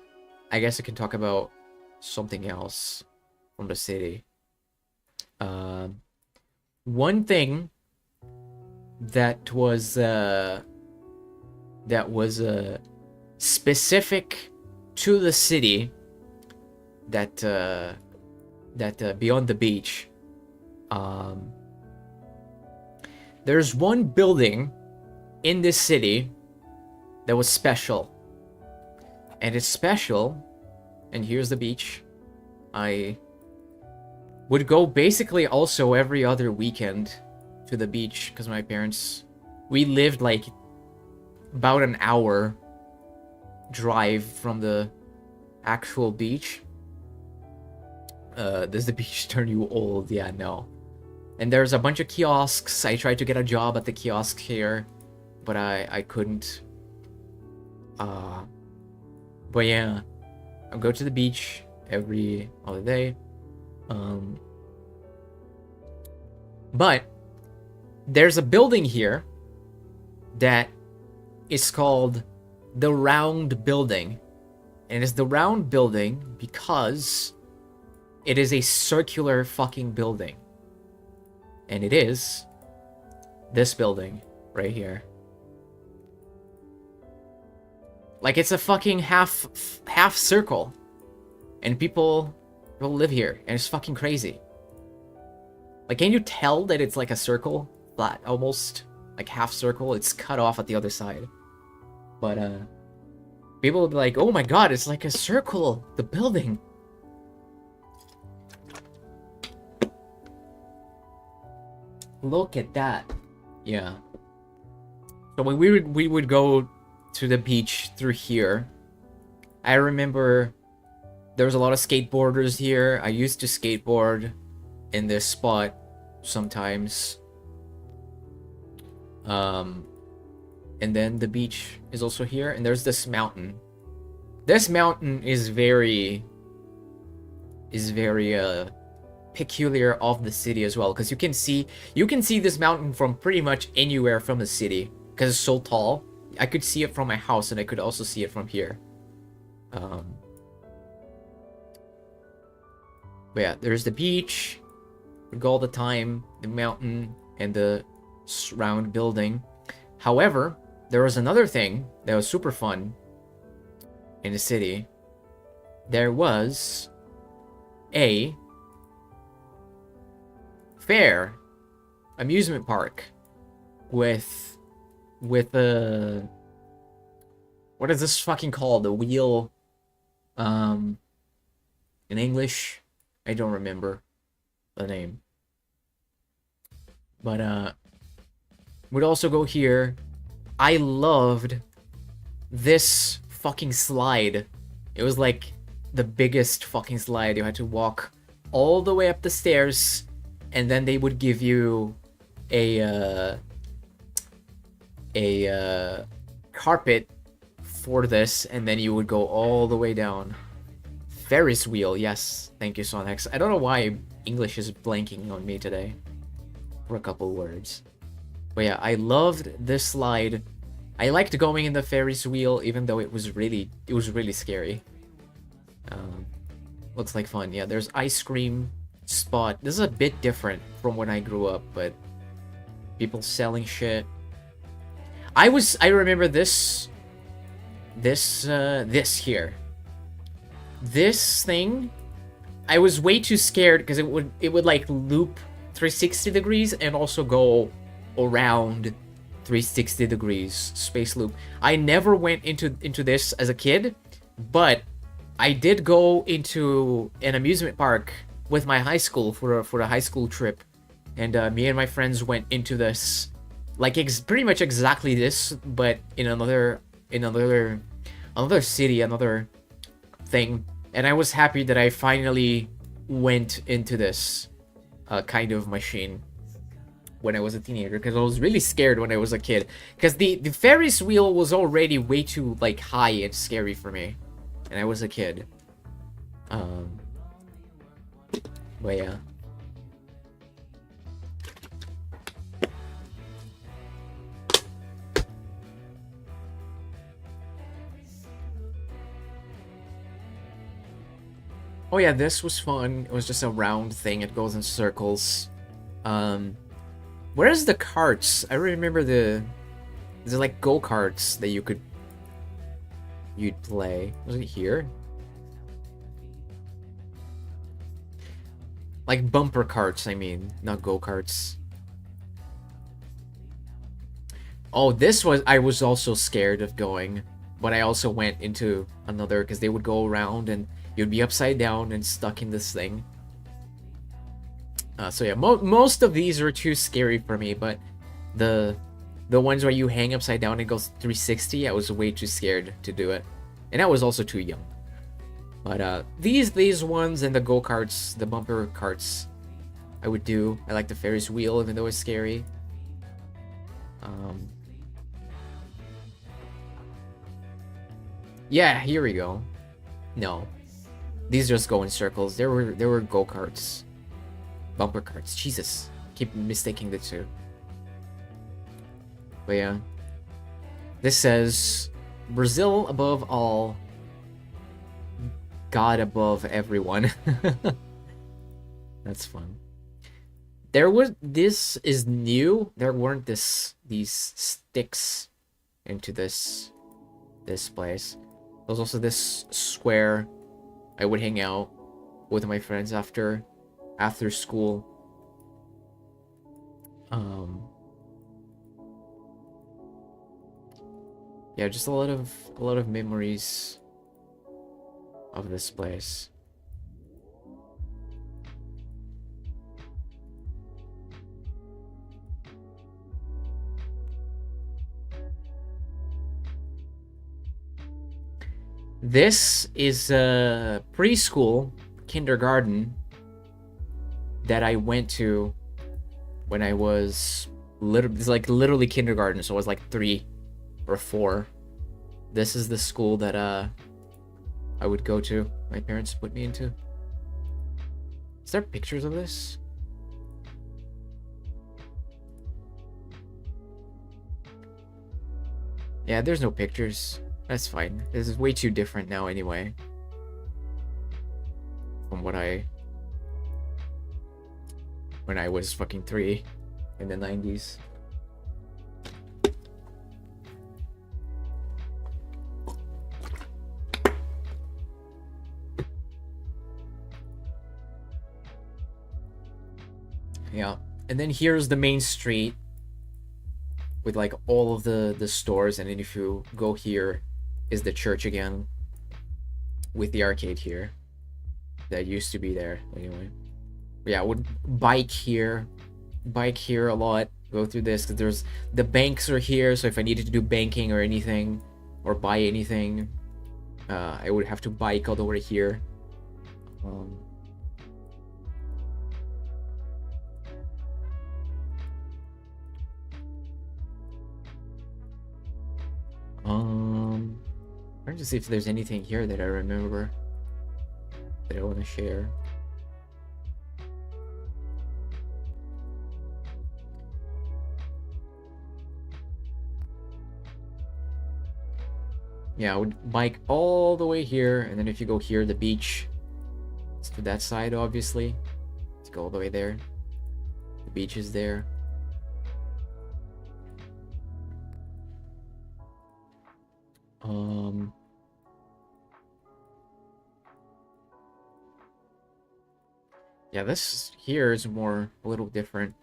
guess I can talk about something else from the city. One thing that was specific to the city that beyond the beach. There's one building in this city that was special. And it's special, and here's the beach. I would go basically also every other weekend to the beach because my parents, we lived like about an hour drive from the actual beach. Does the beach turn you old? Yeah, no. And there's a bunch of kiosks. I tried to get a job at the kiosk here, but I couldn't. But yeah, I'll go to the beach every other day. Um, but there's a building here that is called the Round Building. And it's the Round Building because it is a circular fucking building. And it is this building right here. Like, it's a fucking half circle. And people live here. And it's fucking crazy. Like, can you tell that it's like a circle? Flat, almost. Like, half circle. It's cut off at the other side. But, people will be like, oh my god, it's like a circle. The building. Look at that. Yeah. So when we would go to the beach through here, I remember there was a lot of skateboarders here. I used to skateboard in this spot sometimes. And then the beach is also here, and there's this mountain. This mountain is very peculiar of the city as well, because you can see this mountain from pretty much anywhere from the city because it's so tall. I could see it from my house, and I could also see it from here. But yeah, there's the beach. We go all the time, the mountain, and the round building. However, there was another thing that was super fun in the city. There was a fair amusement park with a, what is this fucking called? The wheel, in English, I don't remember the name. But we'd also go here. I loved this fucking slide. It was like the biggest fucking slide. You had to walk all the way up the stairs, and then they would give you a carpet for this, and then you would go all the way down. Ferris wheel, yes. Thank you, Sonex. I don't know why English is blanking on me today for a couple words. But yeah, I loved this slide. I liked going in the Ferris wheel, even though it was really scary. Looks like fun. Yeah, there's ice cream spot. This is a bit different from when I grew up, but people selling shit. I remember this here. This thing, I was way too scared because it would like loop 360 degrees and also go around 360 degrees space loop. I never went into this as a kid, but I did go into an amusement park with my high school for a high school trip, and me and my friends went into this, like pretty much exactly this, but in another city, another thing. And I was happy that I finally went into this kind of machine when I was a teenager, because I was really scared when I was a kid, because the Ferris wheel was already way too like high and scary for me, and I was a kid. But yeah. Oh yeah, this was fun. It was just a round thing. It goes in circles. Where's the carts? I remember there's like go-karts that you'd play. Was it here? Like bumper carts, I mean, not go-karts. Oh, I was also scared of going, but I also went into another because they would go around and you'd be upside down and stuck in this thing. So yeah, most of these are too scary for me, but the ones where you hang upside down and goes 360, I was way too scared to do it, and I was also too young. But these ones and the go-karts, the bumper carts, I would do. I like the Ferris wheel, even though it's scary. Yeah, here we go. No. These just go in circles. There were go-karts. Bumper carts. Jesus. Keep mistaking the two. But yeah. This says, Brazil above all, God above everyone. That's fun. This is new. There weren't these sticks into this place. There's also this square I would hang out with my friends after school. Yeah, just a lot of memories of this place. This is a preschool, kindergarten that I went to when I was literally kindergarten, so I was like 3 or 4. This is the school that I would go to. My parents put me into. Is there pictures of this? Yeah, there's no pictures. That's fine. This is way too different now anyway. From when I was fucking 3 in the 90s. Yeah. And then here's the main street with like all of the stores, and then if you go here is the church again with the arcade here that used to be there anyway. But yeah, I would bike here a lot, go through this because there's the banks are here, so if I needed to do banking or anything or buy anything, I would have to bike all the way here. Trying to see if there's anything here that I remember that I want to share. Yeah, I would bike all the way here, and then if you go here, the beach. It's to that side, obviously. Let's go all the way there. The beach is there. Yeah, this here is a little different.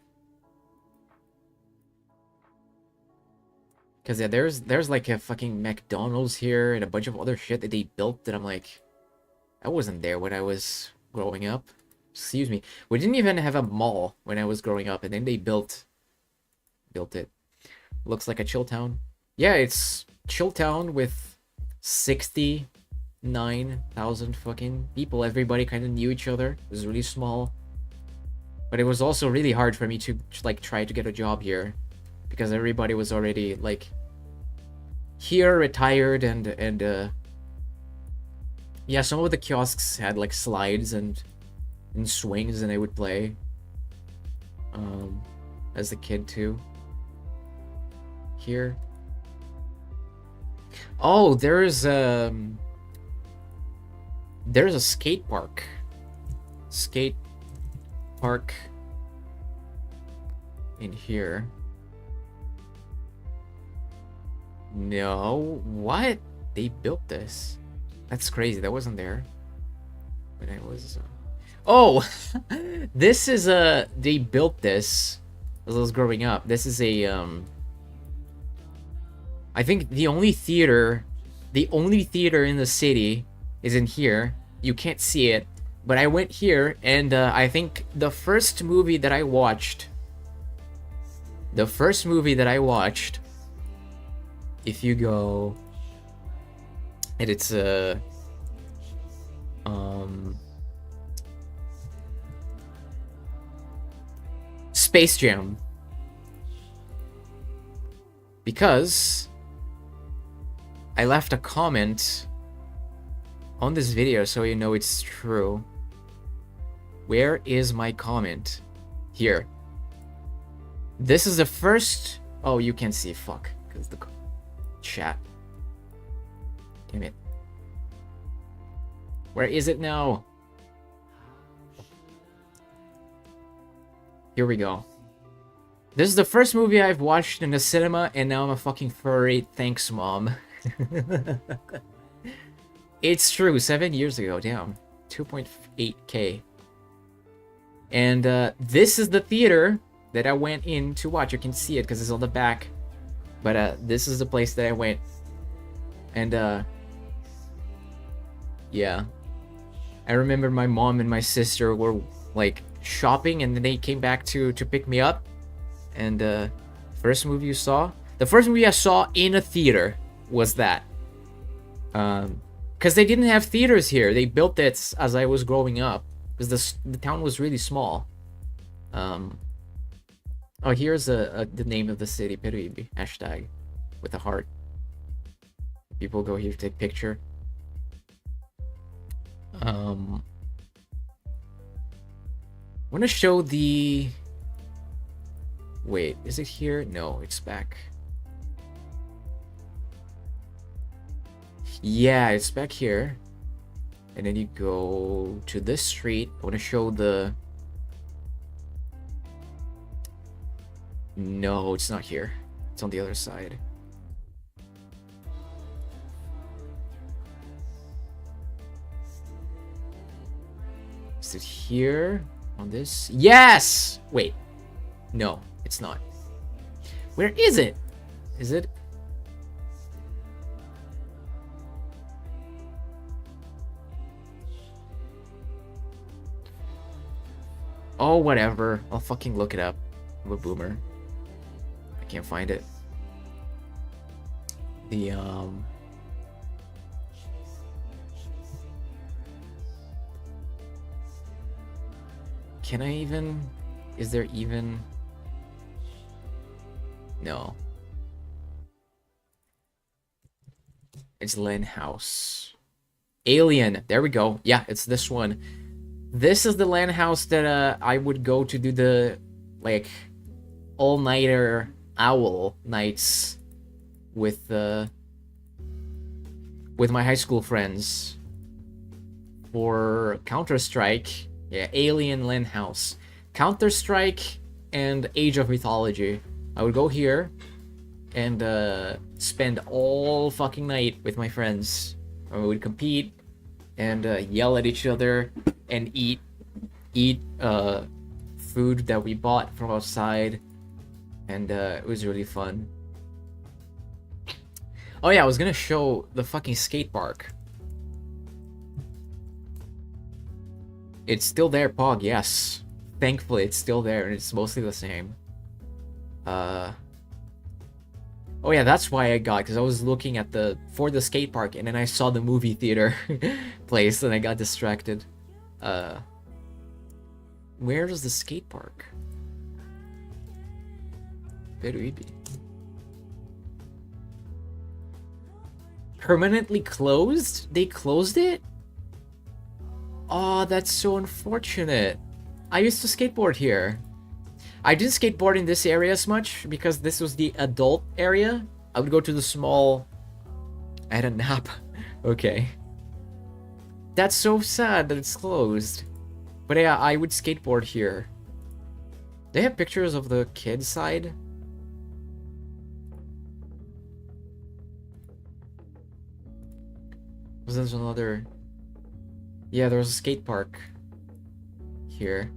Cause yeah, there's like a fucking McDonald's here and a bunch of other shit that they built that I'm like, I wasn't there when I was growing up. Excuse me. We didn't even have a mall when I was growing up, and then they built it. Looks like a chill town. Yeah, it's chill town with 69,000 fucking people. Everybody kind of knew each other. It was really small. But it was also really hard for me to like try to get a job here because everybody was already like here, retired, and yeah, some of the kiosks had like slides and swings, and I would play as a kid too. Here. Oh, there's a skate park. Skate park in here. No, what? They built this. That's crazy. That wasn't there when I was. Oh, this is a. They built this as I was growing up. This is a. I think the only theater in the city is in here. You can't see it, but I went here, and I think the first movie that I watched. If you go, and it's Space Jam, because I left a comment on this video so you know it's true. Where is my comment? Here. This is the first... Oh, you can see. Fuck. Because the chat. Damn it. Where is it now? Here we go. This is the first movie I've watched in the cinema, and now I'm a fucking furry. Thanks, Mom. It's true. 7 years ago. Damn. 2.8K. And this is the theater that I went in to watch. You can see it because it's on the back. But this is the place that I went. And yeah. I remember my mom and my sister were like shopping, and then they came back to pick me up. And first movie you saw? The first movie I saw in a theater was that. Because they didn't have theaters here. They built it as I was growing up. Because the town was really small. Oh, here's the name of the city, Peruíbe. Hashtag with a heart. People go here to take picture. I want to show the... Wait, is it here? No, it's back. Yeah, it's back here. And then you go to this street. I want to show the... No, it's not here. It's on the other side. Is it here? On this? Yes! Wait. No, it's not. Where is it? Is it? Oh, whatever. I'll fucking look it up. I'm a boomer. I can't find it. The, Can I even... Is there even... No. It's Len House. Alien. There we go. Yeah, it's this one. This is the LAN house that I would go to do the, like, all-nighter owl nights with my high school friends for Counter-Strike. Yeah, Alien LAN house. Counter-Strike and Age of Mythology. I would go here and spend all fucking night with my friends. We would compete and yell at each other and eat food that we bought from outside, and it was really fun. Oh yeah, I was gonna show the fucking skate park. It's still there, Pog, yes. Thankfully, it's still there, and it's mostly the same. Oh yeah, that's why I got, because I was looking at for the skate park, and then I saw the movie theater place, and I got distracted. Where is the skate park? Peruíbe. Permanently closed? They closed it? Oh, that's so unfortunate. I used to skateboard here. I didn't skateboard in this area as much because this was the adult area. I would go to the small... I had a nap. Okay. That's so sad that it's closed. But yeah, I would skateboard here. They have pictures of the kids side. There's another... Yeah, there was a skate park here.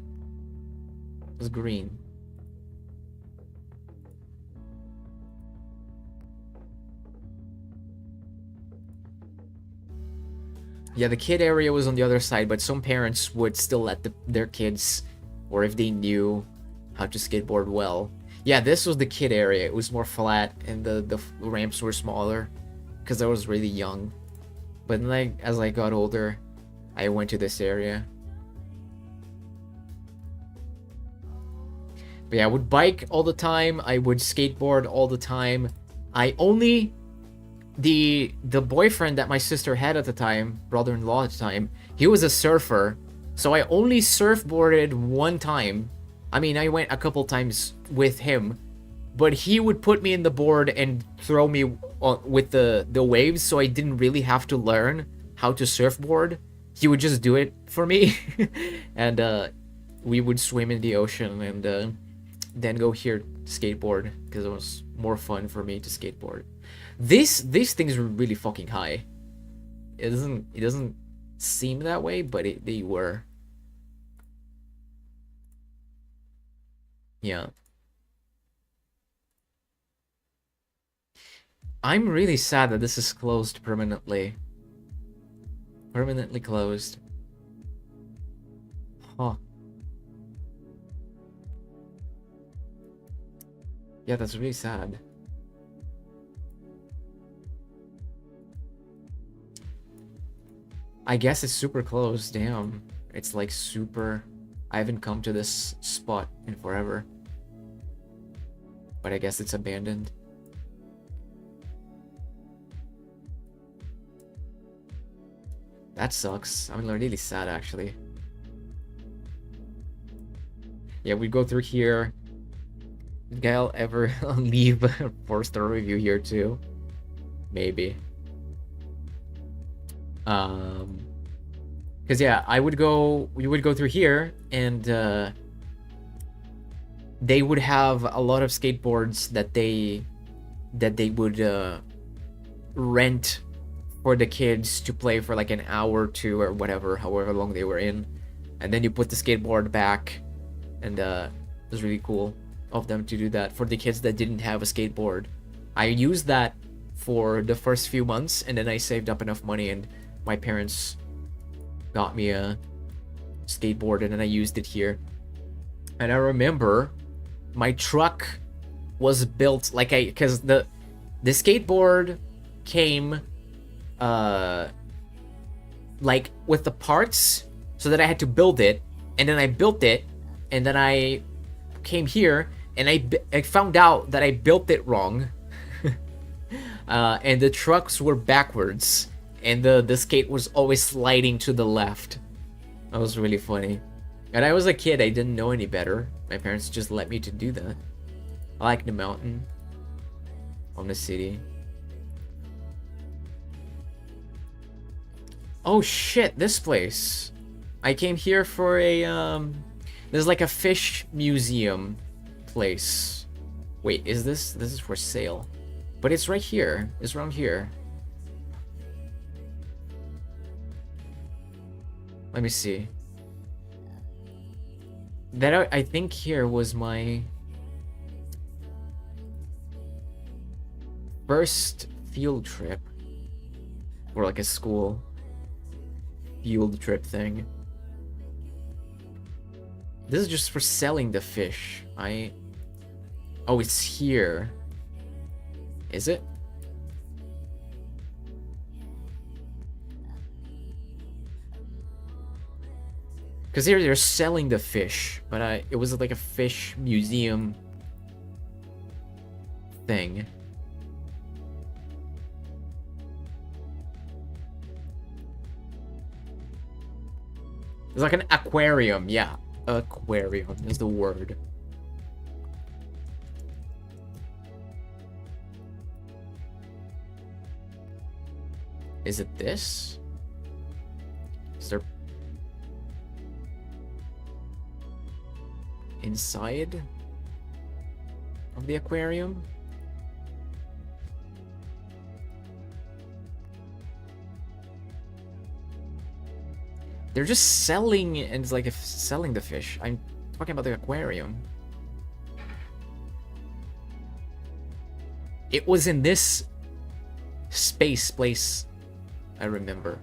It was green. Yeah, the kid area was on the other side, but some parents would still let their kids, or if they knew how to skateboard well. Yeah, this was the kid area. It was more flat, and the ramps were smaller, because I was really young. But like as I got older, I went to this area. But yeah, I would bike all the time. I would skateboard all the time. I only the boyfriend that my sister had at the time, brother-in-law at the time, he was a surfer. So I only surfboarded one time. I mean, I went a couple times with him, but he would put me in the board and throw me with the waves, so I didn't really have to learn how to surfboard. He would just do it for me. And we would swim in the ocean and then go here to skateboard because it was more fun for me to skateboard. These things were really fucking high. It doesn't seem that way, but they were. Yeah. I'm really sad that this is closed permanently. Permanently closed. Huh. Yeah, that's really sad. I guess it's super close. Damn. It's like super... I haven't come to this spot in forever. But I guess it's abandoned. That sucks. I'm really sad, actually. Yeah, we go through here. Did Gail ever leave a 4-star review here too? Maybe. Because yeah, we would go through here, and they would have a lot of skateboards that they would rent for the kids to play for like an hour or two or whatever, however long they were in, and then you put the skateboard back, and it was really cool of them to do that for the kids that didn't have a skateboard. I used that for the first few months, and then I saved up enough money, and my parents got me a skateboard, and then I used it here. And I remember my truck was built like because the skateboard came like with the parts, so that I had to build it, and then I built it, and then I came here, and I found out that I built it wrong. And the trucks were backwards, and the skate was always sliding to the left. That was really funny. And I was a kid, I didn't know any better. My parents just let me to do that. I like the mountain on the city. Oh shit, this place. I came here for a there's like a fish museum place. Wait, is this is for sale? But it's right here. It's around here. Let me see. That I think here was my first field trip, or like a school field trip thing. This is just for selling the fish. Oh, it's here. Is it? Because here they're selling the fish, but it was like a fish museum thing. It's like an aquarium, yeah. Aquarium is the word. Is it this? Is there... inside of the aquarium? They're just selling, and it's like selling the fish. I'm talking about the aquarium. It was in this place, I remember.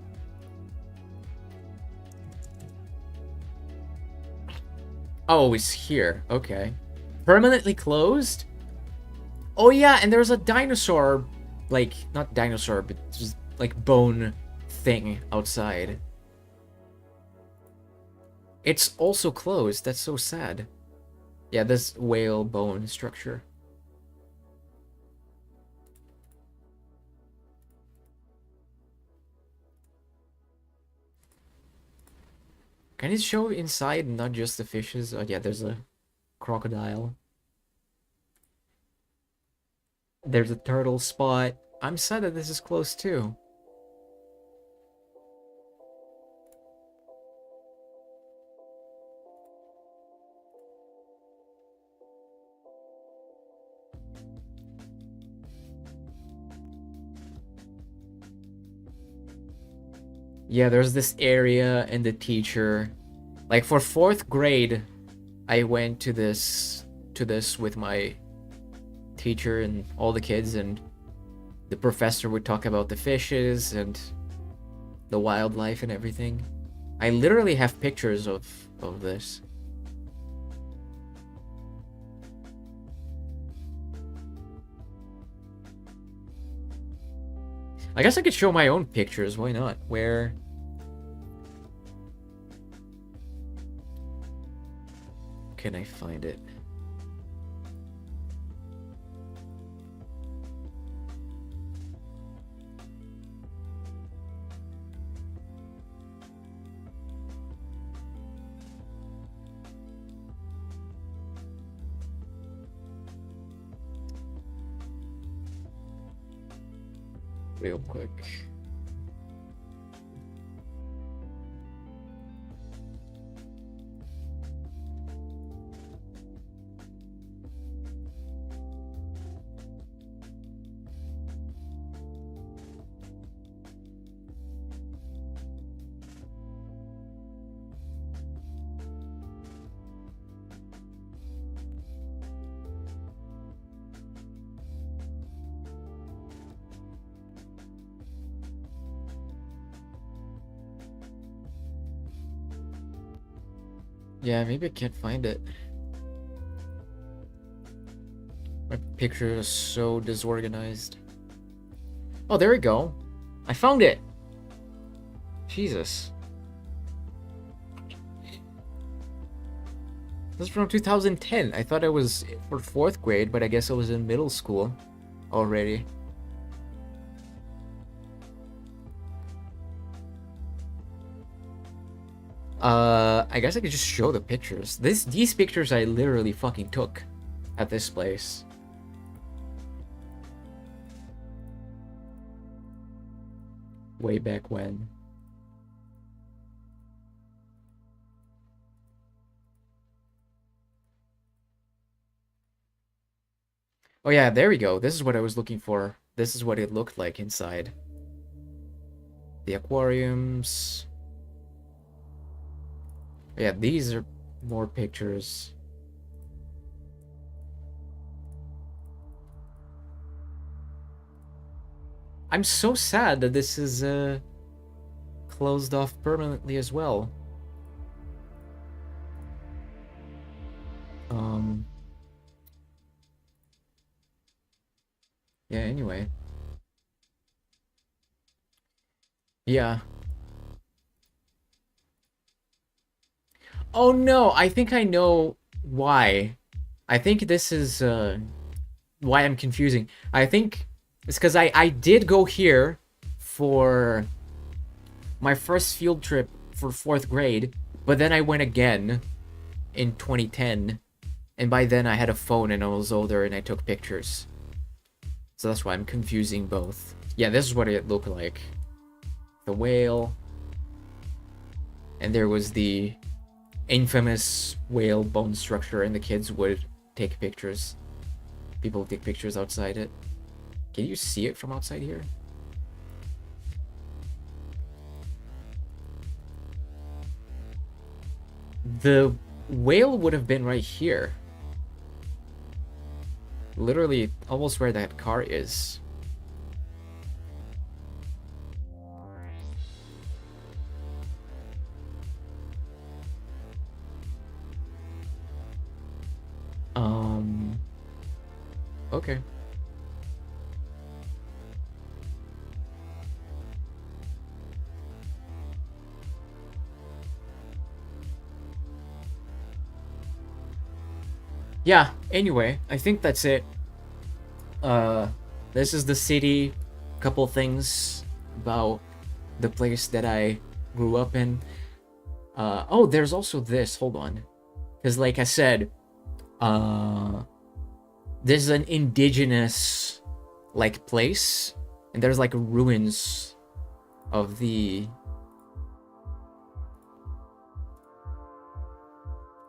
Oh, it's here. Okay. Permanently closed? Oh yeah, and there's a dinosaur, like, not dinosaur, but just like bone thing outside. It's also closed. That's so sad. Yeah, this whale bone structure. Can it show inside, not just the fishes? Oh yeah, there's a crocodile. There's a turtle spot. I'm sad that this is close too. Yeah, there's this area and the teacher. Like for 4th grade, I went to this with my teacher and all the kids, and the professor would talk about the fishes and the wildlife and everything. I literally have pictures of this. I guess I could show my own pictures, why not? Where can I find it? Real quick. Yeah, maybe I can't find it. My picture is so disorganized. Oh, there we go. I found it. Jesus. This is from 2010. I thought I was for 4th grade, but I guess I was in middle school already. I guess I could just show the pictures. These pictures I literally fucking took at this place. Way back when. Oh yeah, there we go. This is what I was looking for. This is what it looked like inside. The aquariums. Yeah, these are more pictures. I'm so sad that this is closed off permanently as well. Yeah, anyway. Yeah. Oh no, I think I know why. I think this is why I'm confusing. I think it's because I did go here for my first field trip for 4th grade, but then I went again in 2010, and by then I had a phone and I was older and I took pictures. So that's why I'm confusing both. Yeah, this is what it looked like. The whale. And there was the infamous whale bone structure, and the kids would take pictures. People would take pictures outside it. Can you see it from outside here? The whale would have been right here. Literally almost where that car is. Okay. Yeah, anyway, I think that's it. This is the city. Couple things about the place that I grew up in. Oh, there's also this. Hold on. Because like I said, this is an indigenous like place, and there's like ruins of the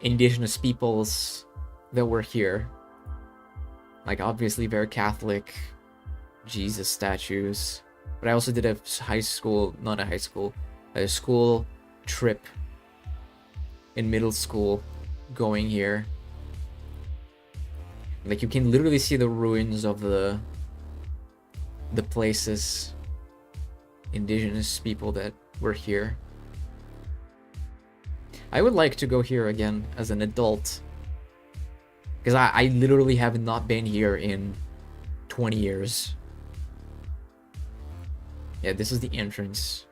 indigenous peoples that were here. Like obviously very Catholic Jesus statues. But I also did a school trip in middle school going here. Like you can literally see the ruins of the places, indigenous people that were here. I would like to go here again as an adult, because I literally have not been here in 20 years. Yeah, this is the entrance.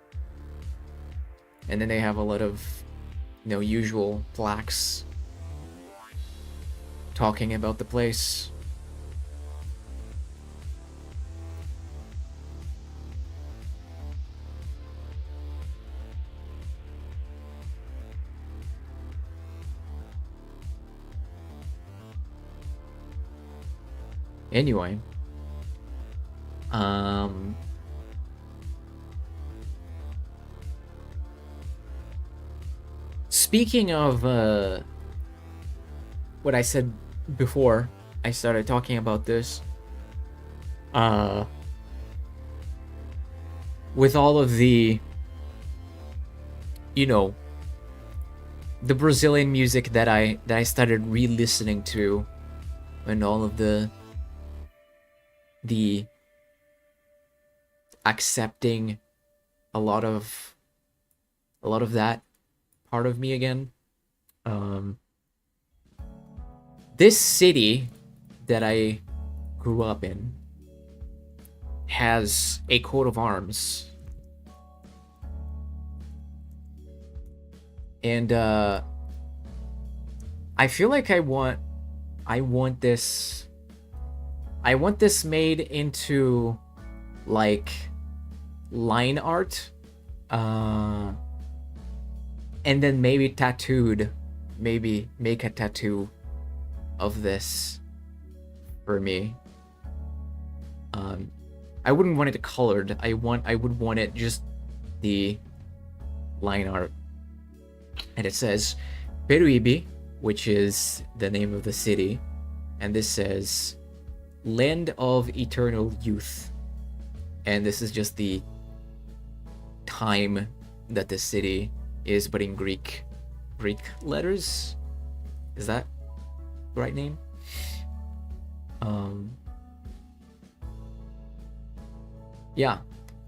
And then they have a lot of, usual plaques talking about the place. Anyway, speaking of what I said before I started talking about this, with all of the, the Brazilian music that I started re-listening to, and all of the accepting a lot of that part of me again. This city that I grew up in has a coat of arms. And I feel like I want this made into like line art, and then maybe tattooed, maybe make a tattoo of this for me. I wouldn't want it colored. I would want it just the line art. And it says Peruíbe, which is the name of the city, and this says Land of Eternal Youth. And this is just the time that the city is, but in Greek letters. Is that the right name? Yeah,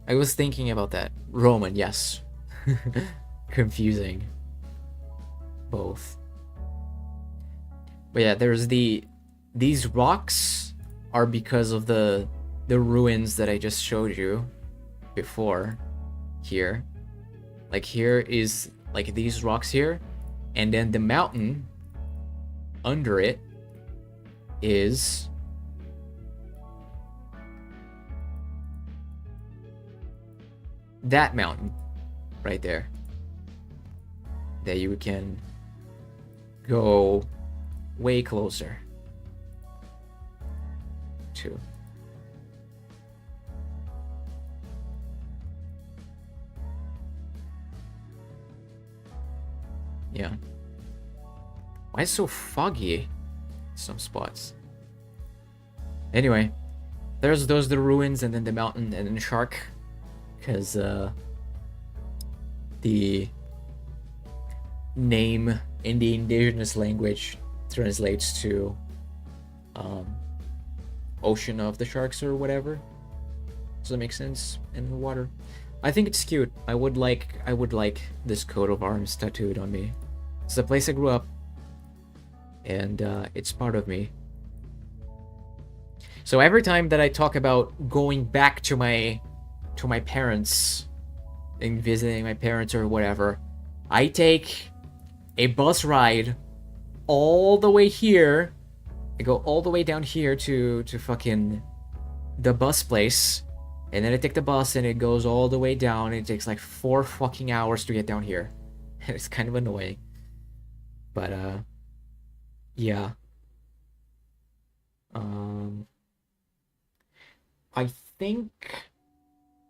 I was thinking about that. Roman, yes. Confusing. Both. But yeah, there's these rocks are because of the ruins that I just showed you before here. Like here is like these rocks here, and then the mountain under it is that mountain right there that you can go way closer to. Yeah. Why is it so foggy? Some spots. Anyway, there's the ruins, and then the mountain, and then the shark, because the name in the indigenous language translates to ocean of the sharks or whatever. Does that make sense? In the water. I think it's cute. I would like this coat of arms tattooed on me. It's the place I grew up, and it's part of me. So every time that I talk about going back to my parents and visiting my parents or whatever, I take a bus ride all the way here. I go all the way down here to fucking the bus place, and then I take the bus and it goes all the way down. It takes like 4 fucking hours to get down here. It's kind of annoying. But yeah. Um I think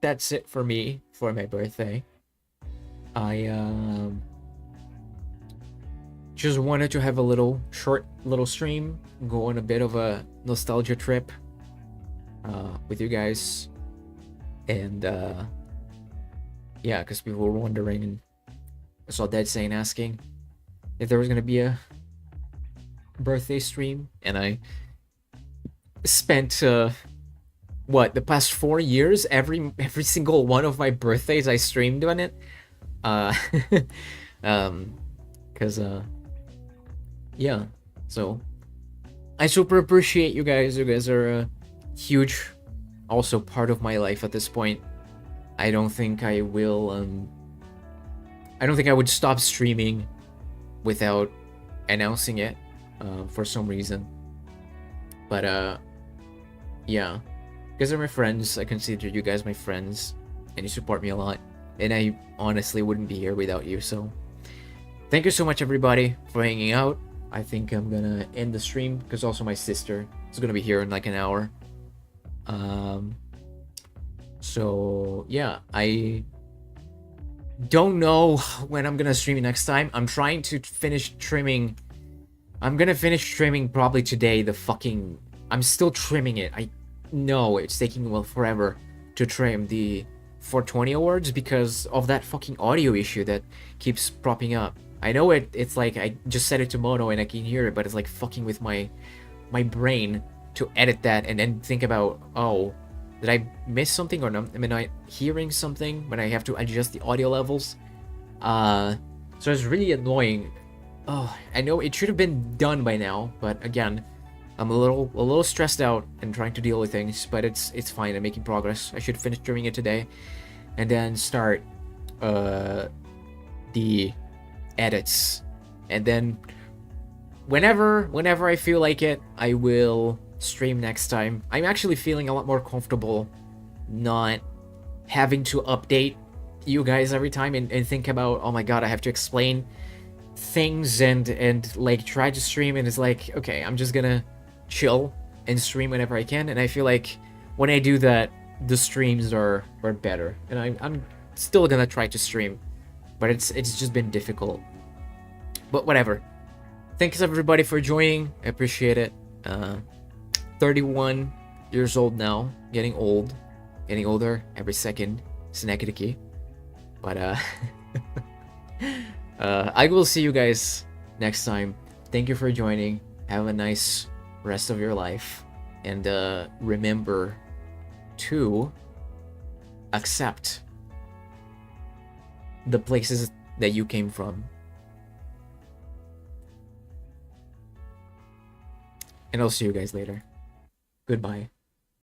that's it for me for my birthday. I just wanted to have a little short little stream, go on a bit of a nostalgia trip with you guys. And yeah, because people were wondering, and I saw Dead Sane asking if there was gonna be a birthday stream, and I spent what, the past 4 years, every single one of my birthdays I streamed on it. uh because yeah, so I super appreciate you guys. You guys are a huge also part of my life at this point. I don't think I will I don't think I would stop streaming without announcing it for some reason. But yeah, you guys are my friends. I consider you guys my friends, and you support me a lot, and I honestly wouldn't be here without you. So thank you so much, everybody, for hanging out. I think I'm gonna end the stream because also my sister is gonna be here in like an hour. So yeah, I don't know when I'm gonna stream next time. I'm trying to finish trimming. I'm gonna finish trimming probably today. I'm still trimming it. I know it's taking forever to trim the 420 awards because of that fucking audio issue that keeps propping up. I know it's like I just set it to mono and I can hear it, but it's like fucking with my brain to edit that and then think about, oh, did I miss something or not? Am I hearing something when I have to adjust the audio levels? So it's really annoying. Oh, I know it should have been done by now, but again, I'm a little stressed out and trying to deal with things, but it's fine. I'm making progress. I should finish doing it today, and then start the edits, and then whenever I feel like it, I will stream next time. I'm actually feeling a lot more comfortable not having to update you guys every time and think about, oh my god, I have to explain things and like try to stream, and it's like, okay, I'm just gonna chill and stream whenever I can. And I feel like when I do that, the streams are better, and I'm still gonna try to stream, but it's just been difficult. But whatever. Thanks everybody for joining. I appreciate it. 31 years old now, getting older every second. Snakidiki. But I will see you guys next time. Thank you for joining. Have a nice rest of your life, and remember to accept the places that you came from. And I'll see you guys later. Goodbye.